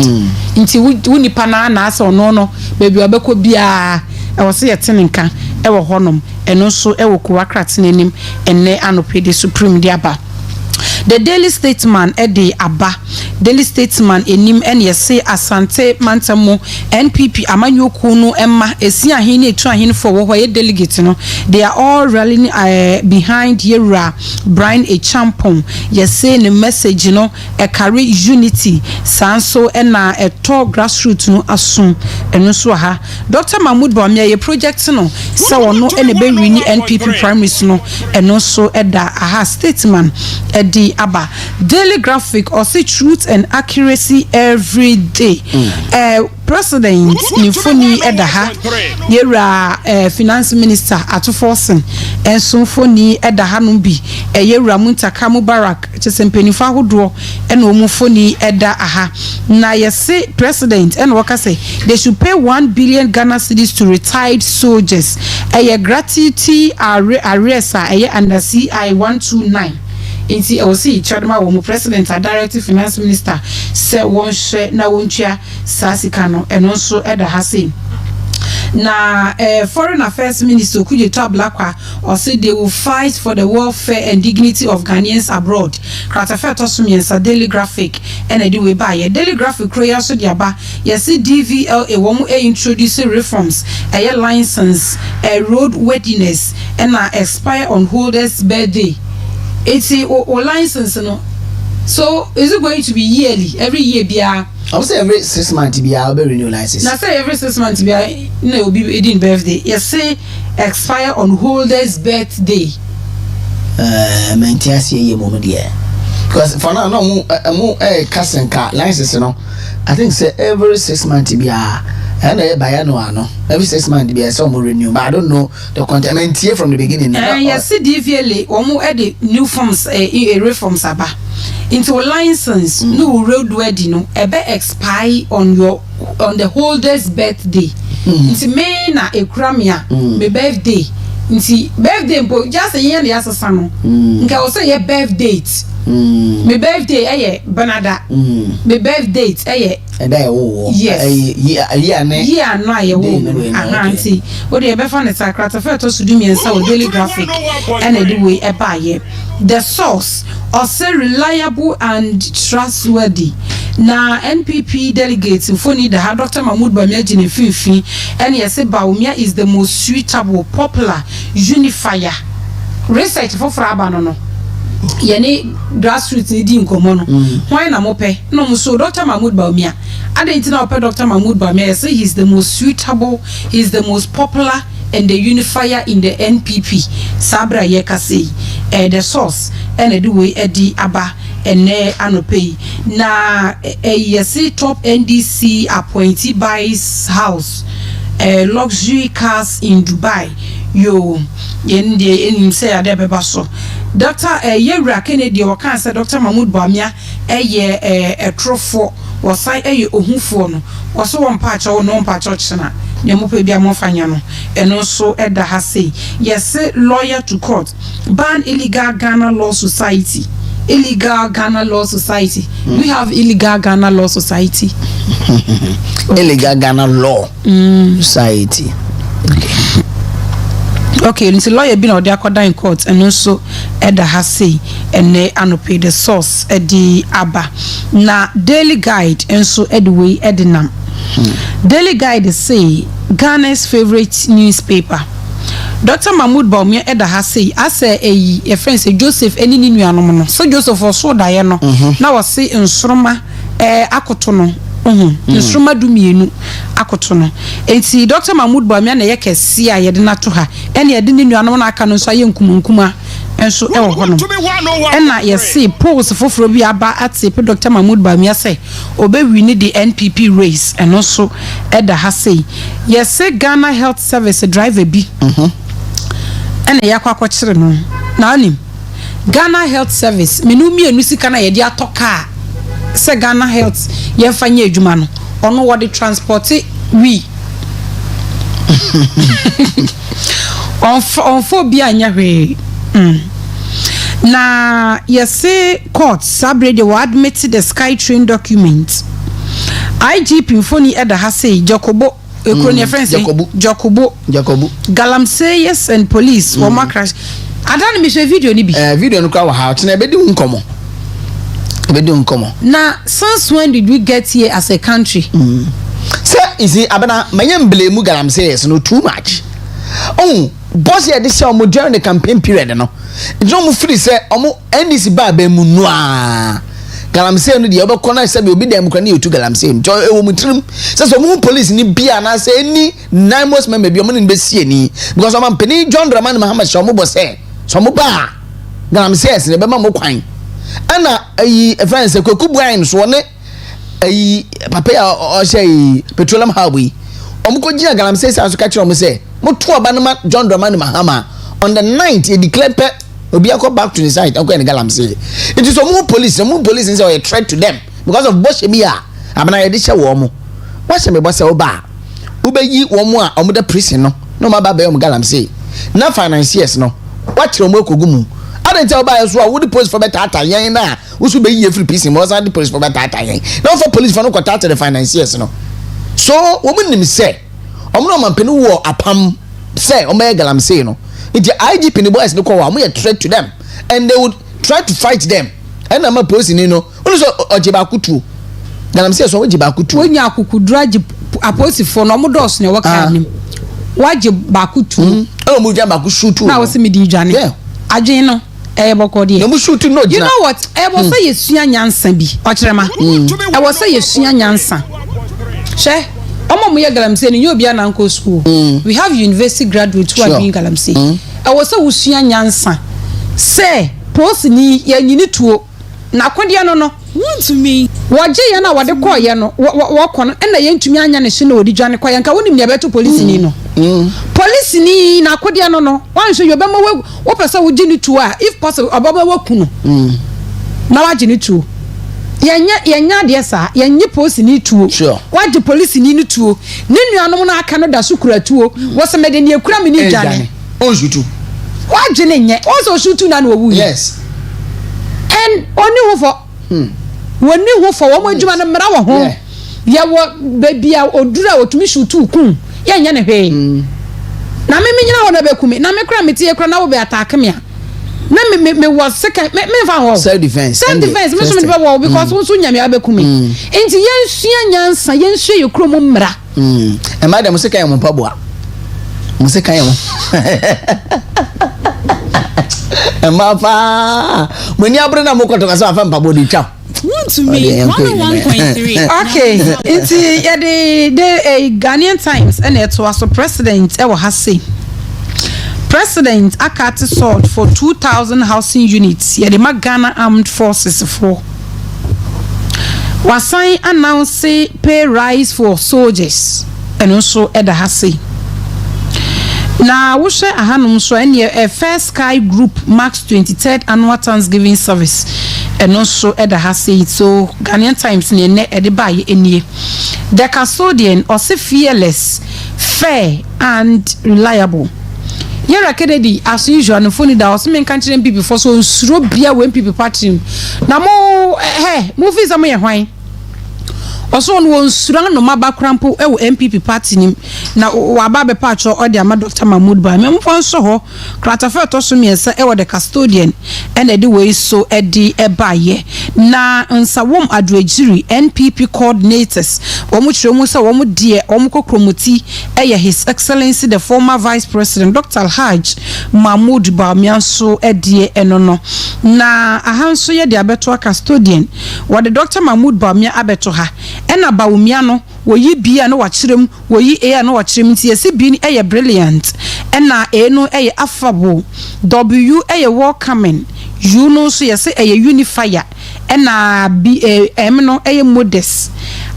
nti woni pa na asa ono no baby obekọ bia e wo se yetenenka e ewo honom eno so ewo kuwakrat nenim enne anope de supreme diaba. The Daily Statesman Ede Aba Daily Statesman enim en yese Asante Mantamo NPP amanyo kunu emma esi ahini etu ahini for wo ye delegate no they are all rallying behind Yera Brian Echampon yese ne message no e carry unity sanso na e to grassroots no asum eno so ha Dr. Mahmoud Bawumia ye project no se wono ene be wini NPP primaries no eno so eda aha Statesman Ede Aba Daily Graphic or say truth and accuracy every day. President Nifuni Edaha Yera Finance Minister Atuforsen and Symphony Edaha Numbi Yera Muntaka Mubarak Chesempenifa Hudro and Omufoni Eda Aha na yese President and Waka say they should pay 1 billion Ghana cedis to retired soldiers. Gratuity arresa under CI 129. Inti osi chadma wo president a director finance minister se won hwe na wontua sasika no eno so eda hase na foreign affairs minister kuje to ablakwa or say they will fight for the welfare and dignity of Ghanaians abroad. Kratafe tosumiensa Daily Graphic and edi we buy Daily Graphic royal so diaba yesi DVLA womu introduce reforms a license a road worthiness and expire on holders birthday. It's a license, no. So is it going to be yearly? Every year, be I would say every 6 months be I'll be renew license. Now say every 6 months be I no be in birthday. You say expire on holder's birthday. Maintain ye moment there. Because for now no mo cousin car license no. I think say every 6 months be and by no every 6 months be some renew, but I don't know the content here from the beginning. Yes, DVLA or more add new forms reforms aba into a license no road wedding no expire on the holder's birthday. It's me na ekramia me birthday. Nti birthday mpo just a year na yasasa no nka wo say your birth date me birthday eye banada me birth date eye wo yeah no aye wo ahanti wo de be fa ne sakrata fa to sudumi ensa wo Daily Graphic and the way e ba ye the source or say reliable and trustworthy. Na NPP delegates phone the Dr. Mahmoud Bawumia Jine Finfin and yese Bawumia is the most suitable popular unifier. Research for Frabano no. Yene grassroots ni di nkomo no. Why na mope? No muso Dr. Mahmoud Bawumia. Adentina ope Dr. Mahmoud Bawumia say he's the most suitable, he's the most popular and the unifier in the NPP. Sabra Yekase the source and the way Edi Aba ene anope na yesi top NDC appointee buys house luxury cars in Dubai yo yende enim say ade beba so Dr. Yewra Kennedy o kan say Dr. Mahmoud Bawumia trofo wasai ohufo no waso won pa cha no pa cha chena ne mo pe bia mo fanya no eno so eda ha say yes lawyer to court ban illegal Ghana Law Society. Illegal Ghana Law Society. We have illegal Ghana Law Society. Illegal Ghana Law Society. Okay, nti lawyer bi na odi akoda in court and also eda ha say ene anope the source edi aba na Daily Guide enso edway edinam. Daily Guide say Ghana's favorite newspaper. Dr. Mahmoud Bawumia eda ha say ase a friend say Joseph eni ni nuanom no so Joseph oso da ye no na wo say nsroma akoto no nsroma dumienu akoto no enti Dr. Mahmoud Bawumia na ye kese a ye de na to ha ene ye de ni nuanom na aka no so aye nkumankuma enso e wo hono ena ye say polls foforo bi aba ate Dr. Mahmoud Bawumia say obewini the NPP race and also eda ha say ye say Ghana Health Service driver bi ene yakwa kwakire no na anim Ghana Health Service menu mienu sika na ye de atoka se Ghana Health ye fanya adwuma no ono wo de transport we on fo bi anya hwe na yese court sabre de admit the Skytrain document IGP Mfoni eda ha say Jacobo ekro ne friends Jacobo Galamsey and police wo crash adan me show video ni bi video no kwa wa ha tena ebedi nkomo na since when did we get here as a country say is abana manyem blame Galamsey no too much boss here this year during the campaign period no mo free say omo NDC ba mu no a Galamsey no de obekọ na say be obi dem kwa na yetu Galamsey njo ewo mutrim say so mo police ni bia na say any nine most member bi omo ni be sie ni because omo peni John Dramani Muhammad so mo boss so mo ba Galamsey se be ma mo kwan ana ayi friends say Kwaku Buain so ne ayi papa ya o say petroleum highway omo ko gina Galamsey say so ka kire omo say mo to oba na John Dramani Muhammad on the 9th he declared obi akọ back to the site akọ en Galamsey it is some police say a threat to them because of boshebia abana ye de hye wo mo wa hye me bosa oba ubeyi wo mo a omo da prison no ma ba ba yo Galamsey na financiers no wa kire mo ekogumu adent oba ye so a wo the police for better ata yen na wo so beyi free prison mo so the police for better ata yen na for police for no contact the financiers no so wo mo nim say omo no man peni wo apam say omo ye Galamsey no the IGP in the boys no call we a threat to them and they would try to fight them and I'm a person no also ojiba kutu Galamsey so ojiba kutu onya akukudura aposi for no modos ne waka nim waje bakutu mo jamba kushutu na wose me di dwane adwen no boko de no mo shutu no you know what bo say yesua nyansa bi okirema wo say yesua nyansa she omo mo ye Galamsey ni obi ana nko school we have university graduates who are doing Galamsey I was so usua nyansa say post ni ya nyini tuo na kwode no no want me waje ya na wade kọ ye no wo kọ no na ye ntumi anya ne hye na odi dwane kọ ye nka wonim ne beto police ni no police ni na kwode no no wan hwe yobema wo pesa wo gini tuo a if possible obaba waku no na waje ni tuo yenya de sa yenye police ni tuo waje police ni tuo ne nuanom na aka no da so kura tuo wo se mede ne ekura me ni dwane on shutu waje ne nye also shutu na no wu yes and oni wo for woni wo for wo adwuma no mra wo ho ya wo baby a odura otumi shutu kun yenye ne hwe na me nyina wo na bekumi na me kura metie kura na wo be attack me a na me was second me fa ho self defense me so me be wo because wo so nyame abekumi enti yensua nyansa yensua ye kuro mo mra e madam second mo paboa musika yemo emafa mani abre na mokoto ka sa fa mpabo di twa want to me 101.3 okay it's the Ghanaian Times and it was the president e ha say president akati sought for 2,000 housing units ye the Ghana Armed Forces for wasan announce pay rise for soldiers and also e da ha say na wo hwe ahanum so ene a First Sky Group marks 23rd annual Thanksgiving service and also eda ha say so Ghanaian Times ne ne ede baye enie the custodian or say fearless fair and reliable yera Kennedy as usual no phone da so men kan kire people for so nsuro bia when people party na mo movies am ye hwan also no nsura no maba krampo e wo MPP party nim na waba be patcho o de ama Dr. Mahmoud Ba me mfon so ho kratafa to so miesa e wo the custodian and the way so e di e baye na nsawom adwagiri NPP coordinators wo mu kire mu se wo mu de wo mu kokromoti e His Excellency the former Vice President Dr. Alhaj Mahmoud Ba mianso e die eno no na ahanso ye de abeto custodian wo the Dr. Mahmoud Ba mia abeto ha ena bawumia no woyi bia no wachirem woyi e no wachirem nti ese bi ni eye brilliant ena e no eye affable w eye welcoming you know so yese eye unifier ena b m no eye modest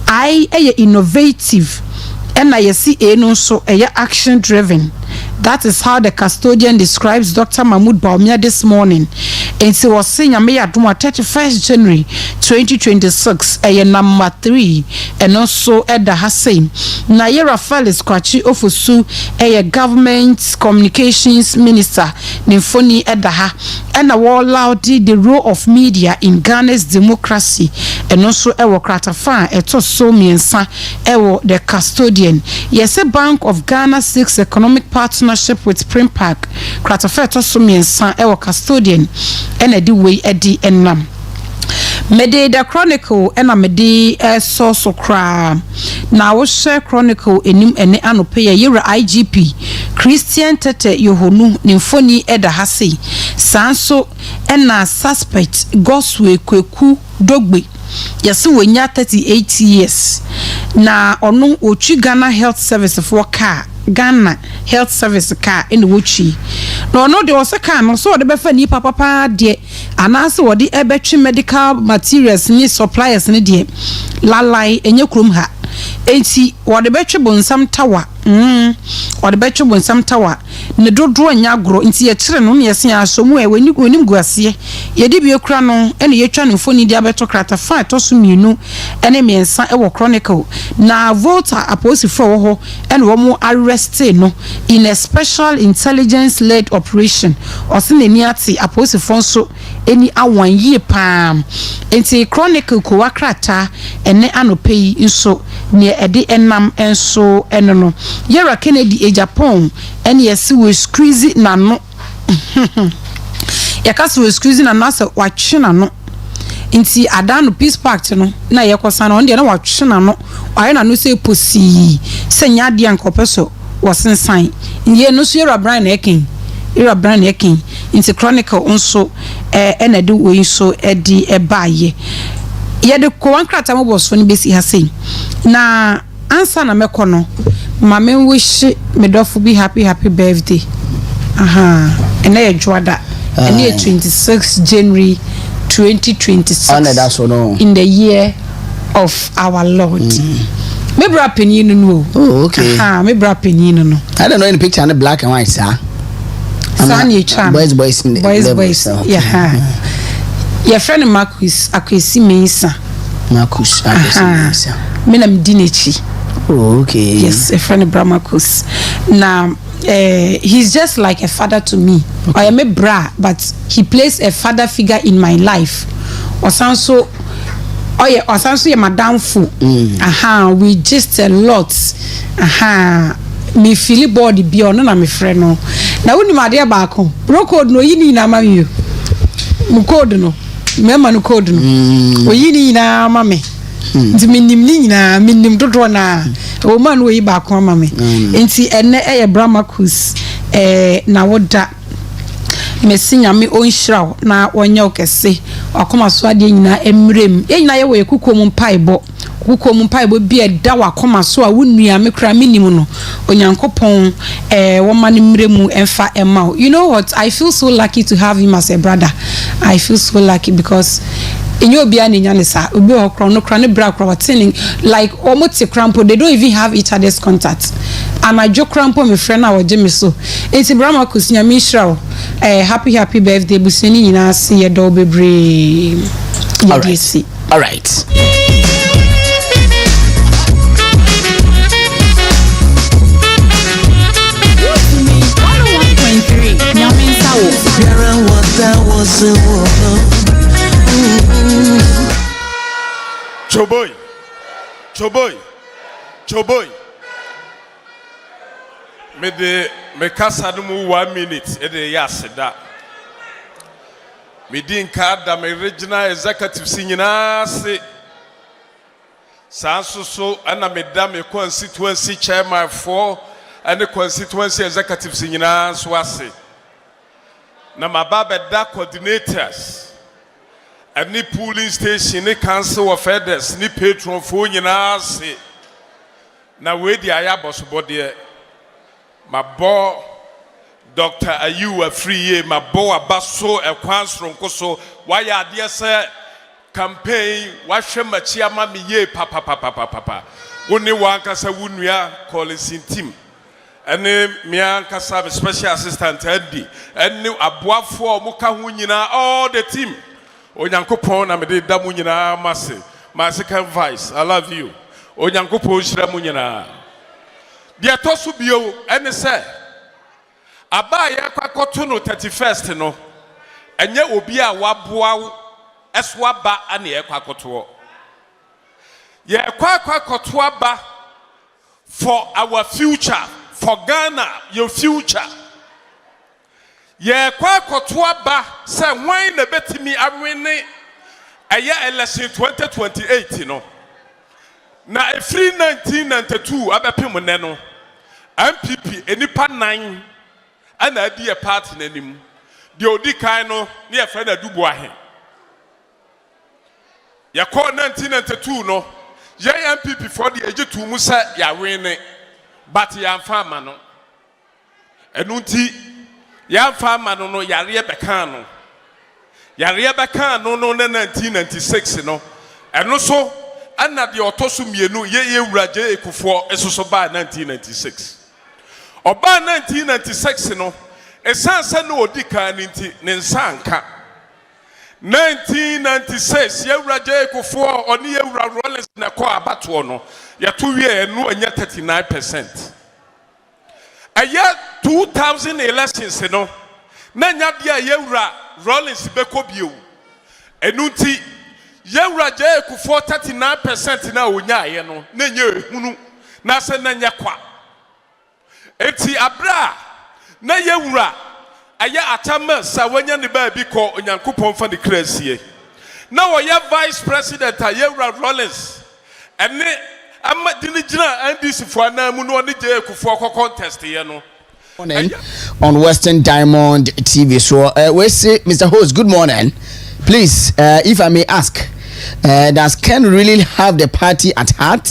I eye innovative ena yese e no so eye action driven. That is how the custodian describes Dr. Mahmoud Baumia this morning. And he was saying, I'm 31st January 2026, number 3, and also at the Hassan. Nayera Felix Kwachi Ofusu, a government communications minister, Nifoni Edaha, and a wall loudly the role of media in Ghana's democracy, ɛno so ɛwɔ kratafa ɛtɔ so miensa ɛwɔ the custodian yes Bank of Ghana seeks economic partnership with Prah kratafa ɛtɔ so miensa ɛwɔ custodian ɛna di wei ɛdi ɛnam mede the chronicle ena mede so kra na wo share chronicle enim ene anope ye yera IGP Christian Tete Yohonu ne mfoni eda hase sanso ena suspect Goswe Kweku Dogbe yesi wonya 38 years na onu ochi Ghana Health Service for car Ghana Health Service car in wuchi no de wose car no so de befa ni papa de anase wode ebetwe medical materials ni suppliers ni de lalai enye krom ha enti wode betwe bonsam tawa wode betwe bonsam tawa ne dodo anya agro enti ye kire no ne yesen asomu e wenim guase ye de bi ekura no ene ye twa no foni de abeto krata fa to so mienu ene miensa e wo chronicle na voter aposifo wo ho ene wo mo arrested no in a special intelligence led operation osine ni ati aposifo nso eni awan yie pam enti chronicle ko wakrata ene anope nso ne ede enam enso eno no yera Kennedy e Japan ene yesi we squeeze na no yakase we squeeze na nasa watwe na no nti adano peace pact no na yekosa na onde na watwe na no aye na no se posi se nyade ankopeso wosensan ye no so yera Brian Ekin nti chronicle nso ena de we so edi ebaye ye de ko wankrata mo boso ni besi ha sei na ansa na mekono mama wish me dofo be happy birthday ena ye joada ena ye 26 January 2026 in the year of our Lord me bra penyin no oh okay me bra penyin no I don't know any picture in black and white sir Sani charm boys yeah your friend Marcus akwesi mensa Marcus mensa me na mdinechi oh okay yes a friend Bramakus now he's just like a father to me okay. I am a bra but he plays a father figure in my life osanso ya madam fu we just a lot me feel body bi ono na me frɛ no na woni made ba ko bro code no yini na mame yo mu code no mema no code no o yini na mame nti minim ni nyina minim dodo na o man we ba ko mame nti ene Bramakus na woda mesinya me onhiraw na wonya okese akoma so ade nyina emrem nyina ye we kukom mpaibo bi eda wakoma so a wonua me kra minim no onyankopon wo mane mremu emfa ema you know what I feel so lucky to have him as a brother I feel so lucky because inyo bia ne nya ne sa obi okro no kra ne bra kra watinin like omote crampo they don't even have each other's contact and I jo crampo me friend na woje me so enti Bramakus nya me shraw happy birthday buseni nyina se ye do bebre all right Choboy. Me kasa no mu 1 minute e de yaseda. Me din ka da me regional executive sinyina se. Sanso so ana me da me constituency chairman for and the constituency executive sinyina so ase. Na mababa da coordinators any polling station ni council of elders ni patron for nyina ase na we di ayabos bode ma bo Dr. Ayu Afriye ma bo abaso ekwansron koso why ade se campaign wa hwe machi ama me ye papa woni wankasa wunua calling team ene mia kasa special assistant Eddie ene aboafo omuka ho nyina all the team onyankopon na me de da mu nyina my second vice I love you onyankopon hira mu nyina de toso bio ene se aba ye kwakoto no 31st no enye obi a waboa eswa ba ana ye kwakoto Yeah, quite kotuaba for our future, for Ghana, your future. Yeah, quite kotuaba say when the bet me I win a year election 2028, you know. Now a free 1992 abepimuneno MPP enipa 9 and I be a part in him. The odi kaino near friend Dubois. Ya call 1992 no. Ya MPP for the age to Musa ya win but ya farmer no. Enunti ya farmer no ya rebekano. Ya rebekano no 1996 no. And also and na the otosu mienu ye uraje ekufo esoso ba 1996. Oba 1996 no esansa no odika nti ne nsanka 1996 ye uraje ekufo oni ye ura Rollins na ko abato no ya to wie no anya 39%. Aya 2000 elections no na nya dia ye ura Rollins beko bio enunti Yewra J ku 39% na onyaye no na nye hunu na se na nye kwa enti abra na yewra aya atama sa wanya ne ba bi ko onyankopon fa de krasie na wo ye vice president Yewra Rollins ene amma dini gina NDC fo na mu no ne J ku fo contest ye no on Western Diamond TV. So we say, Mr. Host, good morning. Please, if I may ask, does Ken really have the party at heart?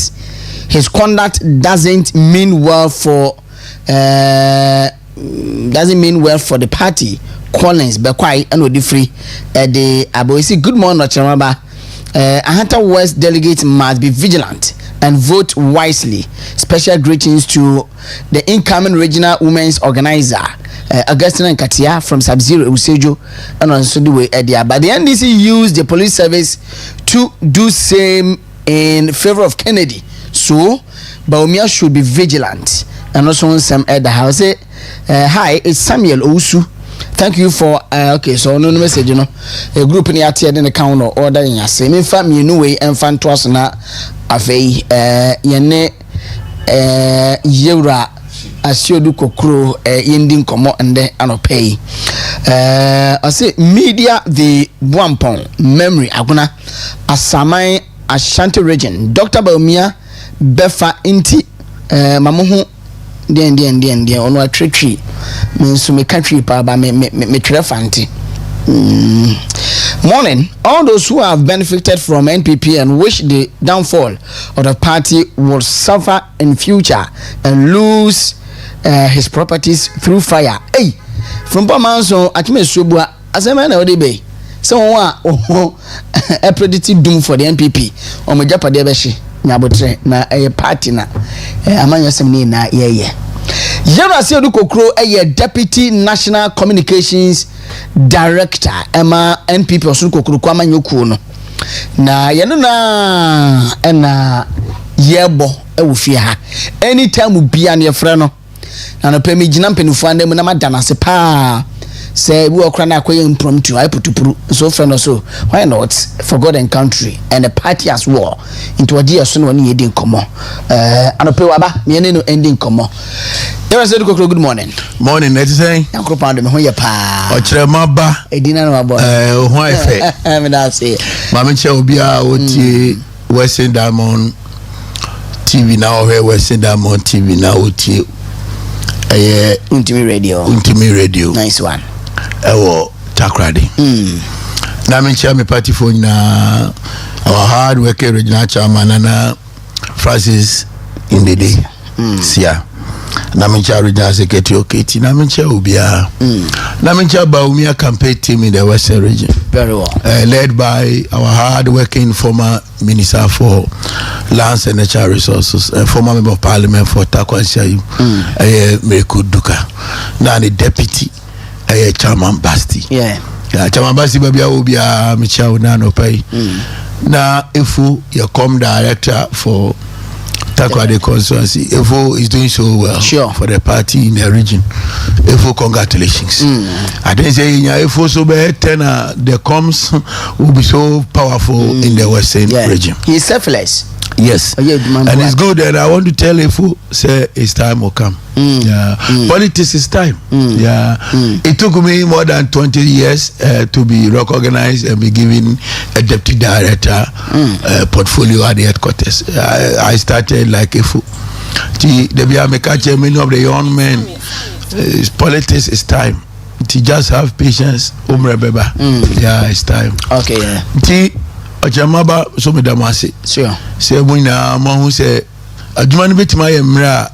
His conduct doesn't mean well for the party. Collins, Bekwai, and Odifri, the Aboisi. Good morning, Chamaba. Ahanta West delegate must be vigilant and vote wisely. Special greetings to the incoming regional women's organizer, Augustina Nkatia from Sub-Zero Usejo, and also the way Edia. But the NDC used the police service to do same in favor of Kennedy. So, Baumia should be vigilant. And also some at the house. Hi, it's Samuel Ousu. Thank you for okay, so no message, you know. A group in the ATM in the counter order in your same family, no way, and fan twas na afei yene Yewra Asiodu Kokro yending komo ande anopay. I say media the Buampon memory aguna Asamai Ashanti region. Dr. Baumia Befa Inti Mamuhu den ono atwetwe me so me country pa ba me twere fanti. Morning, all those who have benefited from NPP and wish the downfall of the party will suffer in future and lose his properties through fire. Hey, from Pamanso atime sobua asema na odi be so won a predicted doom for the NPP o mo japa de be hye nyabotre na party na amanyasem ni na ye Yewra Asiodu Kokro Deputy National Communications Director Emma NPP Osun Kokro kwama nyoku no na yeno na yebo ewufie ha anytime bia na yefre no na no pemi gina mpenufu ande mu na madana se pa say we okra na akoye impromptu I putupuru so friend also why not for God and country and the party as well into a dear son when you didn't come anope waba me no ending come. Yewra Asiodu Kokro, good morning. Morning, let's say. Uncle Pound me ho ye pa. Ochre maba. Edina no abo. Ho efe. Me da say. Mama che obi a oti Western Diamond TV now here Western Diamond TV now oti Untimi radio. Nice one. Ewo Takoradi. Na me chair me party for na our hard working regional chairman Nana Francis in the day. Sia. Na me chair regional secretary Oketi. Na me chair Obia. Na me chair Baumia campaign team in the Western region. Very well. Led by our hard working former Minister for Lands and Natural Resources, former Member of Parliament for Takoradi, Meku Duka. Now the Deputy Chairman Basti. Yeah. Chairman Basti Babia Obia Michao Nano Pay. Now Ifo your Director for Takoradi constituency. Ifo is doing so well for the party in the region. Ifo, congratulations. I didn't say Ifo so bad the comms will be so powerful in the Western region. He is selfless. Yes, and it's good, and I want to tell Efu, say it's time will come. Politics is time. It took me more than 20 years to be recognized and be given a deputy director portfolio at the headquarters. I started like Efu. Many of the young men, politics is time. To just have patience, it's time. Okay. Ojamaba so me damase. Sure. Say mo na mo hu say adwuma no betima ye mra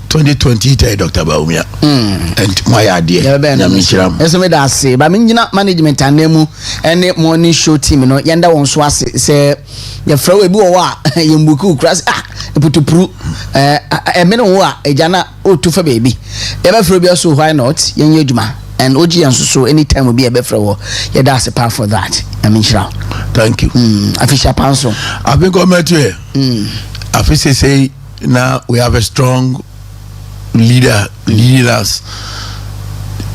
2020 tay Dr. Baumia. And my idea. Na me chiram. Eso me da say ba me nyina management anemu ene morning show team no yenda won so ase say ye fra we bi wo a ye mbuku kras eputupru me no wo a ejana o tu fa baby. Ye ba fra bi so why not ye nya adwuma. And OG and so anytime will be a better war. Yeah, that's a part for that. I mean, sure. Thank you. Official Panso. I've been coming to here. Officially say now we have a strong leader leading us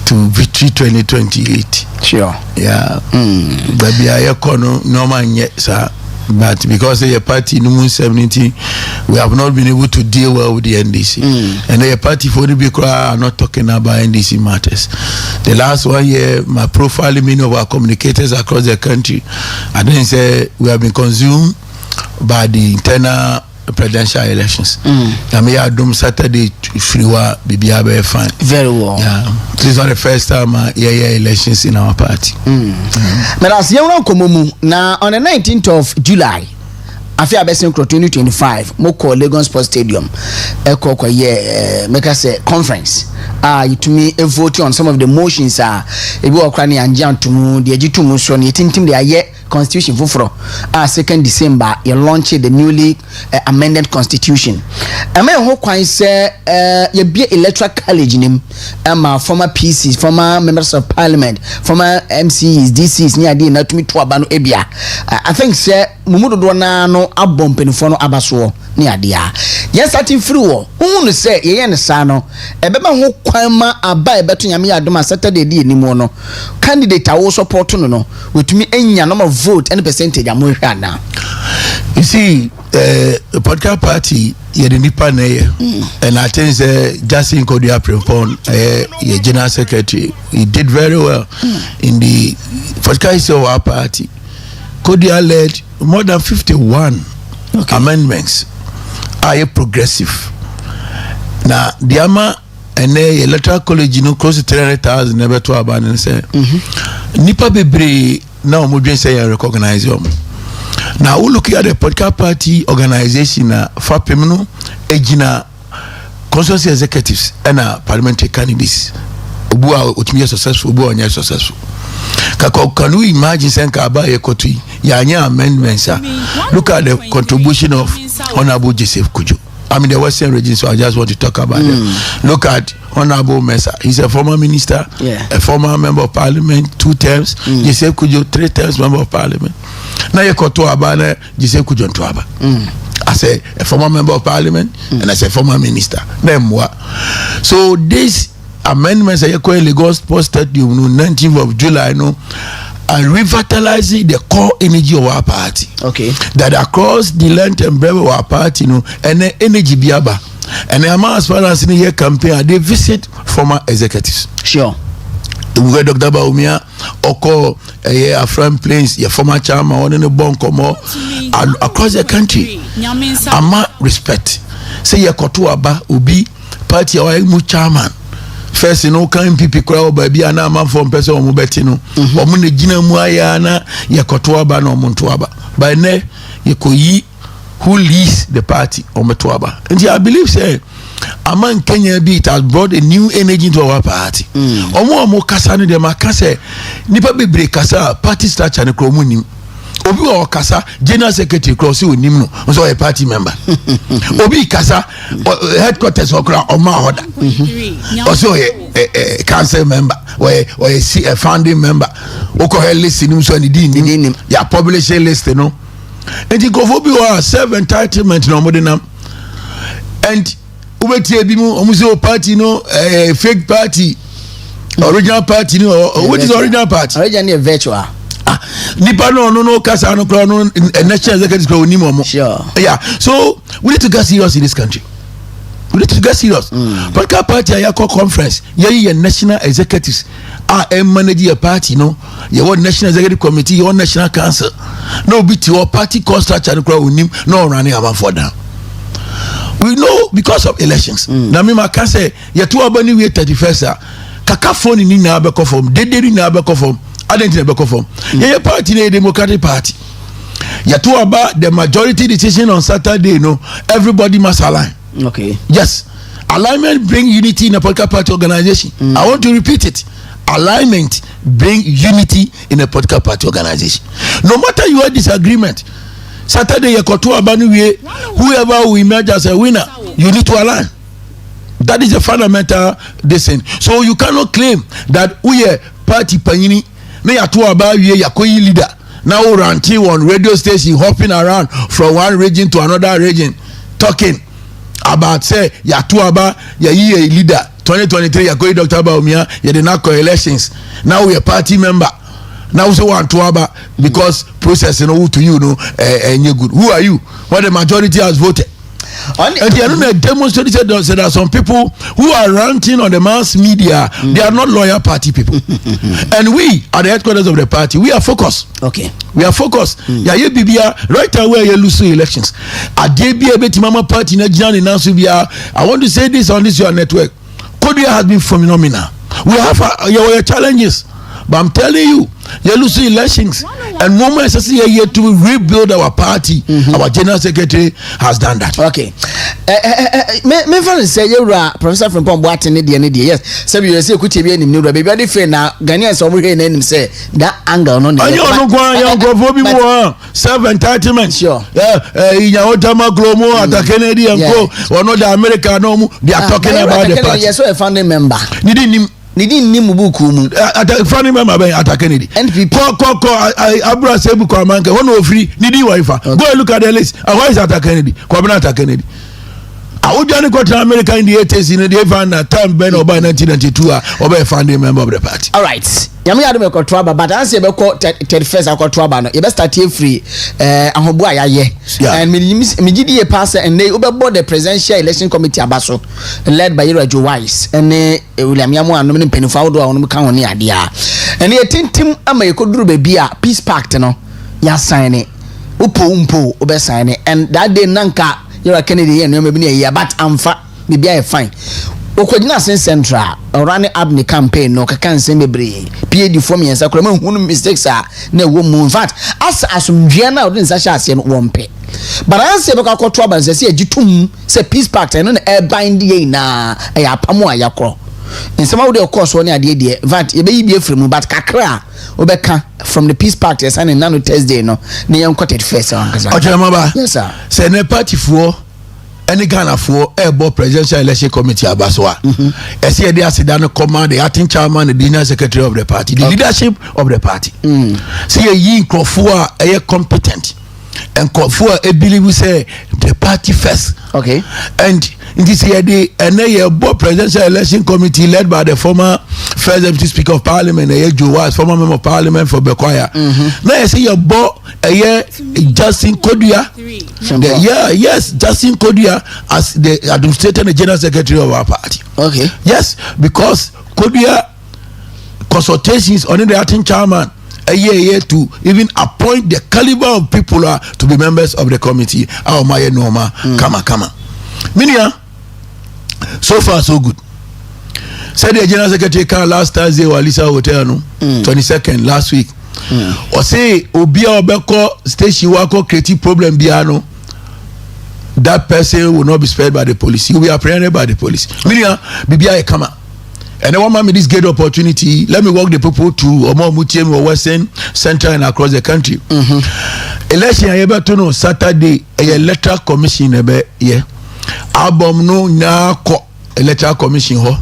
to victory 2028. Sure. Yeah. Baby, I kono no man yet, sir. But because of your party, no 70, we have not been able to deal well with the NDC. And the party for the Bikra are not talking about NDC matters. The last 1 year, my profiling many of our communicators across the country, I didn't say we have been consumed by the internal presidential elections. I mean, I do Saturday freewa BBA fine. Very well. Yeah. This is not the first time elections in our party. But as you know, now on the 19th of July, after Abesin 2025, Moko Lagos Sports Stadium, make us a conference. You to me a vote on some of the motions. If you are crying and Jan to the Ejitu Muson, you think they are yet constitution for 2nd December, you launched the newly amended constitution. I mean, who can say you be electoral college in him, former PCs, former members of parliament, former MCs, DCs, near the not to me to Abano Ebia. I think, sir, Mumudo no abom penifono abaso near dia. Yes, I think through who say, Yen Sano, a beba who kwama abai betu yami adoma Saturday di ni mono. Candidate I also support no with me any number of vote any percentage I'm now. You see, the podcast party ye the nipa and I think Justin Kodia Prempon, ye general secretary, he did very well in the podcast of our party. Kodia led more than 51 amendments. Are progressive. Now the ama and the electoral college no close to 300,000 never to abandon say. Nipa bebre now mudwe say recognize them. Now we look at the podcast party organization FAPEMNO ejina constituency executives and parliamentary candidates. Obu a otumi successful, obu anya successful. Can we imagine saying Kaba Ekotui Yanya amendments? Look at the contribution of Honorable Joseph Kujo. I'm in the Western region, so I just want to talk about them. Look at Honorable Mesa. He's a former minister, a former member of parliament, 2 terms. Joseph Kujo, 3 terms member of parliament. Now you got to Abana, Joseph Kujo Tuaba. As a former member of parliament and as a former minister. Then what? So this amendments are equal Lagos Sports Stadium 19th of July and revitalizing the core energy of our party. Okay. That across the length and breadth of our party and the energy biaba. And the amount as far as in the year campaign they visit former executives. Sure. We got Dr. Baumia Oko a friend planes, your former chairman on the Bonkomo across the country. Ama respect. Say your Kotuaba ubi party or mu chairman. First, can people crowd baby and a man from person or mubetino. Or Mune Gina Muayana, Yakotuaba no Montuaba. By ne, Yakoyi, who leads the party or Matuaba. And I believe, say, among Kenya beat has brought a new energy into our party. Omo Kasani de Makase, Nipa Bibre Kasa, party structure and Kromuni. Obi or Kasa, General Secretary Crossy with Nimno, also a party member. Obi Kasa, headquarters or Mahoda, also a council member, or a founding member. Oko list in him, so he didn't ya publishing list, you know. And you go for your self entitlement, no more than and Ubeti Bimu, Omuzo party, no, a fake party, original party, no, what is original party? Original virtual. Nipa no kasa no kra no national executives kra onimo. Sure. Yeah. So we need to get serious in this country. We need to get serious. Political party a call conference. Ye national executives are manage a party, no. You want national executive committee, you want national council. No be to your party cost structure no kra onim no running about for them. We know because of elections. Na me ma can say ye to abani we 31st kaka phone ni na be conform dede ni na be conform identity be conform ye party na Democratic Party ye to about the majority decision on Saturday, no, everybody must align. Okay. Yes, alignment bring unity in a political party organization. I want to repeat it. Alignment bring unity in a political party organization. No matter your disagreement, Saturday you got to abandon whoever will emerge as a winner, you need to align. That is a fundamental decision. So you cannot claim that we are party panini na ya to about we ya koyi leader now ranting on radio station, hopping around from one region to another region, talking about say ya to about ya ye leader 2023 ya koyi Dr. Baumia ya the NACO elections. Now we are party member. Now say one to about because process to you know good. Who are you? What the majority has voted. And they are not demonstrated that there are some people who are ranting on the mass media. They are not loyal party people. And we at the headquarters of the party, we are focused. Okay. We are focused. Yeah, you be right away you lose elections. A DBA Mama Party na Johnny Nansubia. I want to say this on this your network. Kodia has been phenomenal. We have our challenges. But I'm telling you, you lose elections, and moments as a year to rebuild our party. Our general secretary has done that. Okay. Me friend say you are Professor from Pomboate ne die. Yes. So you say ku tebe nim no baby dey na Ghanaian so mo hwe na nim say that angle no. Anyo no kwa ya go bi mo self entitlement. Sure. In your Otama Glomo at the Kennedy and go or no the America no they are talking about the party. Yes, so a founding member. Nidi ni mubuku mu funny member at Kennedy NPP ko Abra Sebu ko amanke one ofri nidi wifa go and look at the list why is at Kennedy ko be at Kennedy Ujani go to America in the 80s in the van time Ben Oba 1992 Oba founding member of the party. All right. Yami adu me control but as you be ko 31st control ba no you be start free ahobo ayaye and me gidi e pass and they obe board the presidential election committee abaso led by Joe Wise and William Yamu and no penifo do anu kan woni ade a and e tintim ama e koduru ba bia peace pact no ya sign it upo obe sign it and that day nanka you're Kennedy and you be a but amfa bibia e fine okwagina sen central running up the campaign no kan sen bebre PAD form yen sakura ma hunu mistakes na wo mu in fact as asumdua na odin sa sha ase no wompe but anse be ka koto aban se agitum se peace pact no na e bind ye na e apamo ayakro nsema wo de course woni ade de vat e be yi bie fremu but kakra obeka from the peace pact yes and na no Thursday no ne yen quoted first on kaza Ojamaba yes sir se ne party for any Ghana for airborne presidential election committee abaswa ese dey asida no command the acting chairman the general secretary of the party the leadership of the party see ye nkrofo a competent and nkrofo a believe say the party first. Okay. And in this year the board presidential election committee led by the former first deputy speaker of parliament Joe Wise, former member of parliament for Bekwaya. Now I say your board Justin Kodia. Yes, Justin Kodia as the administrator and the general secretary of our party. Okay. Yes, because Kodia consultations on the acting chairman a year to even appoint the caliber of people to be members of the committee. Our Maya Noma, kama. Minia, so far so good. Said the general secretary can last Thursday or Lisa Hotel no 22nd last week. Or say Obia Obeko station wako creative problem biano. That person will not be spared by the police. He will be apprehended by the police. Minia, Bibia Kama. And I want me this great opportunity. Let me walk the people to Omo Mutiem or Western, Central and across the country. Election I ever to know Saturday a electoral commission ebe album no na ko electoral commission ho.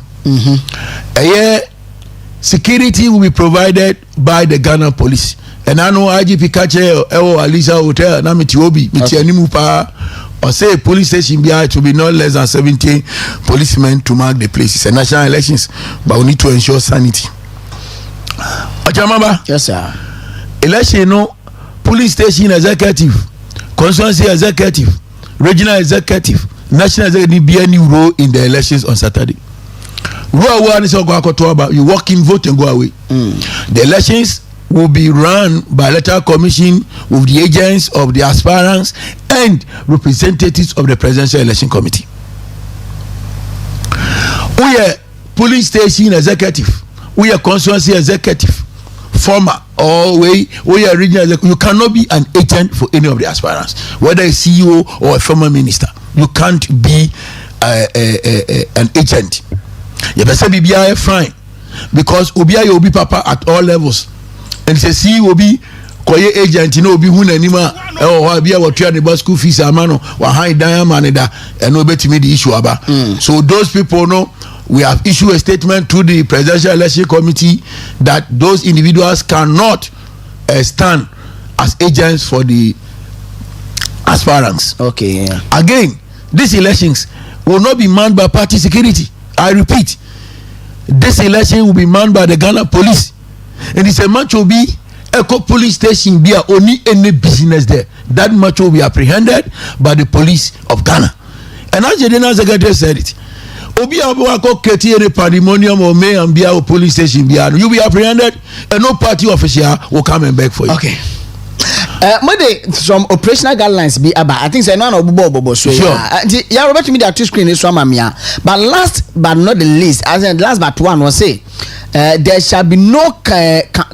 Security will be provided by the Ghana police. And I know IGP Kache Ewo Alisa Hotel na mitiobi mitianimu pa. Or say police station behind to be not less than 17 policemen to mark the places and national elections, but we need to ensure sanity. Ojamaba. Yes, sir. election no police station executive, constituency executive, regional executive, national executive be any role in the elections on Saturday. You walk in, vote and go away. The elections will be run by electoral commission with the agents of the aspirants and representatives of the presidential election committee. We are police station executive, we are constituency executive, former or we are regional executive. You cannot be an agent for any of the aspirants, whether a CEO or a former minister. You can't be an agent. You better be fine because Obia you be papa at all levels. And say CEO be koye agent, you know, be who anima or be our try the school fees amano or high diamond and no bet me the issue about. So those people know we have issued a statement to the presidential election committee that those individuals cannot stand as agents for the aspirants. Okay. Yeah. Again, these elections will not be manned by party security. I repeat, this election will be manned by the Ghana police. And it's a match will be Echo police station be only any business there. That much will be apprehended by the police of Ghana. And as the General Secretary said it, Obi Abuako Keti any pandemonium or may and be our police station be you'll be apprehended and no party official will come and beg for you. Okay. Maybe some operational guidelines be about. I think say no bobo so yeah Robert me that two screen is from amia. But last but not the least, as in last but one was say there shall be no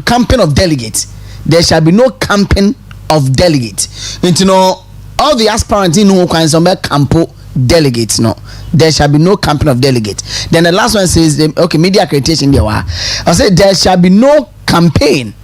campaign of delegates. There shall be no campaign of delegates. You know all the aspirants in who can some campo delegates no. There shall be no campaign of delegates. Then the last one says okay media accreditation there I say there shall be no campaign,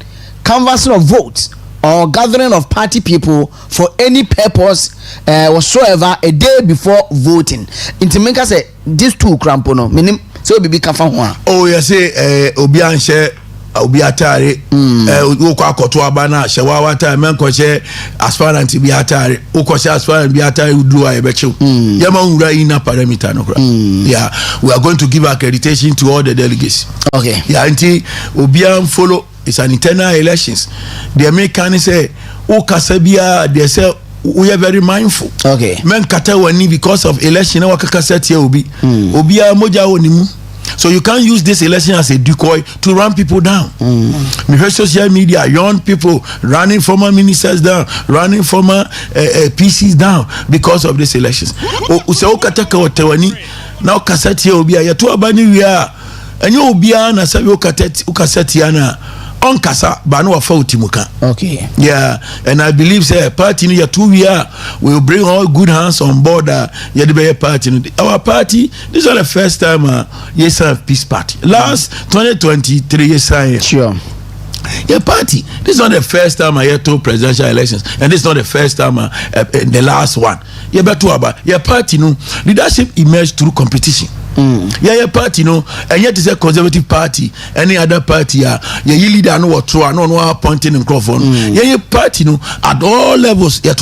canvassing of votes or gathering of party people for any purpose whatsoever a day before voting. Into make us say these two crampo no meaning so be kafa ho. Oh you say obi anhye obi atare wo akoto aba na hye wa wata men ko hye aspirant bi atare wo ko hye aspirant bi atare udu a ebechew yama nwura ina parameter no kra. Yeah, we are going to give accreditation to all the delegates. Okay. Yeah, anti obi an follow. It's an internal elections. The Americans say, "Oh, Kasabia," they say, "We are very mindful." Okay. Men kata wani because of election. Our kaseti obi, obia moja onimu. So you can't use this election as a decoy to run people down. We heard social media, young people running former ministers down, running former PCs down because of these elections. So kata kawatewani now kaseti obia ya tu abani wia. And you obia na sabi ukaseti ana. On kasa ba no afa utimuka. Okay. Yeah, and I believe say party ni ya 2 year will bring all good hands on board ya the party. Our party this is not the first time yes peace party. Last 2023 yes sure. Your party this is not the first time I had two presidential elections and this is not the first time the last one. You better about your party no leadership emerged through competition. Yeah, your party no, and yet is a conservative party. Any other party, yeah, you leader no what true, no appointing in microphone. Yeah, your party no at all levels. Yeah,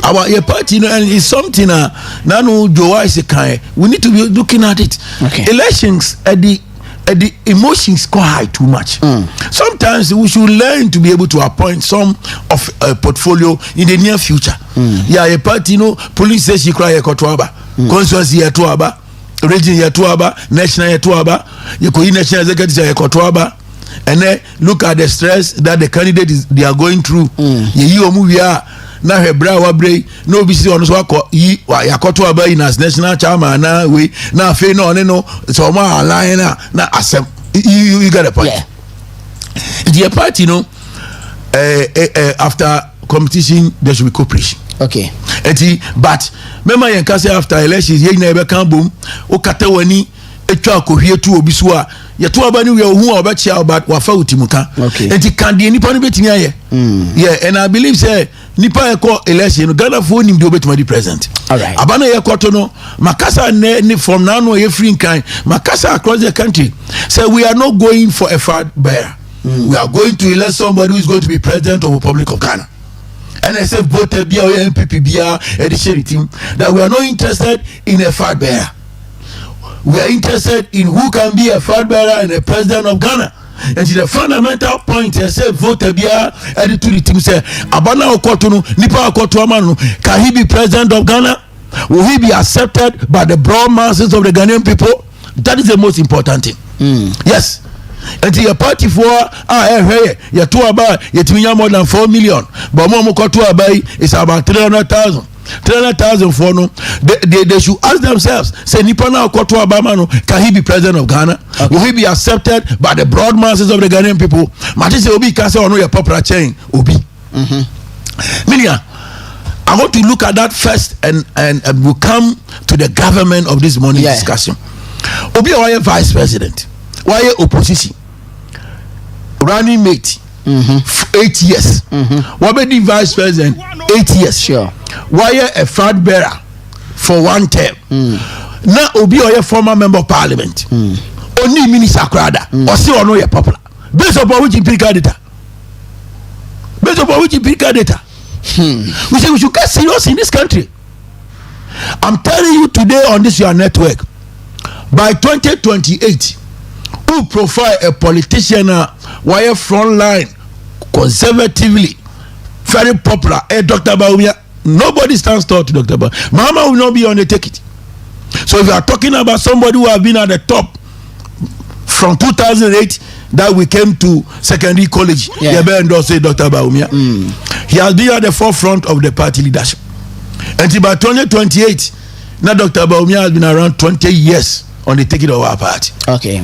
our your party no, and it's something no Joa is a kind. We need to be looking at it. Okay. Elections at the emotions go high too much. Sometimes we should learn to be able to appoint some of a portfolio in the near future. Yeah, a party no police says she cry a kotuaba, constituency ya tuaba. Region yatuaba, national yatuaba, you could national executive yatuaba, and then look at the stress that the candidate they are going through. You move na hebra wabre no be see on so yi yakotuaba in as national chairman na we na fe no so ma align na asem you got a point. Yeah. The party after competition there should be cooperation. Okay. But remember you can say after elections you never can boom o kata wani etwa akohwie tu obi so a ye to aba ni we hu oba chia about wafa utimuka. Okay. Can the nipa no betimi aye. Yeah, and I believe say nipa e call election Ghana for nim de obetuma di present. All right. Abana ye kwato no makasa ne from now no ye free in kind makasa across the country say we are not going for a fad bearer. We are going to elect somebody who is going to be president of the Republic of Ghana. And I said both the BIA and PPBR edition team that we are not interested in a fad bearer. We are interested in who can be a fad bearer and a president of Ghana. and the fundamental point is say vote bia and to the team say abana okoto no nipa okoto amanu can he be president of Ghana? Will he be accepted by the broad masses of the Ghanaian people? That is the most important thing. Yes. And your party for you two about you more than 4 million, but more is about 300,000. 300,000 for no. They should ask themselves. Say Nipana Okoto Abamano, can he be president of Ghana? Okay. Will he be accepted by the broad masses of the Ghanaian people? Matisse Obi can say no your popular chain Obi. Minia, I want to look at that first, and we'll come to the government of this morning discussion. Obi why vice president? Why opposition? Running mate. 8 years. What be the vice president? 8 years. Sure. Why a flag bearer for 1 term? Now Obi or a former member of parliament. Only Minister Akrada or see or no your popular. Based upon which empirical data. Based upon which empirical data. We say we should get serious in this country. I'm telling you today on this your network. By 2028, who profile a politician wire front line conservatively very popular Dr. Baumia. Nobody stands tall to Dr. Baumia. Mama will not be on the ticket. So if you are talking about somebody who have been at the top from 2008 that we came to secondary college, Dr. Baumia. He has been at the forefront of the party leadership. Until by 2028, now Dr. Baumia has been around 20 years on the ticket of our party. Okay.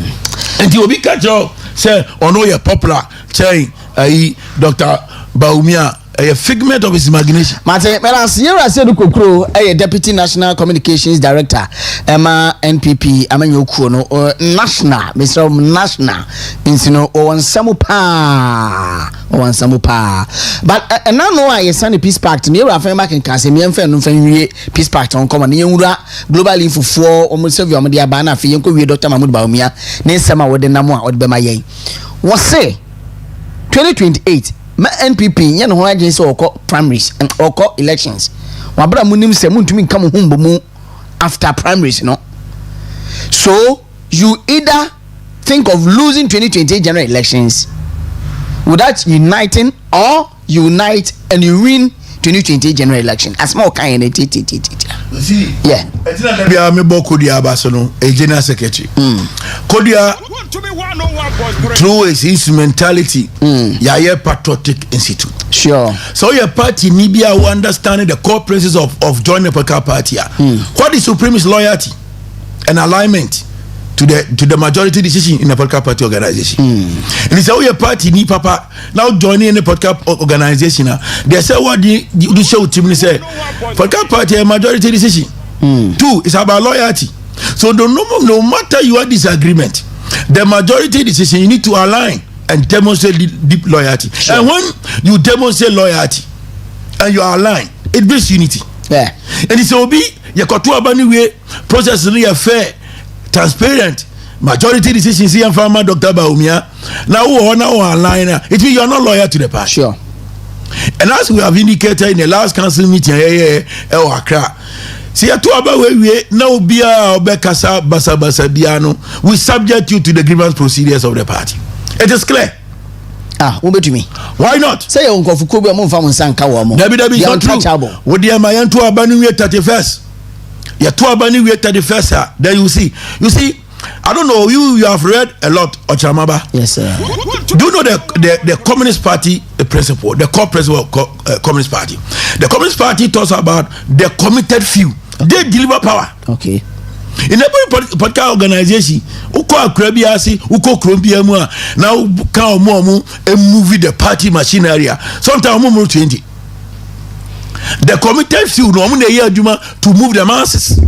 And you will be catch up, say, or no, you're popular, saying, Dr. Baumia, a figment of his imagination. Mate, Madam Sierra said Kukro, a deputy national communications director, Emma NPP, Amenyo Kuno, or national, Mr. National, Insino, or Samupa. But now no, I send a peace pact. Near Rafamak and Casimian Fen, peace pact on common Yura, globally for 4 almost of your media banner, Fianco, Dr. Mahmoud Baumia, Nesama, or the Namwa, or Bemaye. Was say 2028. Ma NPP nya no ho agency oko primaries and oko elections wabra munim se muntumi come home bomu after primaries no, so you either think of losing 2028 general elections without uniting, or unite and you win 2028 general election as more kind of see yeah me bo Kodia Abasono a general secretary Kodia through his instrumentality Yaye Patriotic Institute. Sure. So your party Nibia who understanding the core principles of joining the political party. What is supremacist loyalty and alignment to the majority decision in the political party organization. And it's how your party ni papa now joining the political organization. They say what the show team say political party a majority decision. 2 it's about loyalty. So no matter your disagreement, the majority decision you need to align and demonstrate deep loyalty. Sure. And when you demonstrate loyalty and you align, it brings unity. Yeah. And it's obi you got to abani way process really fair, transparent. Majority decisions here from Dr. Baumia. Now align. It means you are not loyal to the party. Sure. And as we have indicated in the last council meeting Accra. See a two about where we now be Bekasa Basa Biano. We subject you to the grievance procedures of the party. It is clear. Ube to me. Why not? Say Uncle Fukuba Mufam Sanka Wamo. Debbie is untouchable. Would the Mayan to Abani 31st? You're to Abani 31st. Then you see, I don't know, you have read a lot of Chamaba. Yes, sir. Do you know the Communist Party principle, the core principle of Communist Party? The Communist Party talks about the committed few. They deliver power. Okay. In every political organization, uko akrebiasi, uko krombiamua, now ka omo movie the party machinery. Sometimes omo 20. The committed few no omo na year adwuma to move the masses.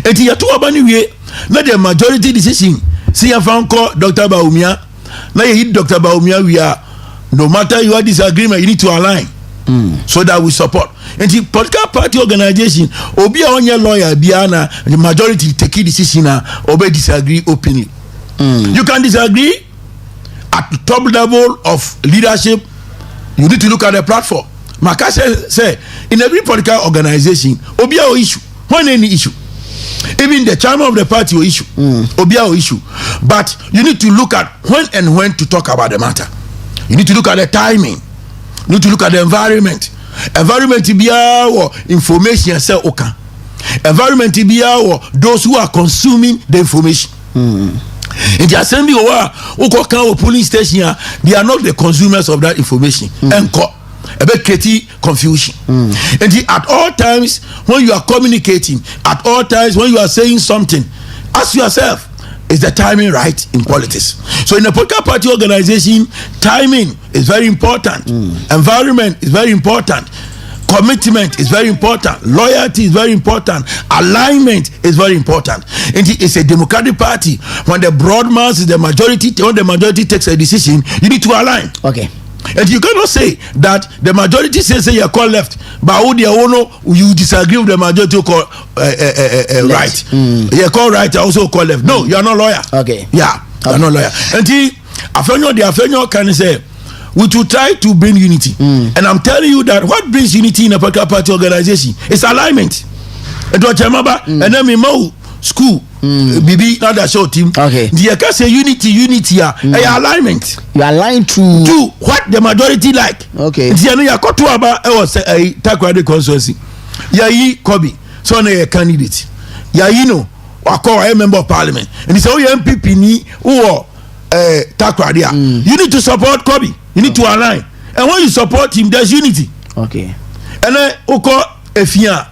Enti ya to abani wie na the majority decision see ya fan call Dr. Baumia. Na you hit Dr. Baumia we are no matter your disagreement you need to align. So that we support. And the political party organization obi a onye lawyer biana the majority take decision obey disagree openly. You can disagree at the top level of leadership. You need to look at the platform. Makase say in every political organization obi a issue when any issue, even the chairman of the party will issue obi a issue, But you need to look at when to talk about the matter. You need to look at the timing. You need to look at the environment. Environment be our information say okay. Environment be our those who are consuming the information. In the assembly or police station, they are not the consumers of that information. About creating confusion. And at all times when you are communicating, at all times when you are saying something, ask yourself, is the timing right in politics? So in a political party organization, timing is very important. Environment is very important. Commitment is very important. Loyalty is very important. Alignment is very important. And it's a democratic party. When the broad mass is the majority, when the majority takes a decision, you need to align. Okay. And you cannot say that the majority says you call left, but you disagree with the majority call right. You call right, also call left. No, you are not lawyer. Okay. Yeah, you are not lawyer. And the Afenyo can say, we to try to bring unity. And I'm telling you that what brings unity in a political party organization is alignment. And what and then we school. Bibi not that show team. Okay. The can say unity alignment. You align to what the majority like. Okay. The you got to about a Takoradi constituency. Yayi Kobi, so a candidate. Yayi no, or call a member of parliament. And it's all MPP ni or Takoradi. You need to support Kobi. You need to align. And when you support him, there's unity. Okay. And then Oko Efia.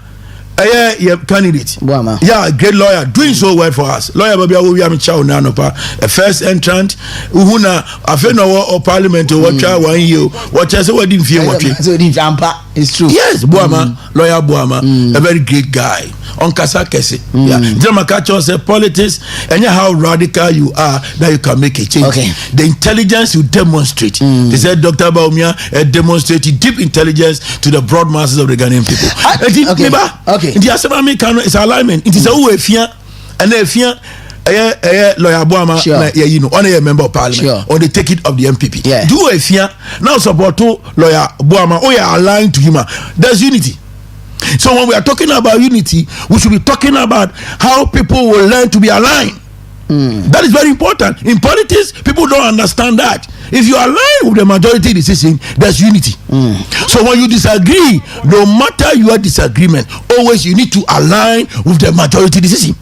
Candidate. Buama. Yeah, great lawyer, doing so well for us. Lawyer Babi we am chow na no pa. A first entrant uhuna afeno or parliament or what 1 year. What say we didn't fear what. So the jampa is true. Yes, Buama, lawyer Buama, a very great guy. On Kasa Kese. Yeah. Jama Kacho say politics and how radical you are that you can make a change. Okay. The intelligence you demonstrate. They said Dr. Baumia demonstrated deep intelligence to the broad masses of the Ghanaian people. Okay. The Assemblea is alignment. It is a way fear and a fear. Lawyer Buama, you know, on a member of parliament, or they take it of the MPP. Yeah. Do a fear now support to lawyer Buama. Oh, yeah, aligned to him. There's unity. So when we are talking about unity, we should be talking about how people will learn to be aligned. That is very important. In politics, people don't understand that. If you align with the majority decision, there's unity. So when you disagree, no matter your disagreement, always you need to align with the majority decision.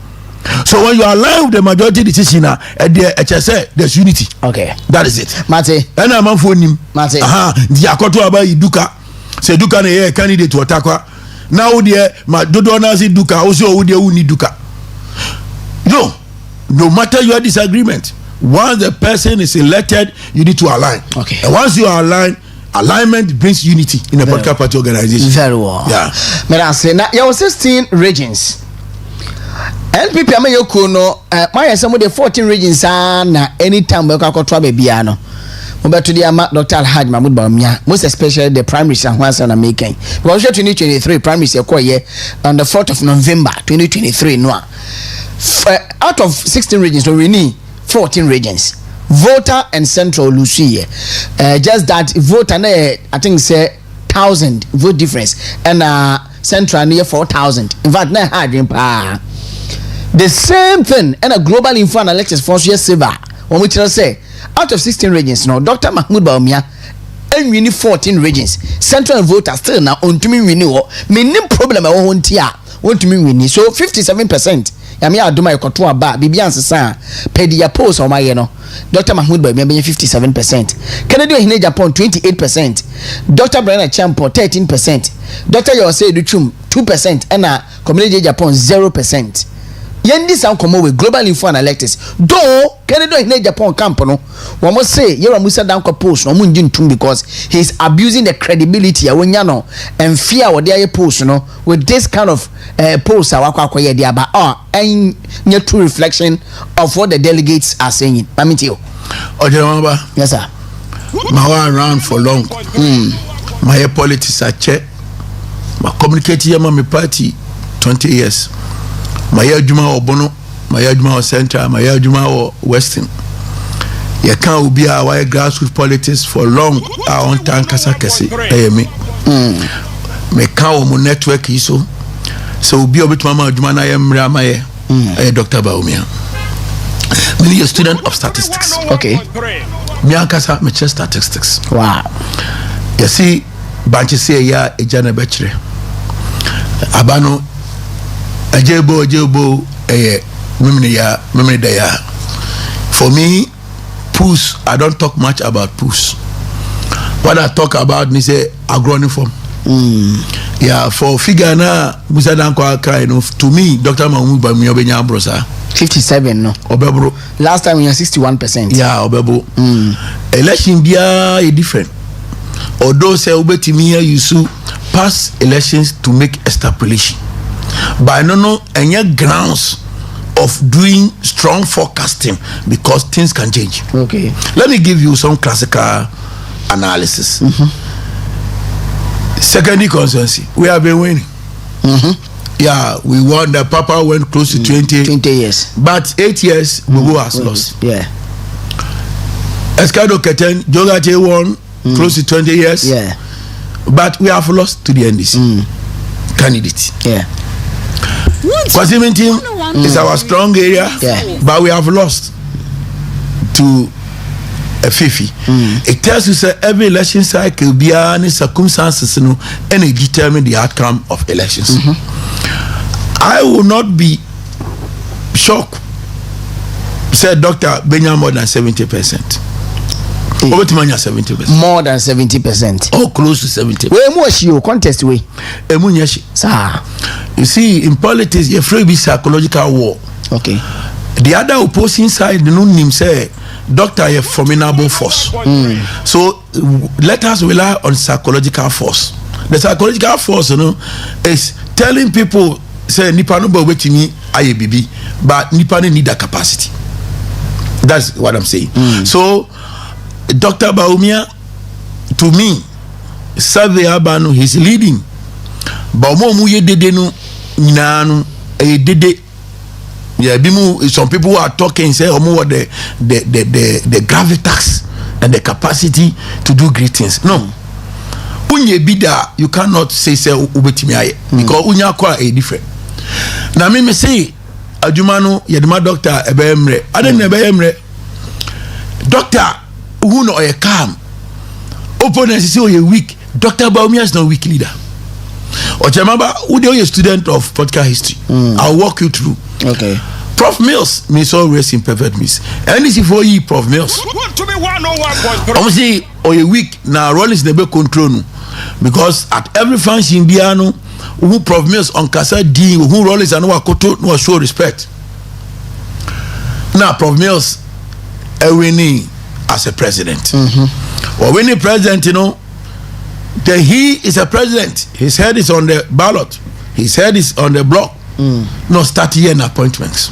So when you align with the majority decision, there's unity. Okay. That is it. Mate. And I'm for him. Mate. The Akoto about Duka. Say Duka ne candidate to Otakwa. Now there, my Dodona say Duka, also who need Duka. No matter your disagreement, once the person is elected, you need to align. Okay. And once you are aligned, alignment brings unity in a political party organization. Very well. Yeah. But say now you 16 regions. NPP am yoko no my some of the 14 regions na anytime we ka to bia no. Mobeto the ama Dr. Alhaj Mahmoud Bawumia, most especially the primaries and ones na making. Because 2023 primaries on the 4th of November 2023 no. Out of 16 regions, we need 14 regions. Voter and Central Lucia. Just that voter, I think say 1,000 vote difference, and Central near 4,000. In fact, na hard the same thing. And a global info analytics for silver. When we tell say out of 16 regions, no Dr. Mahmoud Bawumia. And we need 14 regions. Central voters still now on to me renew. Meaning problem I won't here. Want to me win. So 57%. Yami aduma ekoto aba bibi ansesa pedia post o maye no Dr. Mahmoud Bawumia 57%, Kennedy Ohene Japan 28%, Dr. Brian Champo 13%, Dr. Yose Duchum 2%, and Community Japan 0%. Yendi sound come with global info analytics. Though Kennedy Ohene Japan camp no we must say Yera Musa Danko post no munjin tum because he's abusing the credibility awanya no and fear what they post no with this kind of post awakwa dia ba and your true reflection of what the delegates are saying. Mamitio. Ojemamba. Yes sir. My around for long. My politics are check. My communicating my party 20 years. My adwuma obono, my adwuma central, my adwuma western. You can't be a white grassroots politics for long. I want to kasa kese. Me. Me can't mo network iso. So be a bit mama adwuma na yemra maye. Dr. Bawumia. Me a student of statistics. Okay. Me ankasa me statistics. Wow. You see, banchi say ya ejana bechre. Abano ajebo memini da ya. For me, push, I don't talk much about push. What I talk about me say agroniform. Yeah, for figure na Musa Danko Accra, to me, Dr. Mahmoud Bami Obenya Brosa. 57 no. Obebro. Last time we had 61%. Yeah, Obebo. Election bia is different. Although say obetimi you pass elections to make extrapolation. But no any grounds of doing strong forecasting because things can change. Okay. Let me give you some classical analysis. Secondary constituency, we have been winning. Yeah, we won. The Papa went close to 20 years. But 8 years, Bobo has lost. Yeah. Escado Keten, Jogate won close to 20 years. Yeah. But we have lost to the NDC candidate. Yeah. Kwasimin team is our strong area. Yeah. But we have lost to a Fifi. It tells you that every election cycle be any circumstances and it determine the outcome of elections. I will not be shocked. Said Dr. Benya more than 70%. Over to 70%. More than 70%. Oh, close to 70%. Where was you contest way? Sir. You see, in politics, you're afraid of psychological war. Okay. The other opposing side, the name say, doctor a formidable force. So let us rely on psychological force. The psychological force, is telling people say nipa no be waiting me IABB, but nipa need that capacity. That's what I'm saying. So Dr. Baumia, to me, survey abano he's leading. But mo ye dede no nyina e dede. Yeah, some people who are talking say the gravitas and the capacity to do great things. No. Unye bida, you cannot say ubetimi aye because unya kwa a different. Na me say adwumano yedema doctor ebe emre. Ade na ebe emre. Doctor who no oye calm. Opponents say oye weak. Dr. Baumia is not weak leader. Ochemaba, who dey a student of political history. I'll walk you through. Okay. Prof Mills may so rest in perfect peace. And this is for you, Prof Mills. Obviously, or a week now, Rollins never control because at every function, Biano, who Prof Mills on Casa D, who Rollins and Wakoto no show respect. Now, Prof Mills, winning as a president. Or winning president, then he is a president. His head is on the ballot. His head is on the block. No start here in appointments.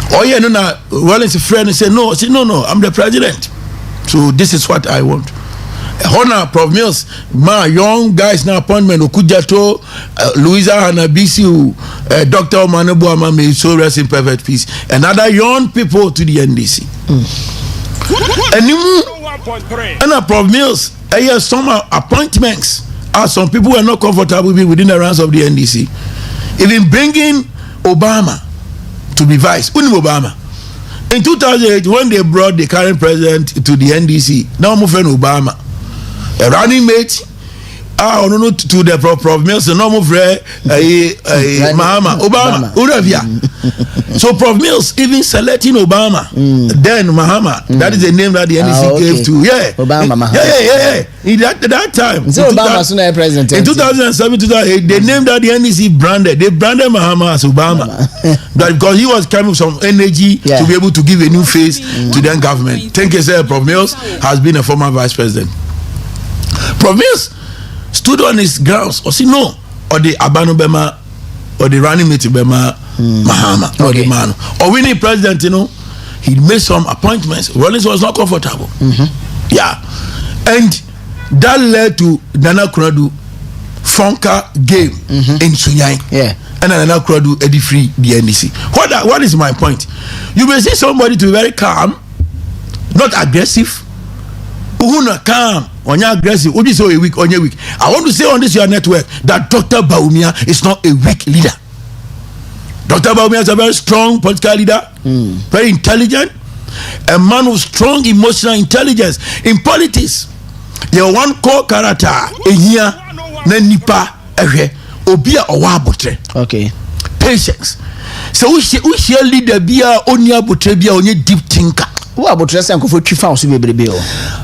Oh yeah, no, Rollins a friend and say no, I'm the president. So this is what I want. Honor Prof Mills, my young guys now appointment Okujato, Louisa Hanabisi, Dr. Omanebu Ama may so rest in perfect peace. And other young people to the NDC. And Prof Mills, some appointments are some people who are not comfortable within the ranks of the NDC. Even bringing Obama to be vice. Obama. In 2008, when they brought the current president to the NDC, now my friend Obama, a running mate, to the Prof Mills, no more friend, Mahama, Obama, Uravia. So Prof Mills even selecting Obama, then Mahama, that is the name that the NDC gave to, Obama, yeah. In that time, so Obama was not president. In 2007, 2008, they named that the NDC branded. They branded Mahama as Obama, that because he was coming with some energy to be able to give a new face to the government. Thank you, sir. Prof Mills has been a former vice president. Prof Mills stood on his grounds or say no, or the Abano Bema or the running mate Bema Mahama or the man or winning president, he made some appointments. Rollins was not comfortable. Yeah, and that led to Nana Konadu Fonka game in Sunyai. Yeah, and Nana Konadu Eddie Free the NDC. What is my point? You may see somebody to be very calm, not aggressive. Who not calm, on your aggressive, who is so a weak, on your weak. I want to say on this your network that Dr. Baumia is not a weak leader. Dr. Baumia is a very strong political leader, very intelligent, a man with strong emotional intelligence. In politics, there one core character here, nipa obia owabotre. Okay. Patience. So we share leader bia onia botre bia onye deep thinker. Who abotre say nkofo twifa so bebrebe o.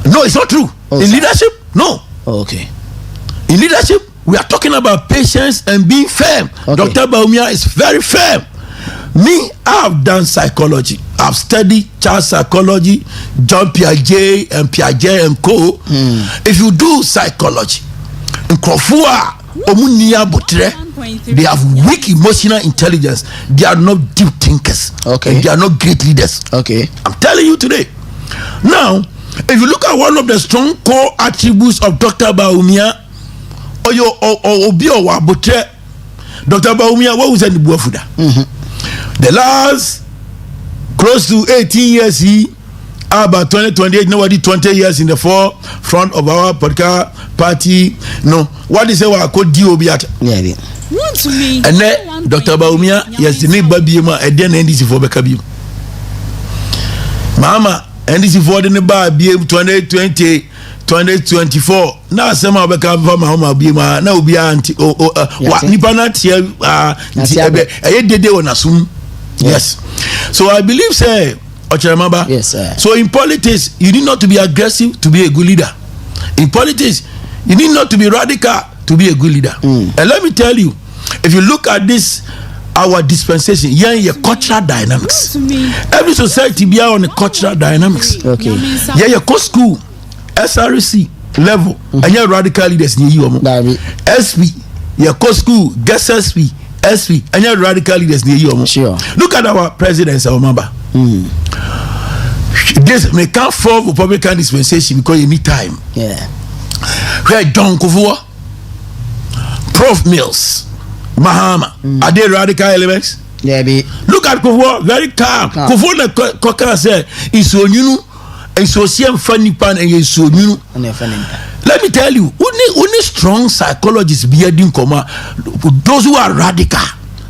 No, it's not true. In leadership, no. Okay. In leadership, we are talking about patience and being firm. Okay. Dr. Baumia is very firm. Me, I have done psychology. I've studied child psychology, John Piaget and Piaget and co. If you do psychology, in Krofua, Omunia Botre, they have weak emotional intelligence. They are not deep thinkers. Okay. And they are not great leaders. Okay. I'm telling you today. Now, if you look at one of the strong core attributes of Dr. Baumia, Obio Wabotre, Dr. Baumia, what was in the Buafuda? The last close to 18 years, about 2028, nobody 20 years in the forefront of our political party. No, what is our code Diobiat? Yeah, and then Dr. Baumia, yes, the name Babiema, and then NDC for Bekabim. Mama, NDC for the Neba, BM 2020. 2024 now some of the home be ma now be anti what nipa here dede on assume. Yes, so I believe say Ochemaba. Yes, sir. So in politics you need not to be aggressive to be a good leader. In politics you need not to be radical to be a good leader. And let me tell you, if you look at this our dispensation, your cultural dynamics, every society be on the cultural dynamics. Okay. Your school SRC level and your radical leaders near you. SP, your co school, guest SP, SP, and your radical leaders near you. Sure. Look at our presidents, our member. This may can't fall Republican dispensation because you need time. Yeah. Where John Kufua, Prof Mills, Mahama, are they radical elements? Yeah, be. Look at Kufua, very calm. Kufua the Kokara said, it's so you. And so funny pan and so new. Let me tell you, only strong psychologists bearding coma. Those who are radical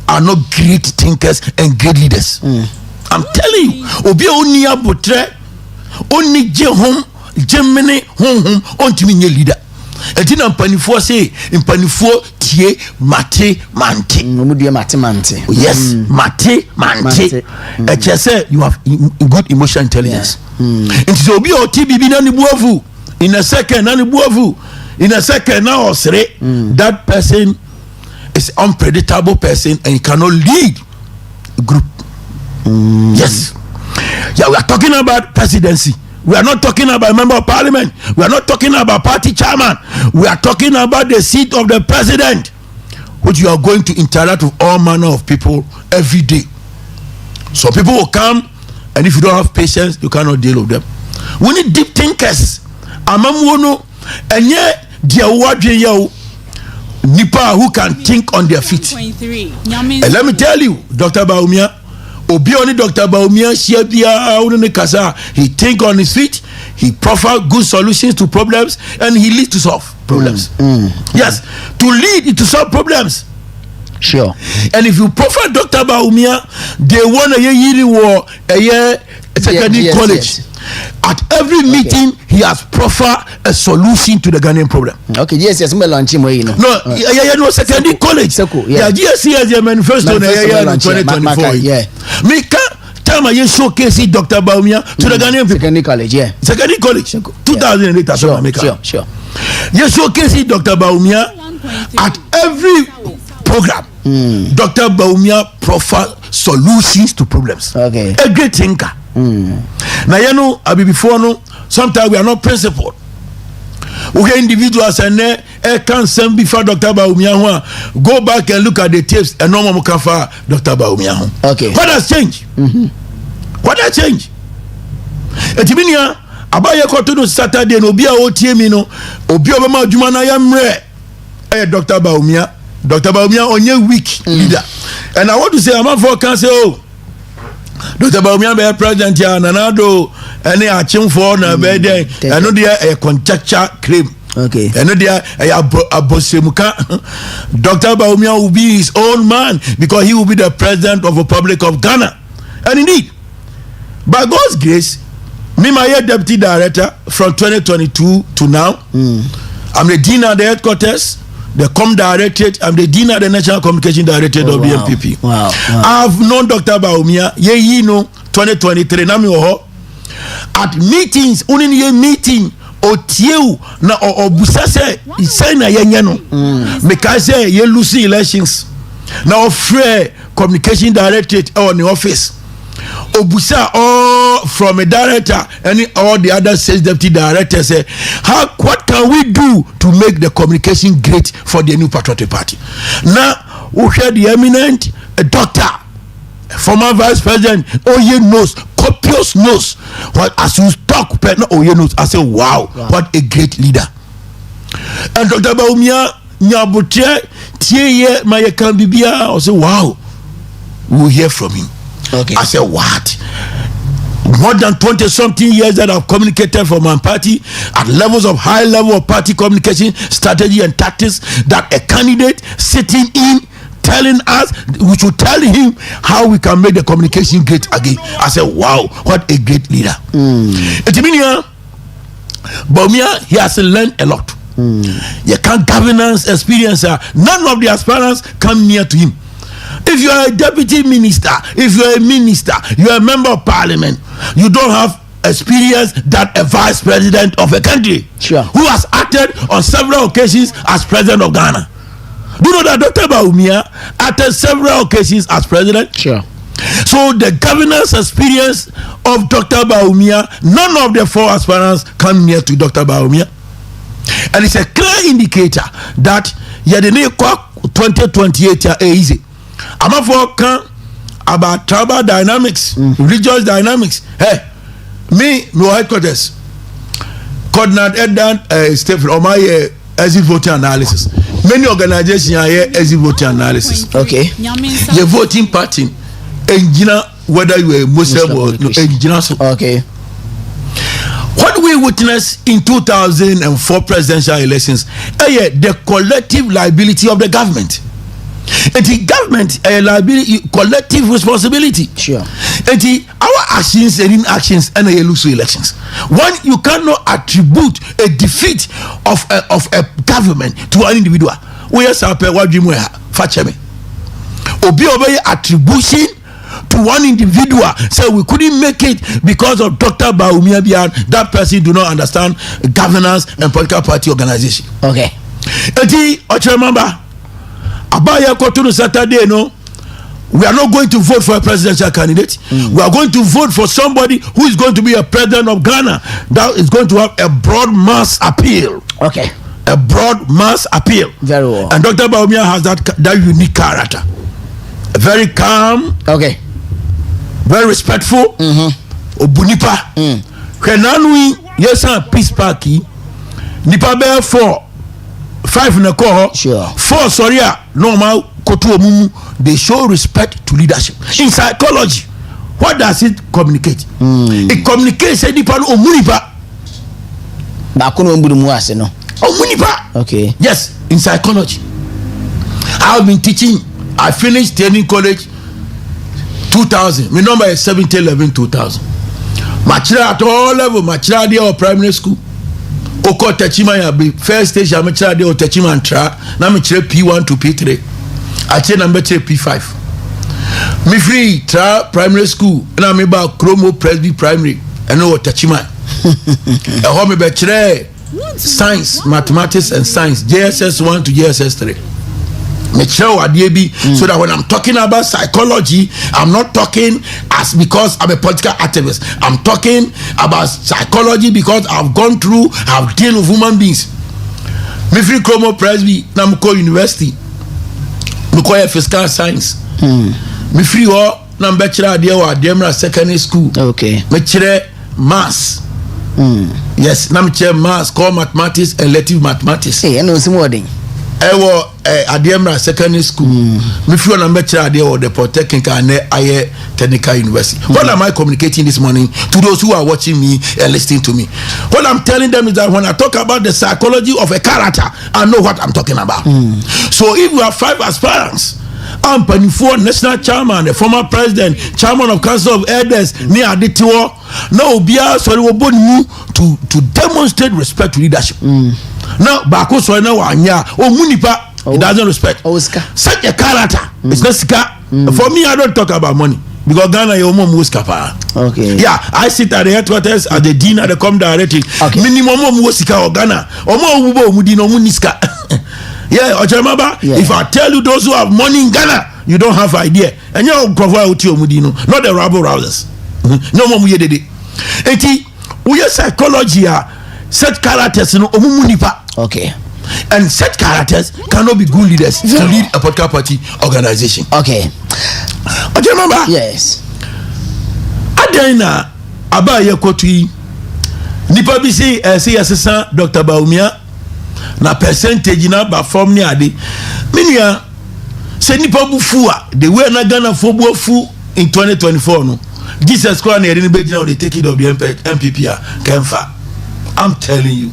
are not great thinkers and great leaders. I'm telling you, Obi only abotre, only home, Germany home, on to me leader. And then Panifo say, in Panifo tie mate mante. Mante. Yes, mate mante. And just say you have good emotional intelligence. It is Obi or TBB nani buavu. In a second, nani buavu. In a second, now that person is unpredictable person and cannot lead a group. Yes. Yeah, we are talking about presidency. We are not talking about a member of parliament. We are not talking about party chairman. We are talking about the seat of the president, which you are going to interact with all manner of people every day. So people will come, and if you don't have patience, you cannot deal with them. We need deep thinkers. Amamuono, and yet dear wadje nipa who can think on their feet. And let me tell you, Dr. Baumia, Obioni Dr. Baumia, he think on his feet, he proffer good solutions to problems, and he leads to solve problems. Yes, to lead is to solve problems. Sure. And if you proffer Dr. Baumia, they want a year secondary college. Yes. At every meeting, he has proffered a solution to the Ghanaian problem. Okay, yes, me launch him. No, no secondary college. Yeah, GSC has a manifesto in 2024. Yeah, me can't tell my showcase Dr. Baumia to the Ghanaian secondary college. Yeah, secondary college. 2008. Sure. You showcase Dr. Baumia at every program. Dr. Baumia proffer solutions to problems. Okay, a great thinker. Now you know, before no, sometimes we are not principled. We have individuals and they can't send before Dr. Baumia. Go back and look at the tapes and no more kafa Dr. Baumia. Okay, what has changed? What has changed? Etiminia abaye koto Saturday no bia otiemi no obi obema adwuma na yamre Dr. Baumia. Dr. Baumia onye weak leader. And I want to say I'm for can say oh Dr. Baumia be president ya nanado any achim for na be there and no there a conjecture claim Okay. And there Abosemuka, Dr. Bawumia will be his own man because he will be the president of the Republic of Ghana. And indeed, by God's grace, me my deputy director from 2022 to now. I'm the dean at the headquarters, the Com Directorate. I'm the dean at the National Communication Directorate of the NPP. Wow. I've known Dr. Bawumia. You know 2023. Nami oho at meetings. Only ye meeting. Otieu na obusa say na yenye no. Because ye lose elections. Now free communication directorate on the office. Obusa all from a director and all the other sales deputy directors say what can we do to make the communication great for the new patriotic party. Now we heard the eminent doctor, former vice president Oye knows, copious knows what as you talk Oye knows. I say wow, what a great leader. And Dr. Bawumia nyabotre tie my can be I say wow, we'll hear from him. Okay. I said, what? More than 20-something years that I've communicated for my party at levels of high level of party communication, strategy and tactics that a candidate sitting in telling us, we should tell him how we can make the communication great again. I said, wow, what a great leader. Bawumia, he has learned a lot. You can't governance experience. None of the aspirants come near to him. If you are a deputy minister, if you are a minister, you are a member of parliament, you don't have experience that a vice president of a country who has acted on several occasions as president of Ghana. Do you know that Dr. Bawumia acted several occasions as president? Sure. So the governance experience of Dr. Bawumia, none of the four aspirants come near to Dr. Bawumia. And it's a clear indicator that Yadene 2028 are easy. I'm for about tribal dynamics, religious dynamics. Hey, me, no headquarters. Coordinate Edan Stephen on my exit voting analysis. Many organizations are here exit voting analysis. Okay. Your voting party, engineer whether you are Muslim or no engineer. Okay. What we witnessed in 2004 presidential elections, the collective liability of the government. And the government a liability, collective responsibility. Sure. And our actions and inactions and lose elections. One, you cannot attribute a defeat of a government to an individual. We are saying what dream we have. Facheme. Obi obey attribution to one individual. So we couldn't make it because of Dr. Bawumia Bian. That person do not understand governance and political party organization. Okay. And I remember. Abaya Kotunu Saturday, no, we are not going to vote for a presidential candidate. We are going to vote for somebody who is going to be a president of Ghana that is going to have a broad mass appeal. Okay. A broad mass appeal. Very well. And Dr. Bawumia has that unique character. Very calm. Okay. Very respectful. Obunipa. Kenanui, yes, peace party. Nipa bear 4-5 in the core. Sure. 4 sorry, normal kotu omumu. They show respect to leadership. In psychology, what does it communicate? It communicates a nipa no omunipa. Bakuno mbudu muase no. Omunipa. Okay. Yes, in psychology. I have been teaching. I finished training college 2000. My number is 7011-2000. Machira at all level. Machira there or primary school. Oko Techima ya be first stage I'm try dey Techima and tra na me try P1 to P3 I try number P5 me free tra primary school na me ba Kromo Presby primary and no Techima e ho me be try science mathematics and science JSS 1 to JSS 3 me try wadie bi so that when I'm talking about psychology I'm not talking as because I'm a political activist. I'm talking about psychology because I've gone through, I've dealt with human beings. Me free Kromo Presby Namco University. Me call fiscal science. Me free or na bachelor there or Demra secondary school. Okay. Me chere maths. Yes, na me chere maths, core mathematics, elective mathematics. Hey, I know some wording. Ewo Adiemra Secondary School. Me feel na mecha ade or the Polytechnic and Aye Technical University. What am I communicating this morning to those who are watching me and listening to me? What I'm telling them is that when I talk about the psychology of a character, I know what I'm talking about. So if we have 5 aspirants, I'm for national chairman, the former president, chairman of council of elders, near Aditiwo. Now Obia sorry to demonstrate respect to leadership. Now Bako sorry now Anya Munipa he doesn't respect. Such a character. It's not sika. For me, I don't talk about money. Because Ghana you mom muskapa. Okay. Yeah, I sit at the headquarters at the dean at the com directing. Okay. Minimum musika or Ghana. Omo ubo mudino muniska. Yeah, Ojamaba, if I tell you those who have money in Ghana, you don't have idea. And you provide with your mudino, not the rabble rousers. No more we did it. Eti, we psychology set characters no omunipa. Okay. And such characters cannot be good leaders to lead a political party organization. Okay. Ojamaba. Yes. Adena abaye kwotui nipa bi say assistant Dr. Baumia na percentage na ba form ni ade minia se nipa bufu a the way na Ghana for bufu in 2024 no Jesus Christ na eri be gina they take it of the MPP a Kemfa. I'm telling you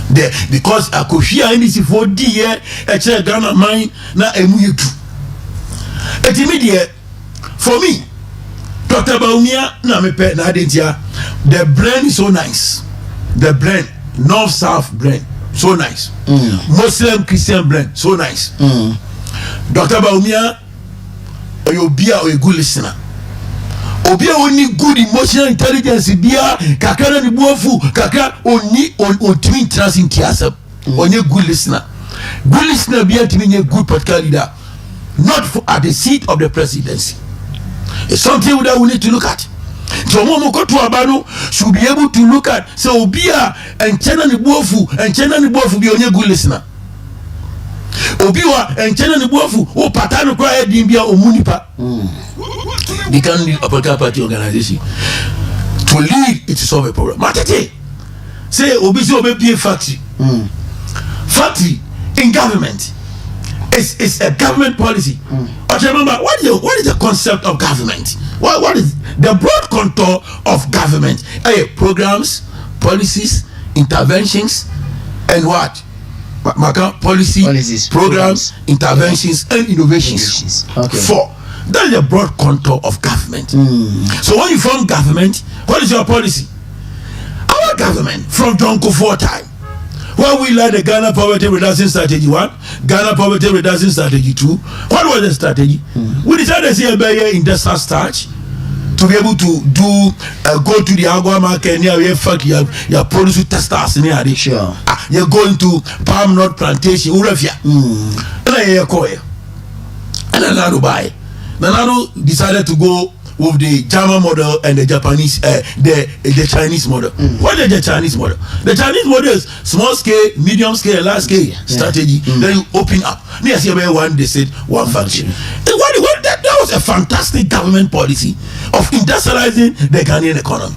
there because akohia NDC for di here e che Ghana man na emu yetu etimidie for me Dr. Baumia na mepe na adentia the blend is so nice, the blend north south blend so nice. Muslim Christian blend so nice. Dr. Baumia oyobia oy good listener. Obia oni good emotional intelligence bia kakara ni buofu kakara oni on twin trans in tiasa. Onye good listener. Good listener bia timi good political leader. Not for at the seat of the presidency. It's something that we need to look at. So Momo to Abano should be able to look at so Obia and Chena ni Bofu and Chena ni Bofu be onye good listener. Obiwa and Chena ni Bofu o patano kwa dimbia omunipa. They can lead a political party organization to lead it to solve a problem. Matete say Obisi Obe factory. Factory in government. It's a government policy. Remember, what is the concept of government? What is the broad contour of government? Programs, policies, interventions, and what? Policies, programs, interventions, and innovations. Okay. 4. That is the broad contour of government. So when you form government, what is your policy? Our government from John Kufuor time, when we led the Ghana Poverty Reduction Strategy 1, Ghana Poverty Reduction Strategy 2, what was the strategy? We decided to see a better industrial starch to be able to go to the agua market near where you produce testers near the sure. You're going to palm nut plantation, Urafia. And Nanado buy. Nanado decided to go with the German model and the Japanese, the Chinese model. What is the Chinese model? The Chinese model is small scale, medium scale, large scale strategy. Then you open up. Near one, they said one function. That was a fantastic government policy of industrializing the Ghanaian economy.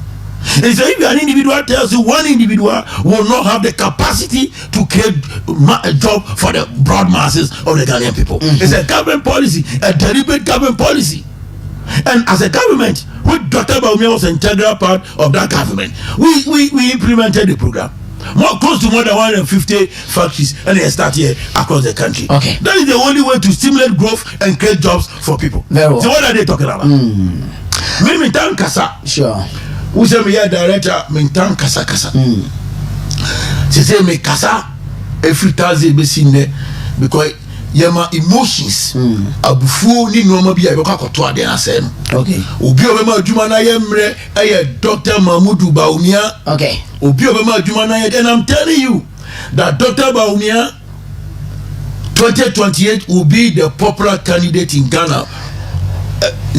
And so if an individual tells you one individual will not have the capacity to create a job for the broad masses of the Ghanaian people. It's a government policy, a deliberate government policy. And as a government, which Dr. Baumia was an integral part of that government, we implemented the program. Close to more than 150 factories, and they start here across the country. Okay. That is the only way to stimulate growth and create jobs for people. Very well. So what are they talking about? Mintan Kasa. Sure. Who say me here director Mintan Kasa Kasa. She say me Kasa every Thursday be seen there because yema emotions abufu ni noma bi ayoko akoto ade na say no. Okay. Obi obema adwuma na yemre Dr. Mahmudu Baumia. Okay. Obi obema adwuma na and I'm telling you that Dr. Baumia 2028 will be the popular candidate in Ghana.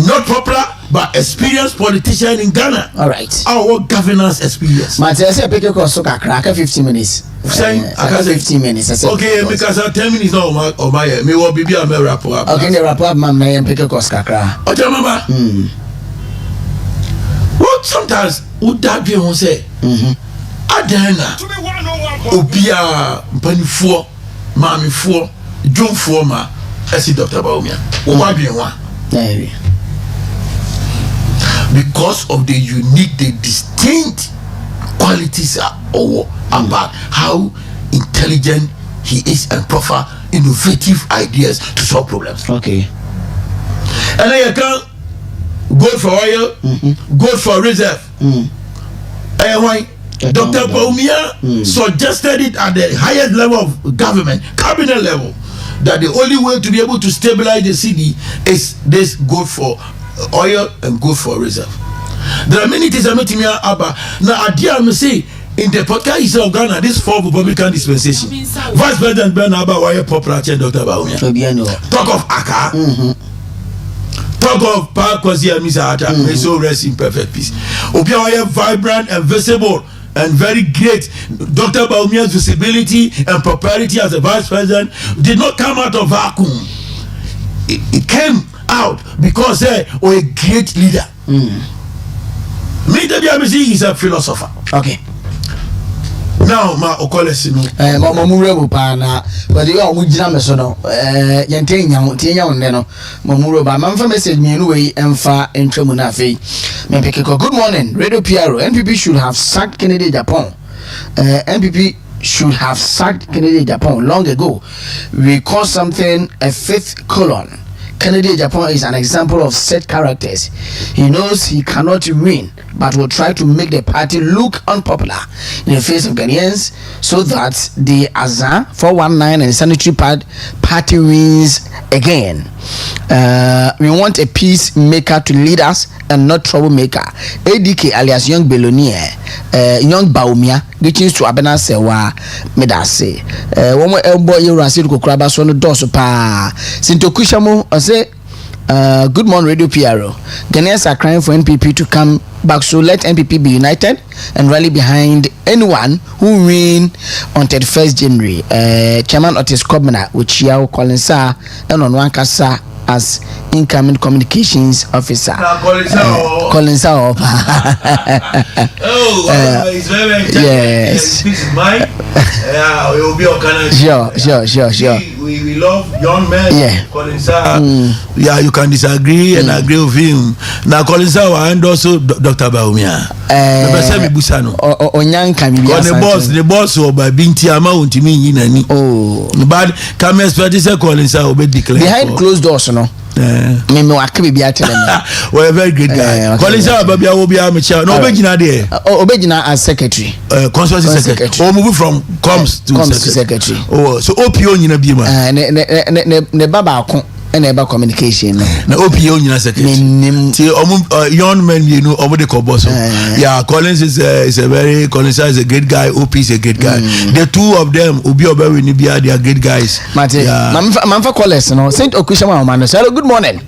Not popular, but experienced politician in Ghana. All right. Our governance experience. Mathias, I pick a course so crack 15 minutes. Saying I can say 15 minutes. Okay, because 10 minutes now. Oh my, me will be a wrap up. Okay, the wrap up, man. I pick a course crack. Oh, remember? What sometimes would that be on say? Adena. Obia, Penny 4, Mammy 4. June Forma, I see Dr. Baumia. What do you want? Because of the unique, the distinct qualities about how intelligent he is and proffer innovative ideas to solve problems. Okay. And then you can go for oil, go for reserve. And why? Dr. Baumia suggested it at the highest level of government, cabinet level, that the only way to be able to stabilize the city is this go for oil and go for reserve. There are many things I met him about. Now, I dare say in the podcast of Ghana, this fourth Republican dispensation, Vice President Ben Abba Wire Popular Chair Dr. Baumia. Talk of Accra. Talk of Park Kwasi Misata, may so rest in perfect peace. Obia vibrant and visible and very great. Dr. Baumia's visibility and propriety as a vice president did not come out of vacuum. It came out because a great leader. Me, the is a philosopher. Okay. Now, ma okolesi no. Mamuro pana, but you are with Jameson. Yantenya, Tia, Neno, Mamuro, but Mamma message me anyway, and far in Tremunafe. Good morning, Radio Piero. NPP should have sacked Kennedy Japan. NPP should have sacked Kennedy Japan long ago. We call something a fifth colon. Kennedy Japan is an example of set characters. He knows he cannot win, but will try to make the party look unpopular in the face of Ghanaians so that the Azan 419 and Sanitary Party wins again. We want a peacemaker to lead us and not troublemaker. ADK alias Young Belonia, Young Baumia, getting to Abena Sewa Medase. One more elbow you rasid Kokraba Sono Dosopa. Sinto Kushamo, I say, good morning, Radio PRO. Ghanaians are crying for NPP to come back, so let NPP be united and rally behind anyone who win on 31st January. Chairman Otis Kobina, which Yao Colinsa, and on Wankasa as incoming communications officer. Colinsa. It's very exciting. Yes. This is mine. We will be on Canada. Sure. We love young men. Yeah. Colinsa. Yeah, you can disagree and agree with him. Now, Colinsa and also Dr. Baumia. The boss or by Binti amount to me in any. Oh, but come expect this Colinsa will be declared behind closed doors, no. Me well, a very great guy. Colinsa Babia will be a mature. No, there. Obegina as secretary. Constituency secretary. Or moving from comes to secretary. Oh, so OPO in a beamer. Ne baba and about communication. Na OPO in a secretary. Young men, you know, over the Koboso. Yeah, Collins is a very Collins is a great guy. OP is a great guy. The two of them, Ubi Obewi Nibia, they are great guys. Mate, Mamfa Collins, no Saint Okushama Manos. Hello, good morning.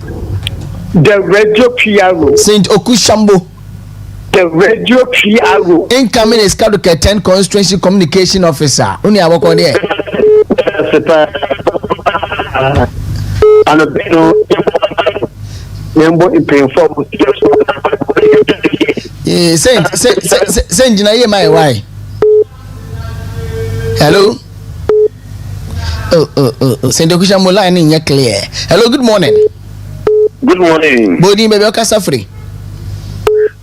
The Radio PRO. Saint Okushambo. The Radio PRO. Incoming is Kaduke 10 Constituency Communication Officer. Only I work on there. And a bit Saint Jinaye my why. Hello. Oh. Saint Okushambo line in clear. Hello, good morning. Good morning. Bodi baby okasa free.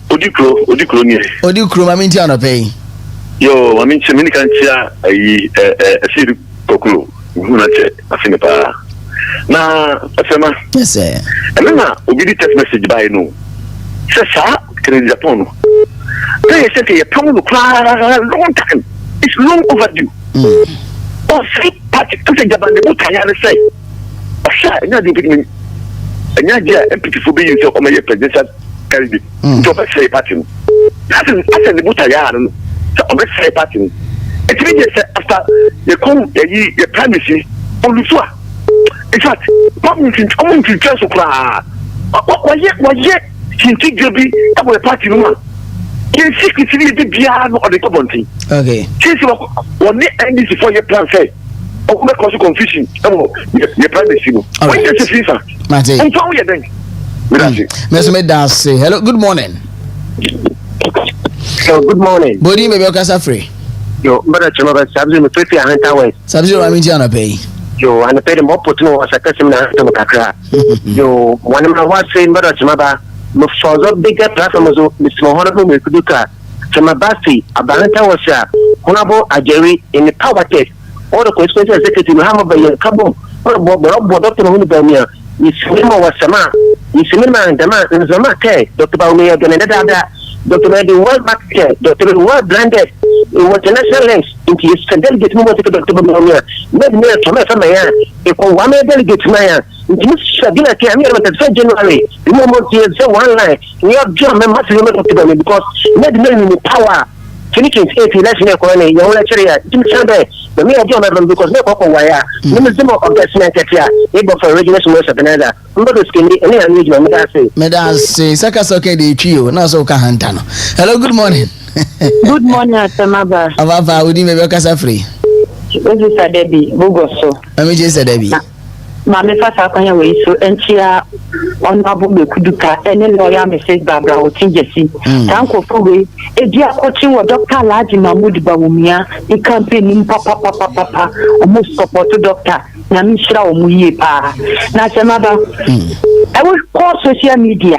Odikro ni. Odikro mami nti ana pay. Yo, mami nti mini kan tia siri kokuro. Huna che afine na afema. Yes sir. Na obi di text message by no. Sa Kennedy Japan. They said they come no long time. It's long overdue. Oh, say party to Japan the mutaya say. Osha nya di picnic. Nya dia MPP for be you so my presidential candidate. To be say party. That's the mutaya no. So be say party. It means after the come the primacy on the soir. In fact, I'm to just cry. Why yet? Kinti Joby, about the party woman. Can secretly be beyond or the company. Okay. Since one end this before your plan say. Oh, make cause confusion. Oh, your privacy. When you see sir. Mate. I'm sorry then. Mr. Medas say hello, good morning. So good morning. Body maybe okasa free. Yo, but Chama Sabzi me 50 Hunter West. Sabzi Ramiji ana pay. yo and pay more put no as a customer to Accra. Yo, one of my was saying, but Maba, for bigger platforms, Mr. Honorable Mikuduka, Chamabasi, Abalanta was Konadu, Ajeri in the power test. All the questions executive Hamaba Kabo, or Bob Doctor Hunibamia, Miss Limo was Sama, Miss Lima and Dama, and Zamake, Dr. Baumia, Ganada, Dr. Medi World Market, Dr. World Branded, was the national links into his delegate movement to Dr. Baumia, made me a tomato mayor, if one delegate mayor, into Sabina Camille at the 1st January, the moment he has one line, we have German must remember to them because made me in power. Finishing 80 national colony, your lecturer, Jim Sunday, the mere German because no proper wire, minimum of the cement, able for original words of another. Mother skinny, and I need your Medasi, Sakasoke de Trio, not so Kahantano. Hello, good morning. Good morning, Atamaba. Avava, would you make a free? This is a Debbie, Bugoso. Let me just say, Debbie. Mamma Fasa way so and chia on Babu Kuduka and then lawyer Mrs. Barbara or Tinjesi. Tanko Fowe, a dear coaching or Dr. Laji Mahmoud Bawumia, the campaign papa, almost support to Doctor Namishra or Muyepa. Nasamaba, I will call social media,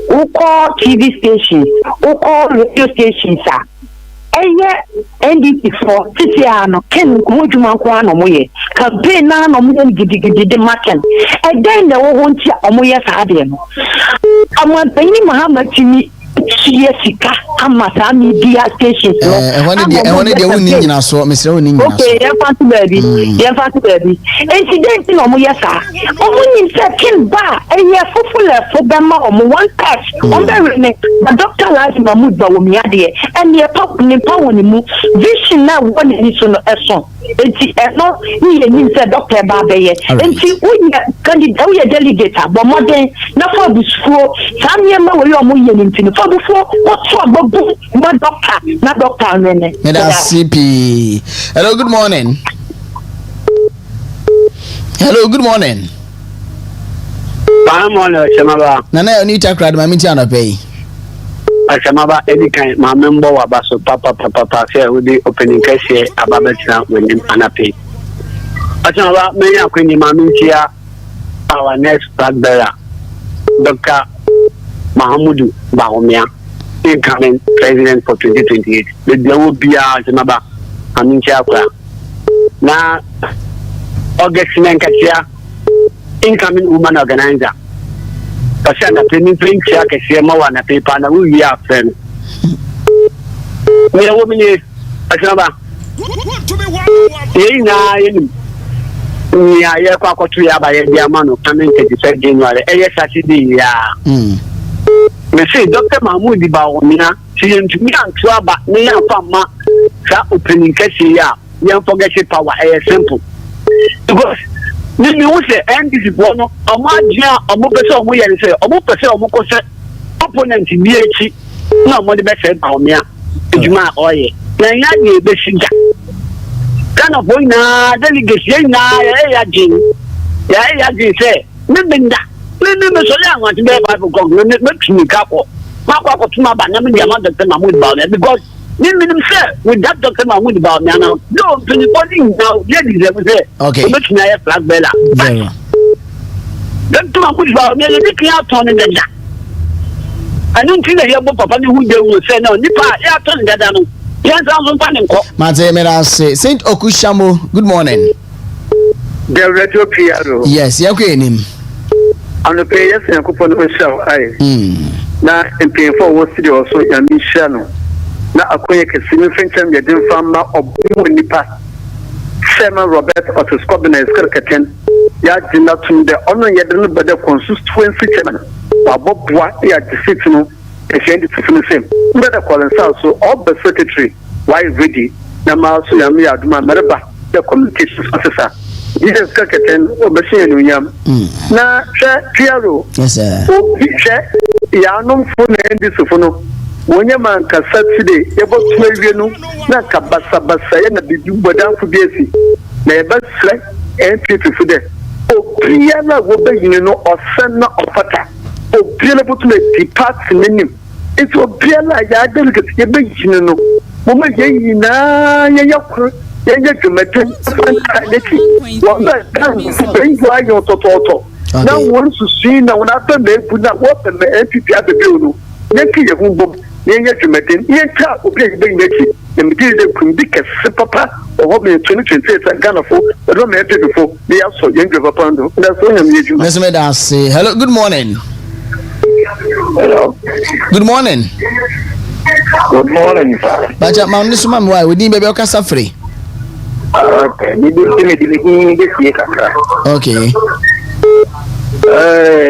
who call TV stations, who call radio stations. NDP for Titiano, Ken Mujuman Moye, campaign now no more giddy market, and then the won't ya Omoya Sadian. I want Penny Muhammad to me. Jessica, Amasami, dia stations. I wanted the winning in our so Mr. Winning. Okay, you're fast baby. Incident in Omoyasa. Only second bar, and you're full for Bama on one touch. On the doctor Lazi Mahmoud Bawumiadi, and you're talking in power vision now one is on a song. It's not me and Dr. Babe, and see when you're candidate delegate, but more than not for the school, Samia Mawayo into before what's wrong but doctor not doctor CP. Hello, good morning. Hello, good morning. Nana you Takoradi my meeting pay. Asamaba any kind my member wabaso papa say we be opening case ababetina when him anape. Asamaba me akwenyi mamintia our next flag bearer Dr. Mahamudu Bahomia, incoming president for 2028. There will be a Zemaba, Accra. Now, August Nankatia, incoming woman organizer. Pasana Penny Prince, Yakasema, and a paper, and we are friends. We are women, Asaba. We are Yakakotria by Diamano coming to the 3rd January. ASACD, me say Dr. Mahmoud Bawumia, she and me and Twaba, me and Fama, that opening case here, you forget it power, simple. Because me will say, and this is one of my dear, a mopesa, we and say, a mopesa, a mocosa, opponent in BH, no money better about me, to my oil. Then I need the singer. Kind of boy now, delegation now, yeah, say, Minda. Me so young want to be Bible government makes me couple. Mako to my banana the amount of them Mahmoud about it because me say with that Dr. Mahmoud about me now. No, to the body now, ladies ever say. Okay. Make me a flag bella. Dr. Mahmoud about me, they can't turn in the I don't think that your papa who they will say no, Nipa, yeah, turn that down. Yes, I'm finding. Mate, Saint Okushamo, good morning. The radio Piero. Yes, you're okay, him. On the players and coupon show. Now, in paying for what city also, and Michelle. Now, a quick significant getting from Nipa. Sherman Robert or to Scotland and Skirkatan. Yard did not to the honor yet but the constituency chairman. Bob Bois, they are defeating a change to the same. Better calling South, so all the secretary, why ready? Now, so Yami Aduma Maraba, the communications officer. Jesus Kirkatan, or Machine William. Now, Piero. Yes, sir. Yanum phone and this phono. When your man can Saturday, able to play you, not Kabasa and the Dubadan for Besi. Never slack and people for them. Oh, Piana will be, or send or fata. Oh, Piana to depart in him. It will be like I delicate, you know. Woman, yenye dwumaden neti wo na kan bengu ayo tototo na won susu na wona ta na ebu na wo ta na MPP abebe no neti ye hu bom yenye dwumaden yenka obi ebe neti na medi de kundi kese papa o me 2028 Ghana fo do me ebe fo be aso yenje papa ndo na so him yeju Let's make that say hello, good morning. Hello. Good morning. Good morning, sir. Baja ma oni suma mwa we din bebe okasa free. Okay, ni di si kakra. Okay.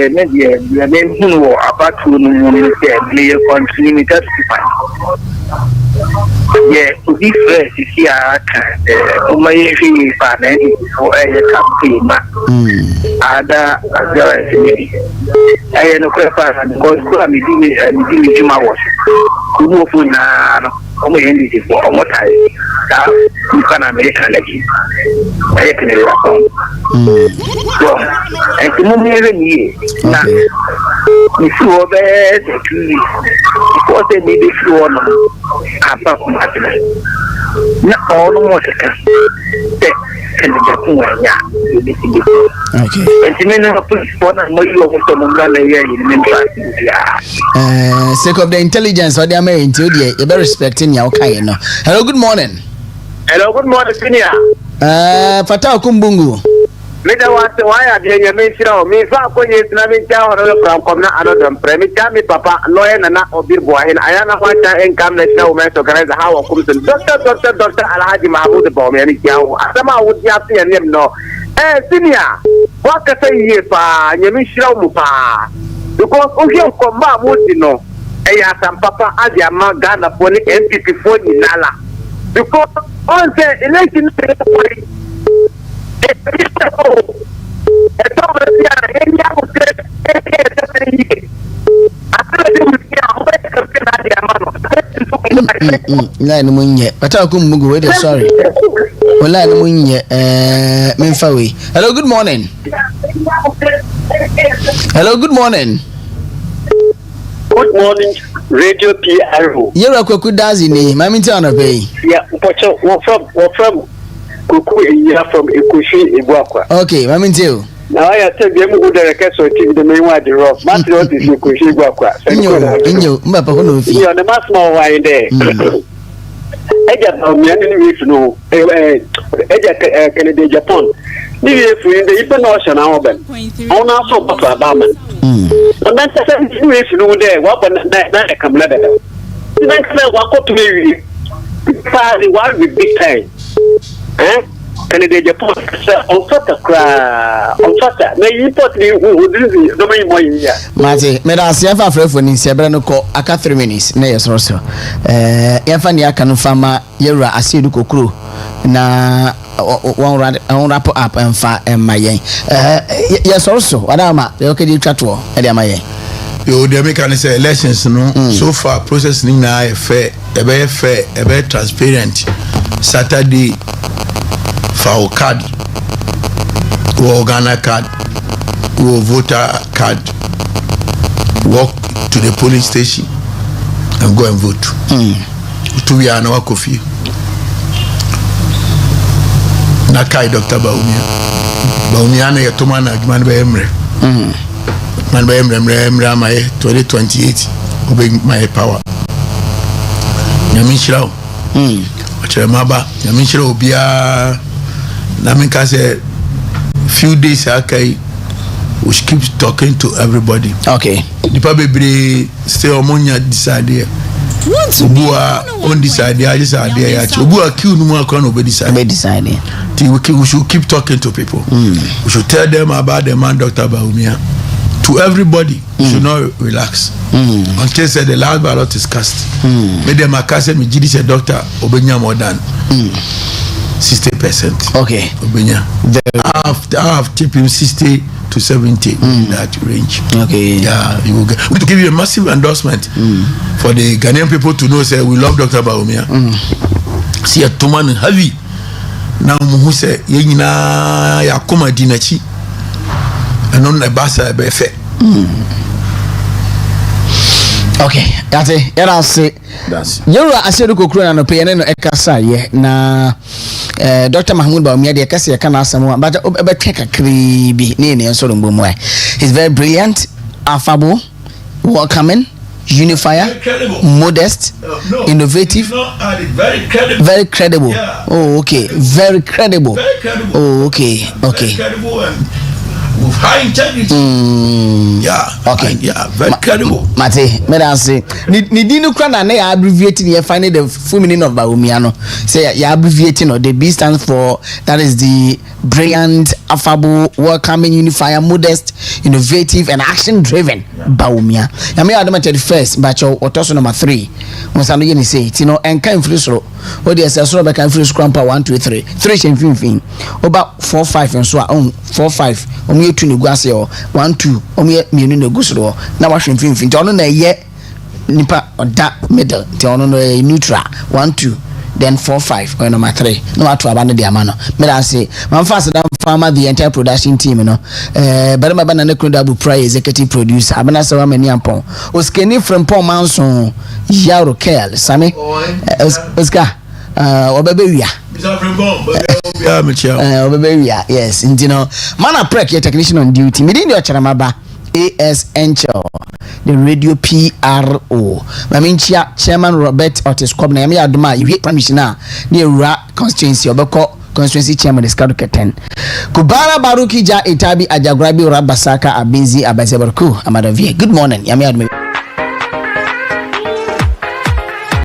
Ne dia ne hunu abatu no mo se ne continue testify. Yeah, udi fresh si aka o mai fi pa na ni o campaign ma. Ada ni. Aye no kwa pa na ko mi di juma wo. Kumo fu na no o mo yendi si o mo tai. Da ni kana America lagi. Aye kene la ko. So, e kumo mi ni na. Ni fu obe de tu. Ko te ni de fu ono. Apa kumatna. Na ono mo te ka. Te kene ja kunya. Okay. Sake of the intelligence or the American to the you better respecting your okay no. Hello, good morning. Hello, good morning, senior. Fatao Kumbungu. Mida wase waya dia me sira me fa ko ye na me cha horo from komna another premi cha mi papa lawyer na obir boahin ayana wa cha income na show me to organize how come to doctor Alhaji Mahmud Bawmi ni chawo asama wudi afi enem no senior wa ka say ye pa nyemi sira mu pa because o he ko ma mudi no ya sam papa adia ma Ghana for ni MPP for ni nala because on say election line munye Fatao Kumbungu we sorry. Line munye Memfawe. Hello, good morning. Hello, good morning. Good morning, Radio PRO. Yera kwaku dazi ni mami nti ona pay. Yeah, pocho we from Kuku here from Ekushi Igwakwa. Okay, mami nti o. Now I tell them who the request to the main one the rough. Master what is Ekushi Igwakwa. Inyo mbapa hono fi. You on the mass more wine there. Eja me ani we no eja Canada Japan. Ni we fu in the Ipan Ocean oben. Ona so papa Obama. And then say we fu no there what na come level. Then say what go to me. Party one with big time. Canada Japan on Accra on Fata na import ni who do me more here. Mate me da se fa frefo ni se bere no ko aka 3 minutes na yes so ya fa ni aka no fama yewra asedu kokro na one wrap up and fa mayen yes also wadama they okay di twato e dey mayen yo the make say elections no so far process ni na fair e be transparent Saturday for card or Ghana card or voter card walk to the polling station and go and vote to we are no coffee na kai Dr. Bawumi na yetoma na man be emre man be emre my 2028 obey my power nyamishirawo Maba, Yamishra Obia Namika said few days akai we keep talking to everybody. Okay. The probably stay omonya decide. Ubua on decide I just idea yachi. Ubua kill no more can obey decide. We should keep talking to people. We should tell them about the man Dr. Bawumi. To everybody, you should not relax. Until said the last ballot is cast. Made them a cast me GD said Dr. Obenya more than 60%. Okay. Obenya. I have tipped him 60 to 70 in that range. Okay. Yeah, you will get, we to give you a massive endorsement for the Ghanaian people to know say we love Dr. Bawumi. See a tuman heavy. Now who say yena ya koma dinachi. And on the basa be fe. Okay, that's it. And I'll say That's Yura Asedu Kokro no pay no ekasa ye na Dr. Mahmoud Bawumia de ekasa ye kana asamo but obetweka kribi ne so mbom wa. He's very brilliant, affable, welcoming, unifier, modest, innovative, very credible. Yeah. Oh, okay, very credible. Very credible. Oh, okay. Very credible and with high integrity. Yeah. Okay. Yeah. Very credible. Mate, me dan say ni dinu kra na ya abbreviate you find the full meaning of Bawumia no. Say ya abbreviating or the B stands for that is the brilliant, affable, welcoming, unifier, modest, innovative and action driven Bawumia. Ya me adama 31st but your otoso number 3. Once I know you say it, you know, and kan free so. O dey say so be kan free scrampa 1 2 3. 3 fin. Oba 4 5 and so on 4 5. Omo yetu ni guase o 1 2. Omo ye mienu na gusoro. Na wa hwemfin fin. Ti ono na ye nipa oda middle. Ti ono no neutral 1 2. Then 4 5 or number 3. No matter about the amano. Me da say man fast down farmer the entire production team, you know. But my banana Konadu Prah executive producer. Abana say wa mani ampon. Oskeni from Paul Manson Yaro Kel Sami. Oscar Obebewia. Obebewia. Yes, you know. Man a prek your technician on duty. Me din your charamaba. ASN the radio PRO. Maminchia Chairman Robert Otis Kobna. Yami aduma you hit permission near Ra constituency obeko constituency chairman is Kadu Keten. Kubara Baruki Ja Itabi Ajagrabi Rabasaka Abinzi Abazebarku Amadavie. Good morning. Yami aduma.